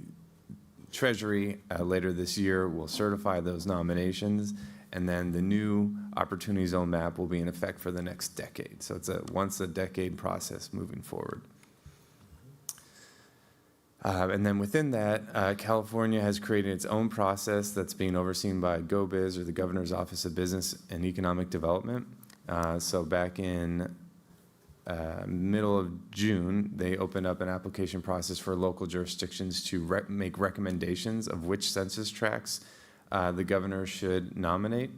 Treasury later this year will certify those nominations, and then the new Opportunity Zone map will be in effect for the next decade. So it's a once-a-decade process moving forward. And then within that, California has created its own process that's being overseen by GoBiz, or the Governor's Office of Business and Economic Development. So back in middle of June, they opened up an application process for local jurisdictions to make recommendations of which census tracts the governor should nominate.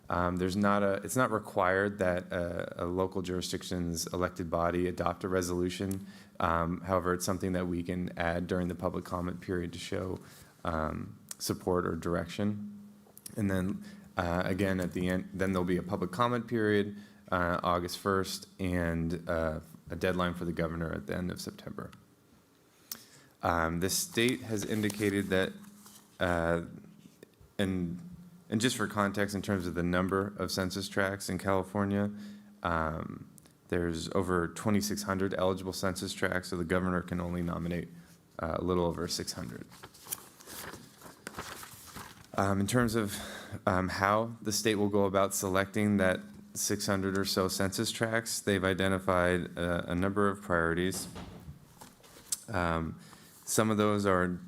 It's not required that a local jurisdiction's elected body adopt a resolution. However, it's something that we can add during the public comment period to show support or direction. And then again, at the end, then there'll be a public comment period, August 1st, and a deadline for the governor at the end of September. The state has indicated that, and just for context, in terms of the number of census tracts in California, there's over 2,600 eligible census tracts, so the governor can only nominate a little over 600. In terms of how the state will go about selecting that 600 or so census tracts, they've identified a number of priorities. Some of those are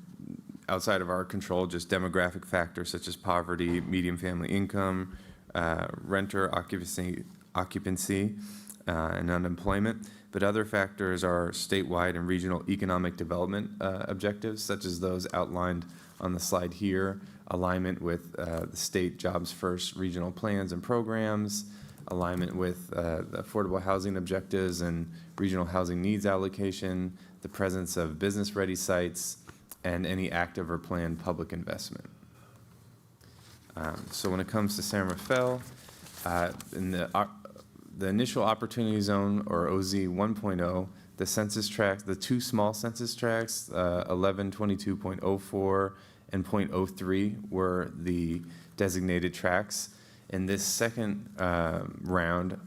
outside of our control, just demographic factors such as poverty, median family income, renter occupancy and unemployment, but other factors are statewide and regional economic development objectives, such as those outlined on the slide here, alignment with the state Jobs First regional plans and programs, alignment with the affordable housing objectives and regional housing needs allocation, the presence of business-ready sites, and any active or planned public investment. So when it comes to San Rafael, in the initial opportunity zone, or OZ 1.0, the census tracts, the two small census tracts, 1122.04 and .03 were the designated tracts. In this second round,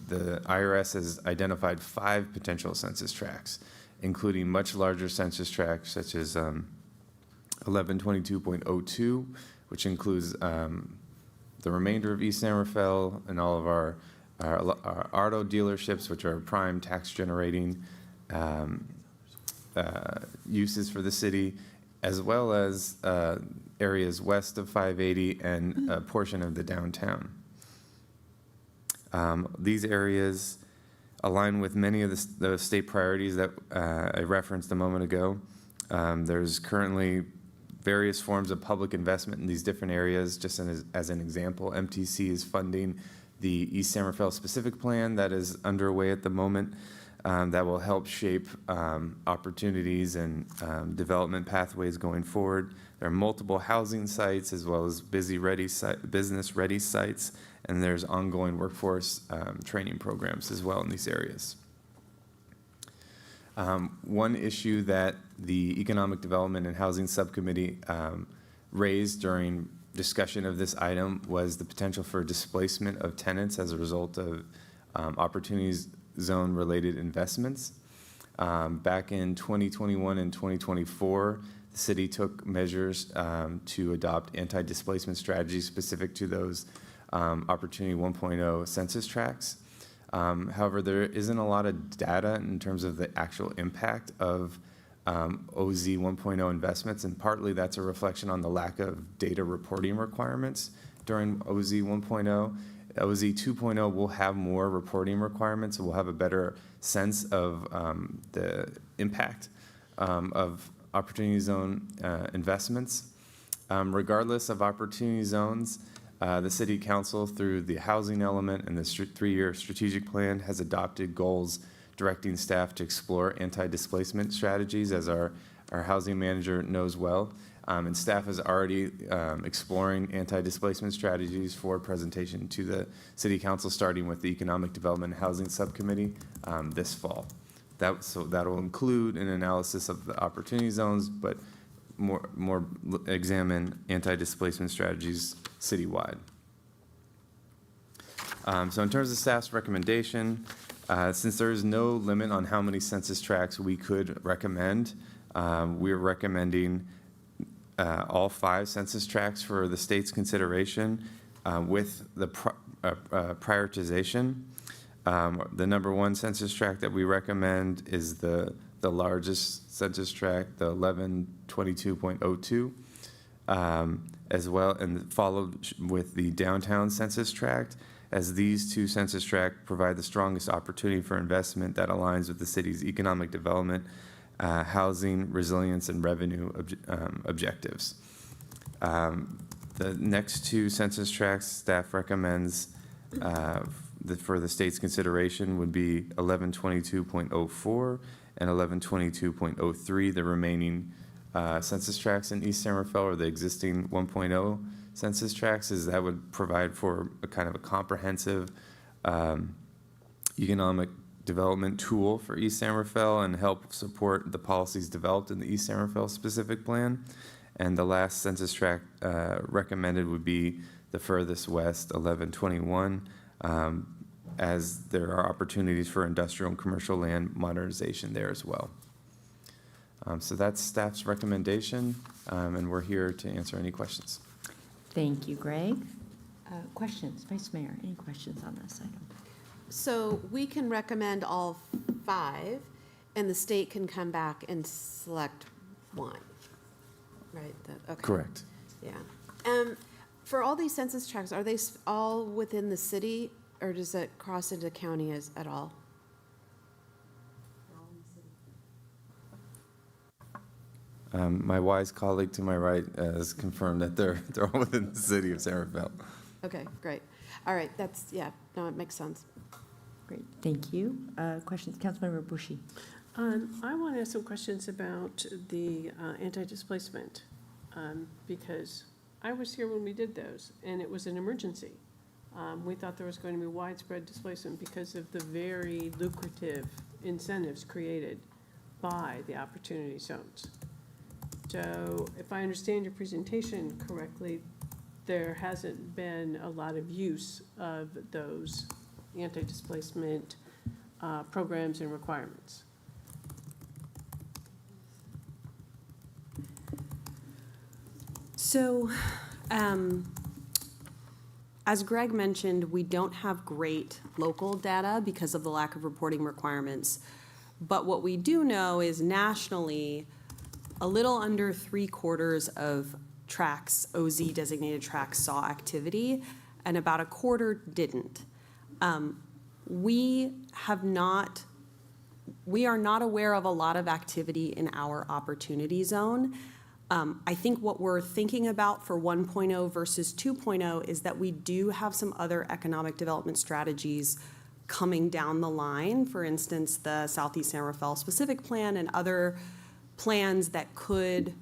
the IRS has identified 5 potential census tracts, including much larger census tracts such as 1122.02, which includes the remainder of East San Rafael and all of our auto dealerships, which are prime tax generating uses for the city, as well as areas west of 580 and a portion of the downtown. These areas align with many of the state priorities that I referenced a moment ago. There's currently various forms of public investment in these different areas. Just as an example, MTC is funding the East San Rafael specific plan that is underway at the moment that will help shape opportunities and development pathways going forward. There are multiple housing sites as well as business-ready sites, and there's ongoing workforce training programs as well in these areas. One issue that the Economic Development and Housing Subcommittee raised during discussion of this item was the potential for displacement of tenants as a result of opportunities zone related investments. Back in 2021 and 2024, the city took measures to adopt anti-displacement strategies specific to those Opportunity 1.0 census tracts. However, there isn't a lot of data in terms of the actual impact of OZ 1.0 investments, and partly that's a reflection on the lack of data reporting requirements during OZ 1.0. OZ 2.0 will have more reporting requirements, so we'll have a better sense of the impact of opportunity zone investments. Regardless of opportunity zones, the City Council, through the housing element and the 3-year strategic plan, has adopted goals directing staff to explore anti-displacement strategies, as our housing manager knows well. And staff is already exploring anti-displacement strategies for presentation to the City Council, starting with the Economic Development and Housing Subcommittee this fall. So that'll include an analysis of the opportunity zones, but more examine anti-displacement strategies citywide. So in terms of staff's recommendation, since there is no limit on how many census tracts we could recommend, we're recommending all 5 census tracts for the state's consideration with the prioritization. The number 1 census tract that we recommend is the largest census tract, the 1122.02, as well, and followed with the downtown census tract, as these 2 census tracts provide the strongest opportunity for investment that aligns with the city's economic development, housing, resilience, and revenue objectives. The next 2 census tracts staff recommends for the state's consideration would be 1122.04 and 1122.03, the remaining census tracts in East San Rafael, or the existing 1.0 census tracts, as that would provide for a kind of a comprehensive economic development tool for East San Rafael and help support the policies developed in the East San Rafael specific plan. And the last census tract recommended would be the furthest west, 1121, as there are opportunities for industrial and commercial land modernization there as well. So that's staff's recommendation, and we're here to answer any questions. Thank you, Greg. Questions, Vice Mayor, any questions on this item? So we can recommend all 5, and the state can come back and select 1, right? Okay. Correct. Yeah. For all these census tracts, are they all within the city, or does it cross into county at all? My wise colleague to my right has confirmed that they're all within the city of San Rafael. Okay, great. All right, no, it makes sense. Great, thank you. Questions, Councilmember Bushy? I want to ask some questions about the anti-displacement, because I was here when we did those, and it was an emergency. We thought there was going to be widespread displacement because of the very lucrative incentives created by the opportunity zones. So if I understand your presentation correctly, there hasn't been a lot of use of those anti-displacement programs and requirements. So, as Greg mentioned, we don't have great local data because of the lack of reporting requirements. But what we do know is nationally, a little under 3/4 of tracks, OZ designated tracks, saw activity, and about 1/4 didn't. We are not aware of a lot of activity in our opportunity zone. I think what we're thinking about for 1.0 versus 2.0 is that we do have some other economic development strategies coming down the line. For instance, the Southeast San Rafael specific plan and other plans that could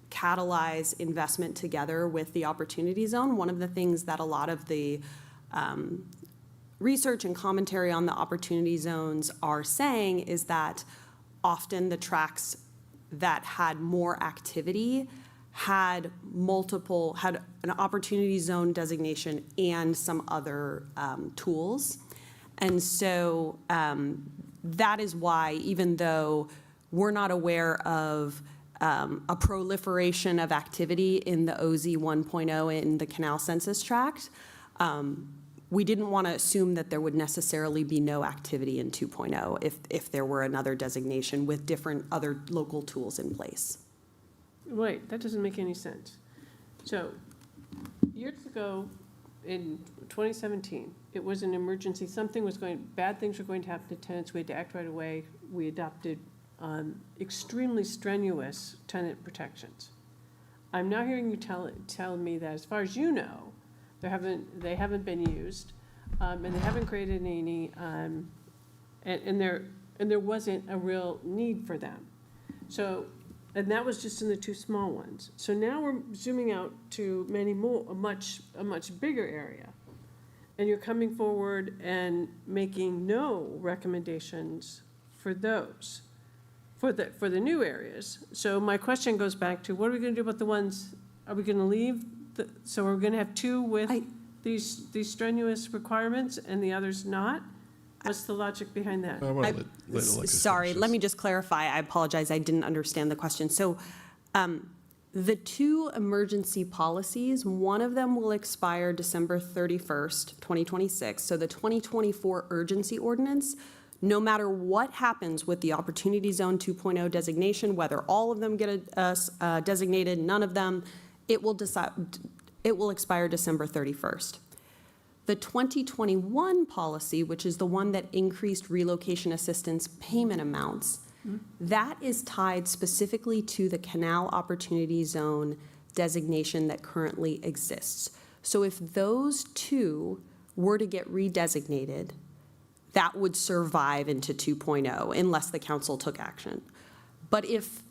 catalyze investment together with the opportunity zone. One of the things that a lot of the research and commentary on the opportunity zones are saying is that often the tracks that had more activity had an opportunity zone designation and some other tools. And so that is why, even though we're not aware of a proliferation of activity in the OZ 1.0 in the canal census tract, we didn't want to assume that there would necessarily be no activity in 2.0 if there were another designation with different other local tools in place. Wait, that doesn't make any sense. So, years ago, in 2017, it was an emergency. Bad things were going to happen to tenants. We had to act right away. We adopted extremely strenuous tenant protections. I'm now hearing you tell me that, as far as you know, they haven't been used, and they haven't created any, and there wasn't a real need for them. So, and that was just in the two small ones. So now we're zooming out to many more, a much bigger area, and you're coming forward and making no recommendations for those, for the new areas. So my question goes back to, what are we going to do about the ones? Are we going to leave? So we're going to have two with these strenuous requirements and the others not? What's the logic behind that? Sorry, let me just clarify. I apologize. I didn't understand the question. So the two emergency policies, one of them will expire December 31st, 2026. So the 2024 urgency ordinance, no matter what happens with the Opportunity Zone 2.0 designation, whether all of them get designated, none of them, it will expire December 31st. The 2021 policy, which is the one that increased relocation assistance payment amounts, that is tied specifically to the Canal Opportunity Zone designation that currently exists. So if those two were to get redesignated, that would survive into 2.0 unless the council took action. But if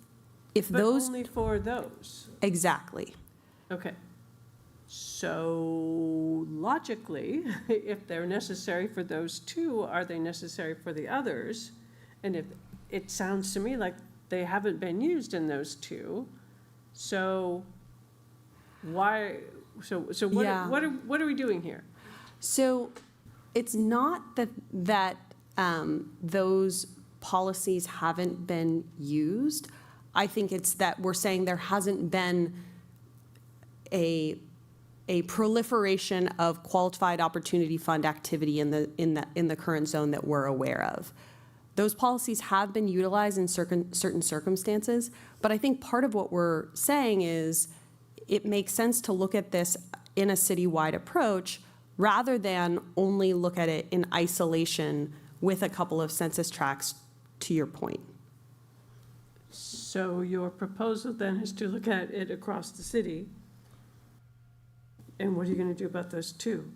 those... only for those? Exactly. Okay. So logically, if they're necessary for those two, are they necessary for the others? And if it sounds to me like they haven't been used in those two, so why? So what? Yeah. What are we doing here? So it's not that those policies haven't been used. I think it's that we're saying there hasn't been a proliferation of qualified opportunity fund activity in the current zone that we're aware of. Those policies have been utilized in certain circumstances, but I think part of what we're saying is it makes sense to look at this in a citywide approach rather than only look at it in isolation with a couple of census tracts, to your point. So your proposal then is to look at it across the city. And what are you going to do about those two?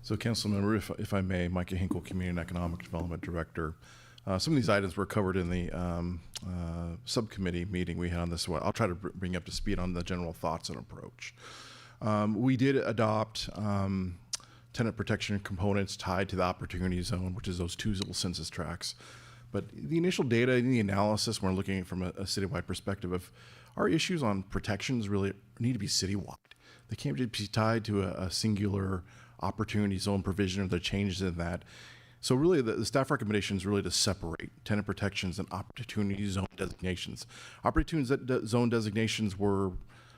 So, Councilmember, if I may, Micah Hinkle, Community and Economic Development Director. Some of these items were covered in the subcommittee meeting we had on this one. I'll try to bring you up to speed on the general thoughts and approach. We did adopt tenant protection components tied to the opportunity zone, which is those two little census tracts. But the initial data and the analysis, we're looking at from a citywide perspective of our issues on protections really need to be citywide. They can't just be tied to a singular opportunity zone provision or the changes in that. So really the staff recommendation is really to separate tenant protections and opportunity zone designations. Opportunity zone designations were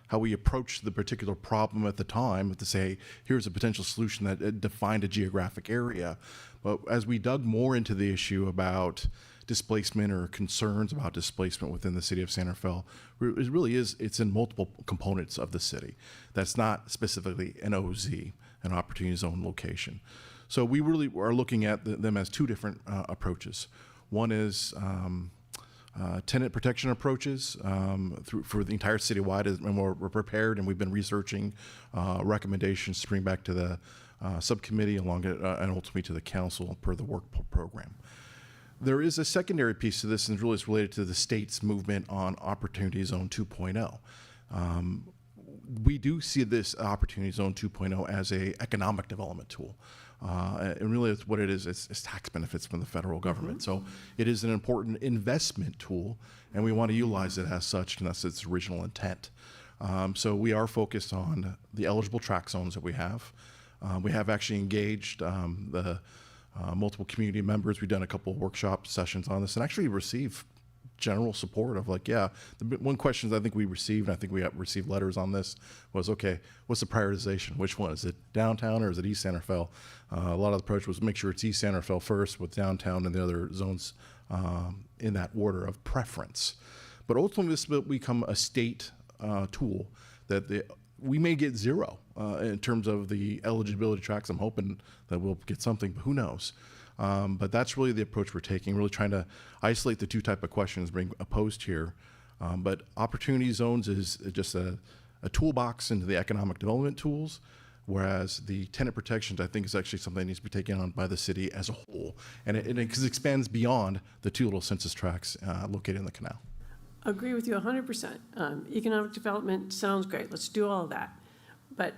how we approached the particular problem at the time to say, here's a potential solution that defined a geographic area. But as we dug more into the issue about displacement or concerns about displacement within the city of San Rafael, it really is, it's in multiple components of the city. That's not specifically an OZ, an opportunity zone location. So we really are looking at them as two different approaches. One is tenant protection approaches for the entire citywide, and we're prepared, and we've been researching recommendations to bring back to the subcommittee along and ultimately to the council per the work program. There is a secondary piece to this, and really it's related to the state's movement on Opportunity Zone 2.0. We do see this Opportunity Zone 2.0 as an economic development tool. And really it's what it is, it's tax benefits from the federal government. So it is an important investment tool, and we want to utilize it as such, and that's its original intent. So we are focused on the eligible tract zones that we have. We have actually engaged the multiple community members. We've done a couple of workshop sessions on this and actually received general support of like, yeah, the one question I think we received, and I think we received letters on this, was, okay, what's the prioritization? Which one? Is it downtown or is it East San Rafael? A lot of the approach was make sure it's East San Rafael first with downtown and the other zones in that order of preference. But ultimately this will become a state tool that we may get zero in terms of the eligibility tracks. I'm hoping that we'll get something, but who knows? But that's really the approach we're taking, really trying to isolate the two type of questions being posed here. But opportunity zones is just a toolbox into the economic development tools, whereas the tenant protections, I think, is actually something that needs to be taken on by the city as a whole. And it expands beyond the two little census tracts located in the canal. Agree with you 100%. Economic development sounds great. Let's do all of that. But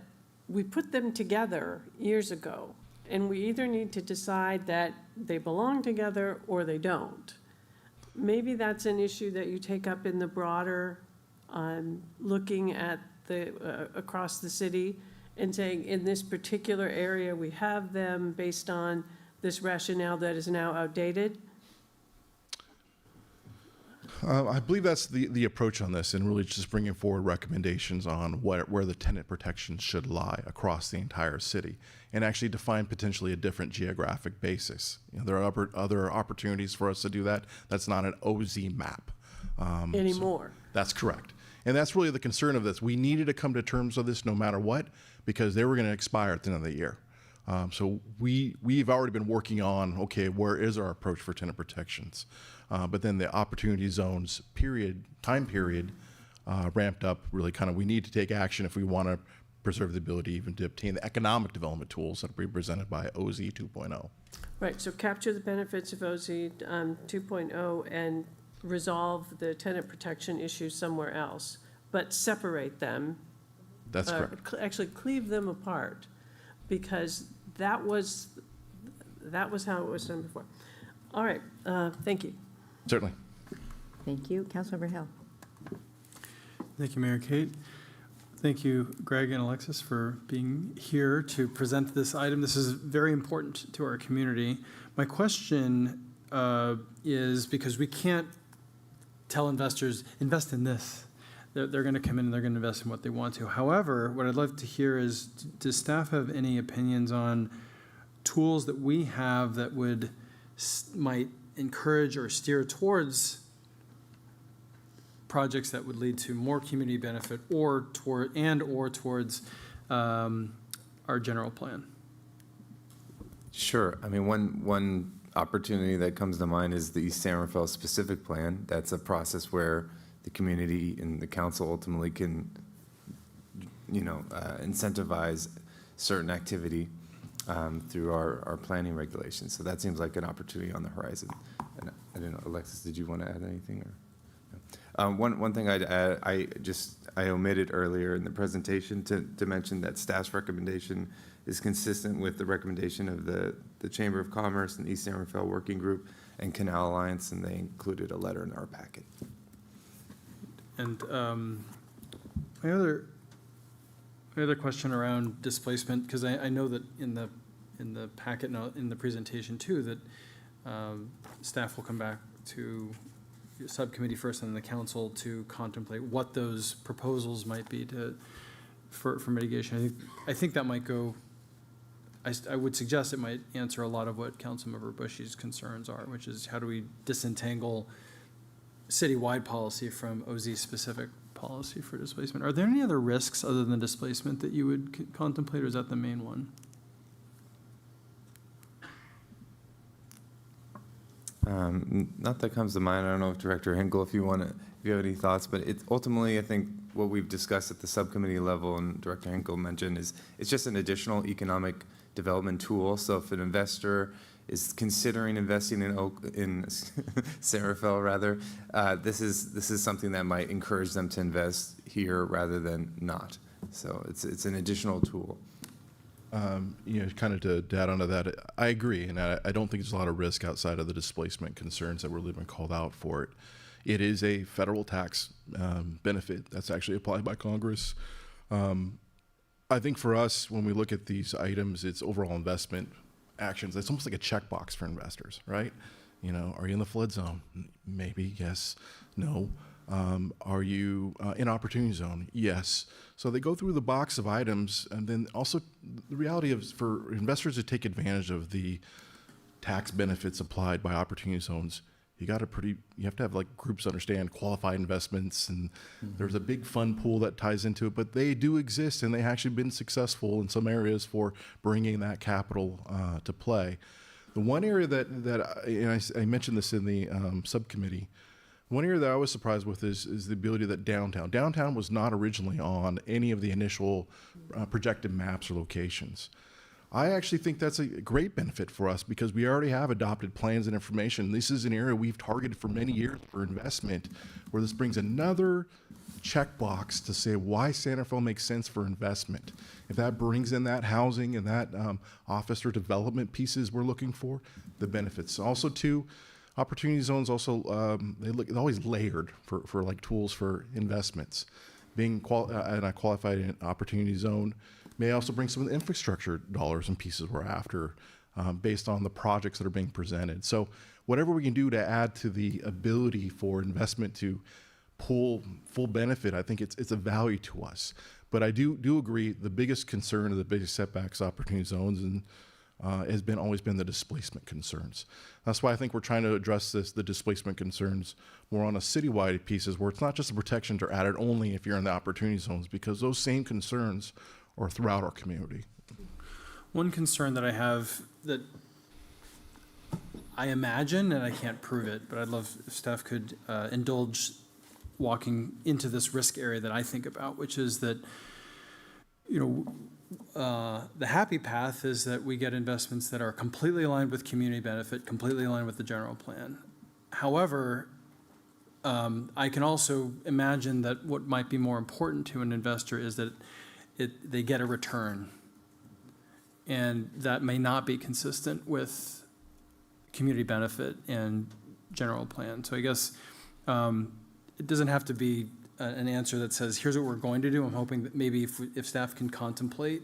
we put them together years ago, and we either need to decide that they belong together or they don't. Maybe that's an issue that you take up in the broader, looking at the across the city and saying, in this particular area, we have them based on this rationale that is now outdated. I believe that's the approach on this, and really just bringing forward recommendations on where the tenant protections should lie across the entire city, and actually define potentially a different geographic basis. You know, there are other opportunities for us to do that. That's not an OZ map Anymore. So that's correct, and that's really the concern of this. We needed to come to terms with this no matter what, because they were going to expire at the end of the year. So we've already been working on, okay, where is our approach for tenant protections? But then the opportunity zones time period ramped up really kind of, we need to take action if we want to preserve the ability even to obtain the economic development tools that are presented by OZ 2.0. Right, so capture the benefits of OZ 2.0 and resolve the tenant protection issues somewhere else, but separate them. That's correct. Actually cleave them apart, because that was how it was done before. All right, thank you. Certainly. Thank you. Councilmember Hill. Thank you, Mayor Kate. Thank you, Greg and Alexis, for being here to present this item. This is very important to our community. My question is, because we can't tell investors, invest in this. They're going to come in and they're going to invest in what they want to. However, what I'd love to hear is, does staff have any opinions on tools that we have that might encourage or steer towards projects that would lead to more community benefit or towards our general plan? Sure. I mean, one opportunity that comes to mind is the East San Rafael specific plan. That's a process where the community and the council ultimately can, incentivize certain activity through our planning regulations. So that seems like an opportunity on the horizon. And I don't know, Alexis, did you want to add anything? Or one thing I'd add, I omitted earlier in the presentation to mention that staff's recommendation is consistent with the recommendation of the Chamber of Commerce and East San Rafael Working Group and Canal Alliance, and they included a letter in our packet. And my other question around displacement, because I know that in the packet and in the presentation too, that staff will come back to subcommittee first and then the council to contemplate what those proposals might be for mitigation. I think that might go. I would suggest it might answer a lot of what Councilmember Bushy's concerns are, which is how do we disentangle citywide policy from OZ-specific policy for displacement. Are there any other risks other than displacement that you would contemplate, or is that the main one? Not that comes to mind. I don't know if Director Hinkle, if you have any thoughts, but it's ultimately, I think what we've discussed at the subcommittee level and Director Hinkle mentioned is it's just an additional economic development tool. So if an investor is considering investing in San Rafael rather, this is something that might encourage them to invest here rather than not. So it's an additional tool. Kind of to add onto that, I agree, and I don't think there's a lot of risk outside of the displacement concerns that were even called out for it. It is a federal tax benefit that's actually applied by Congress. I think for us, when we look at these items, it's overall investment actions. It's almost like a checkbox for investors, right? Are you in the flood zone? Maybe, yes, no. Are you in opportunity zone? Yes. So they go through the box of items, and then also the reality of for investors to take advantage of the tax benefits applied by opportunity zones, you have to have like groups understand qualified investments, and there's a big fund pool that ties into it, but they do exist, and they actually been successful in some areas for bringing that capital to play. The one area that I mentioned this in the subcommittee. One area that I was surprised with is the ability that downtown was not originally on any of the initial projected maps or locations. I actually think that's a great benefit for us because we already have adopted plans and information. This is an area we've targeted for many years for investment, where this brings another checkbox to say why San Rafael makes sense for investment. If that brings in that housing and that office or development pieces we're looking for, the benefits. Also, too, opportunity zones also they're always layered for like tools for investments. Being in a qualified opportunity zone may also bring some of the infrastructure dollars and pieces we're after based on the projects that are being presented. So whatever we can do to add to the ability for investment to pull full benefit, I think it's a value to us. But I do agree the biggest concern of the biggest setbacks opportunity zones and has always been the displacement concerns. That's why I think we're trying to address the displacement concerns more on a citywide pieces where it's not just the protections are added only if you're in the opportunity zones, because those same concerns are throughout our community. One concern that I have that I imagine, and I can't prove it, but I'd love if staff could indulge walking into this risk area that I think about, which is that, the happy path is that we get investments that are completely aligned with community benefit, completely aligned with the general plan. However, I can also imagine that what might be more important to an investor is that they get a return. And that may not be consistent with community benefit and general plan. So I guess it doesn't have to be an answer that says, here's what we're going to do. I'm hoping that maybe if staff can contemplate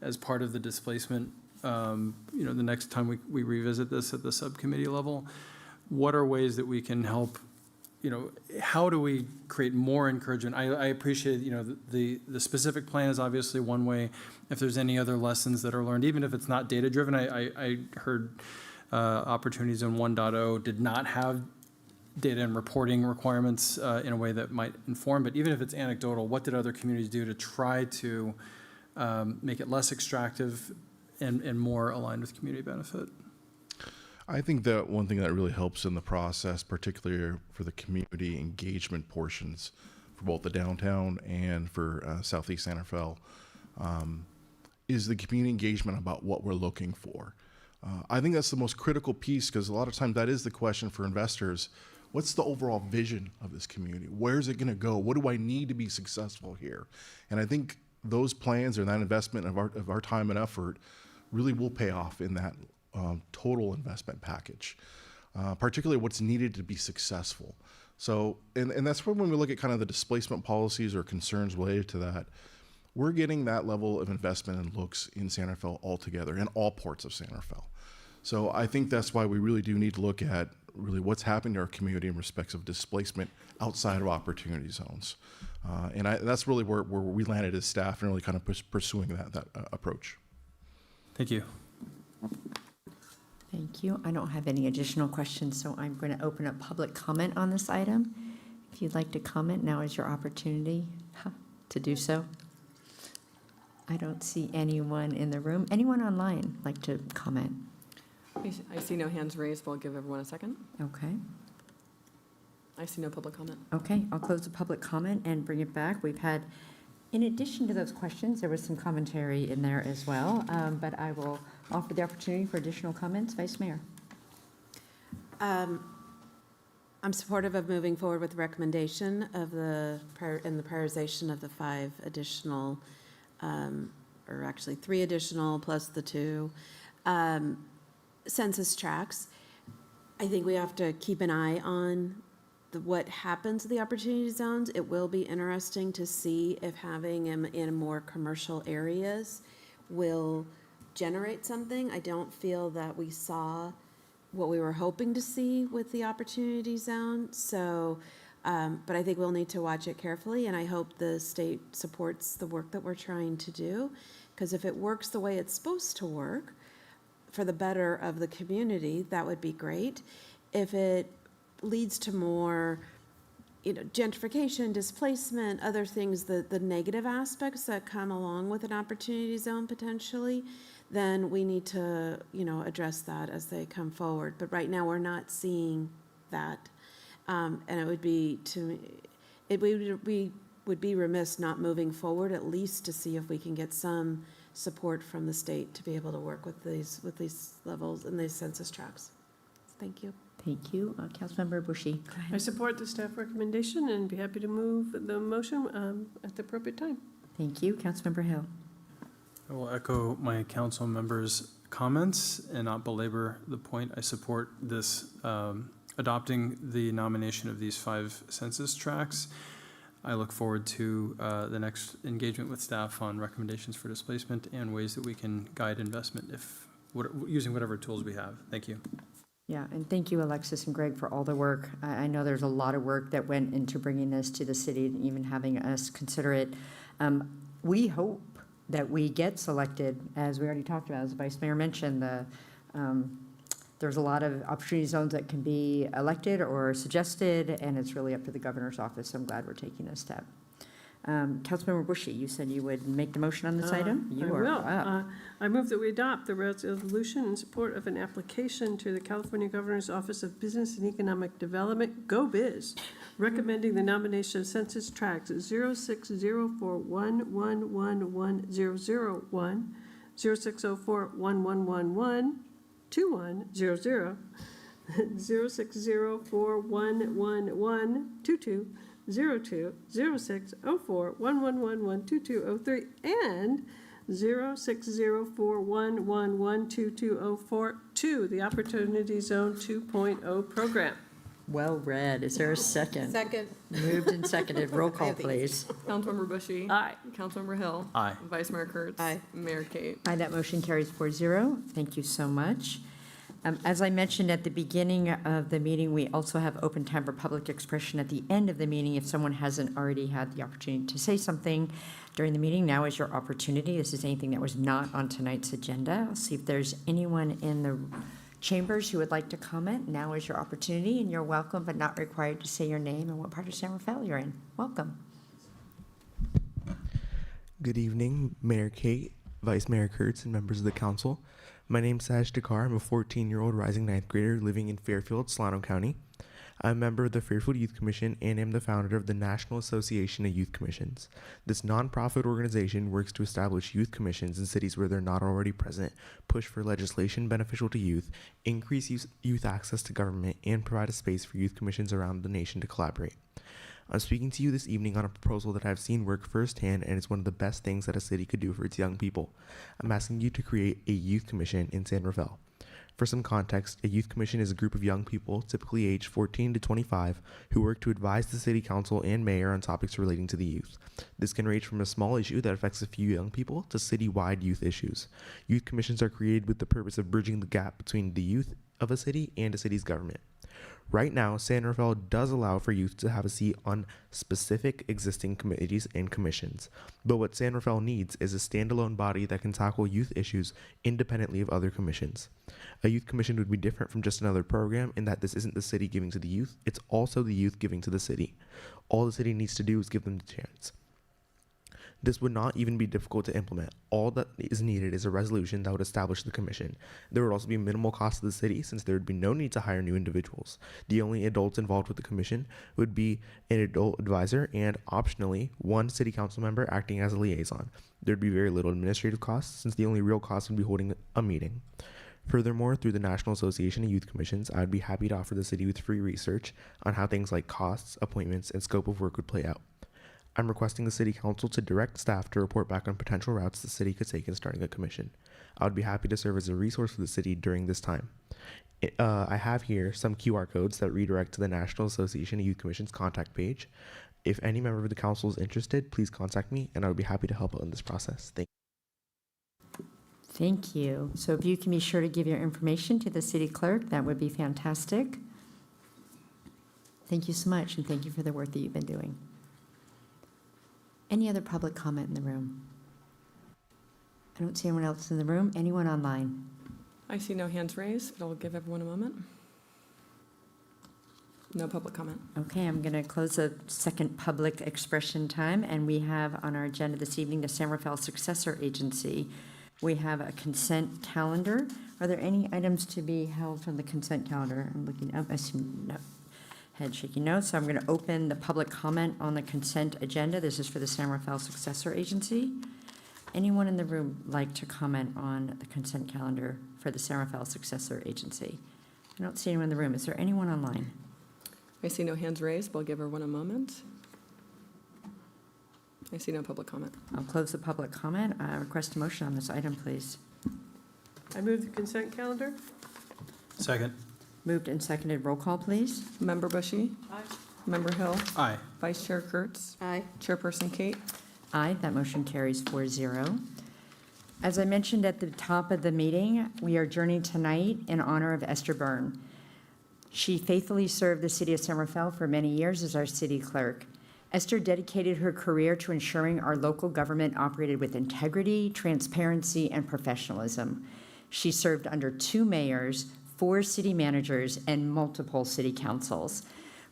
as part of the displacement, the next time we revisit this at the subcommittee level, what are ways that we can help, how do we create more encouragement? I appreciate, the specific plan is obviously one way. If there's any other lessons that are learned, even if it's not data-driven, I heard Opportunity Zone 1.0 did not have data and reporting requirements in a way that might inform, but even if it's anecdotal, what did other communities do to try to make it less extractive and more aligned with community benefit? I think that one thing that really helps in the process, particularly for the community engagement portions for both the downtown and for Southeast Santa Fe, is the community engagement about what we're looking for. I think that's the most critical piece, because a lot of times that is the question for investors. What's the overall vision of this community? Where's it going to go? What do I need to be successful here? And I think those plans or that investment of our time and effort really will pay off in that total investment package, particularly what's needed to be successful. So, and that's when we look at kind of the displacement policies or concerns related to that, we're getting that level of investment and looks in Santa Fe altogether, in all ports of Santa Fe. So I think that's why we really do need to look at really what's happening to our community in respects of displacement outside of opportunity zones. And that's really where we landed as staff and really kind of pursuing that approach. Thank you. Thank you. I don't have any additional questions, so I'm going to open up public comment on this item. If you'd like to comment, now is your opportunity to do so. I don't see anyone in the room. Anyone online like to comment? I see no hands raised, but I'll give everyone a second. Okay. I see no public comment. Okay, I'll close the public comment and bring it back. We've had, in addition to those questions, there was some commentary in there as well, but I will offer the opportunity for additional comments. Vice Mayor. I'm supportive of moving forward with the recommendation of the prioritization of the 5 additional, or actually 3 additional plus the 2 census tracts. I think we have to keep an eye on what happens to the opportunity zones. It will be interesting to see if having them in more commercial areas will generate something. I don't feel that we saw what we were hoping to see with the opportunity zone. So, but I think we'll need to watch it carefully, and I hope the state supports the work that we're trying to do, because if it works the way it's supposed to work for the better of the community, that would be great. If it leads to more, gentrification, displacement, other things, the negative aspects that come along with an opportunity zone potentially, then we need to, address that as they come forward. But right now, we're not seeing that. And it would be, we would be remiss not moving forward, at least to see if we can get some support from the state to be able to work with these levels and these census tracts. Thank you. Thank you. Councilmember Bushy. I support the staff recommendation and be happy to move the motion at the appropriate time. Thank you. Councilmember Hill. I will echo my council members' comments and not belabor the point. I support this adopting the nomination of these 5 census tracts. I look forward to the next engagement with staff on recommendations for displacement and ways that we can guide investment using whatever tools we have. Thank you. Yeah, and thank you, Alexis and Greg, for all the work. I know there's a lot of work that went into bringing this to the city and even having us consider it. We hope that we get selected, as we already talked about, as the Vice Mayor mentioned, there's a lot of opportunity zones that can be elected or suggested, and it's really up to the governor's office. So I'm glad we're taking a step. Councilmember Bushy, you said you would make the motion on this item? You are up. I move that we adopt the resolution in support of an application to the California Governor's Office of Business and Economic Development, Go Biz, recommending the nomination of census tracts 060411111001, 060411112100, 060411112202, 060411112203, and 060411112204 the Opportunity Zone 2.0 program. Well read. Is there a second? Second. Moved and seconded. Roll call, please. Councilmember Bushy. Aye. Councilmember Hill. Aye. Vice Mayor Kurtz. Aye. Mayor Kate. Aye, that motion carries 4-0. Thank you so much. As I mentioned at the beginning of the meeting, we also have open time for public expression at the end of the meeting. If someone hasn't already had the opportunity to say something during the meeting, now is your opportunity. This is anything that was not on tonight's agenda. I'll see if there's anyone in the chambers who would like to comment. Now is your opportunity, and you're welcome but not required to say your name and what part of San Rafael you're in. Welcome. Good evening, Mayor Kate, Vice Mayor Kurtz, and members of the council. My name's Saj Dakar. I'm a 14-year-old rising ninth grader living in Fairfield, Solano County. I'm a member of the Fairfield Youth Commission and am the founder of the National Association of Youth Commissions. This nonprofit organization works to establish youth commissions in cities where they're not already present, push for legislation beneficial to youth, increase youth access to government, and provide a space for youth commissions around the nation to collaborate. I'm speaking to you this evening on a proposal that I've seen work firsthand and is one of the best things that a city could do for its young people. I'm asking you to create a youth commission in San Rafael. For some context, a youth commission is a group of young people, typically aged 14 to 25, who work to advise the city council and mayor on topics relating to the youth. This can range from a small issue that affects a few young people to citywide youth issues. Youth commissions are created with the purpose of bridging the gap between the youth of a city and a city's government. Right now, San Rafael does allow for youth to have a seat on specific existing committees and commissions. But what San Rafael needs is a standalone body that can tackle youth issues independently of other commissions. A youth commission would be different from just another program in that this isn't the city giving to the youth, it's also the youth giving to the city. All the city needs to do is give them the chance. This would not even be difficult to implement. All that is needed is a resolution that would establish the commission. There would also be minimal cost to the city since there would be no need to hire new individuals. The only adults involved with the commission would be an adult advisor and, optionally, one city council member acting as a liaison. There would be very little administrative costs since the only real cost would be holding a meeting. Furthermore, through the National Association of Youth Commissions, I would be happy to offer the city with free research on how things like costs, appointments, and scope of work would play out. I'm requesting the City Council to direct staff to report back on potential routes the city could take in starting a commission. I would be happy to serve as a resource for the city during this time. I have here some QR codes that redirect to the National Association of Youth Commissions contact page. If any member of the council is interested, please contact me and I would be happy to help out in this process. Thank you. Thank you. So if you can be sure to give your information to the city clerk, that would be fantastic. Thank you so much, and thank you for the work that you've been doing. Any other public comment in the room? I don't see anyone else in the room. Anyone online? I see no hands raised, but I'll give everyone a moment. No public comment. Okay, I'm going to close the second public expression time, and we have on our agenda this evening the San Rafael Successor Agency. We have a consent calendar. Are there any items to be held from the consent calendar? I'm looking up. I see no. Head shaking no. So I'm going to open the public comment on the consent agenda. This is for the San Rafael Successor Agency. Anyone in the room like to comment on the consent calendar for the San Rafael Successor Agency? I don't see anyone in the room. Is there anyone online? I see no hands raised, but I'll give everyone a moment. I see no public comment. I'll close the public comment. Request a motion on this item, please. I move the consent calendar. Second. Moved and seconded. Roll call, please. Member Bushy? Aye. Member Hill? Aye. Vice Chair Kurtz? Aye. Chairperson Kate? Aye, that motion carries 4-0. As I mentioned at the top of the meeting, we are journeying tonight in honor of Esther Byrne. She faithfully served the city of San Rafael for many years as our city clerk. Esther dedicated her career to ensuring our local government operated with integrity, transparency, and professionalism. She served under 2 mayors, 4 city managers, and multiple city councils,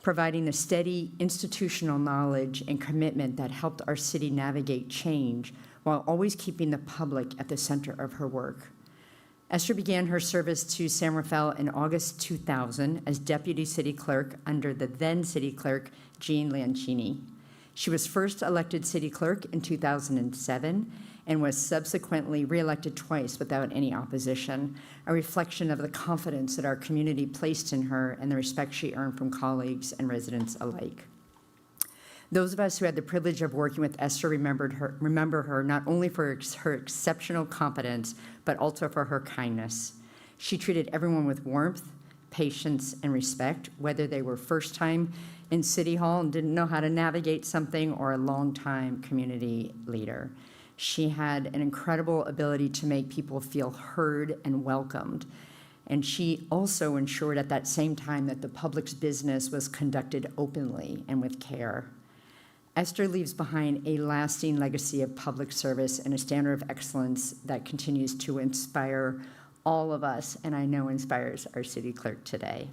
providing the steady institutional knowledge and commitment that helped our city navigate change while always keeping the public at the center of her work. Esther began her service to San Rafael in August 2000 as deputy city clerk under the then city clerk, Jean Lancini. She was first elected city clerk in 2007 and was subsequently reelected twice without any opposition, a reflection of the confidence that our community placed in her and the respect she earned from colleagues and residents alike. Those of us who had the privilege of working with Esther remember her not only for her exceptional competence, but also for her kindness. She treated everyone with warmth, patience, and respect, whether they were first time in City Hall and didn't know how to navigate something or a long-time community leader. She had an incredible ability to make people feel heard and welcomed. And she also ensured at that same time that the public's business was conducted openly and with care. Esther leaves behind a lasting legacy of public service and a standard of excellence that continues to inspire all of us, and I know inspires our city clerk today.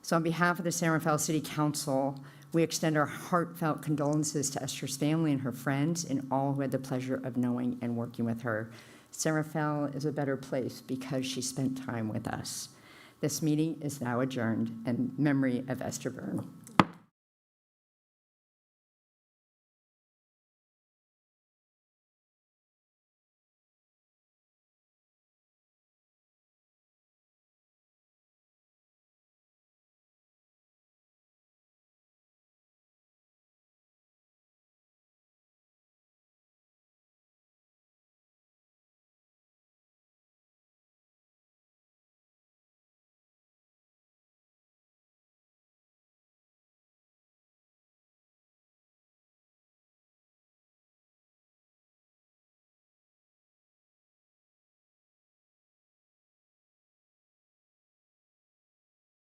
So on behalf of the San Rafael City Council, We extend our heartfelt condolences to Esther's family and her friends and all who had the pleasure of knowing and working with her. San Rafael is a better place because she spent time with us. This meeting is now adjourned in memory of Esther Byrne.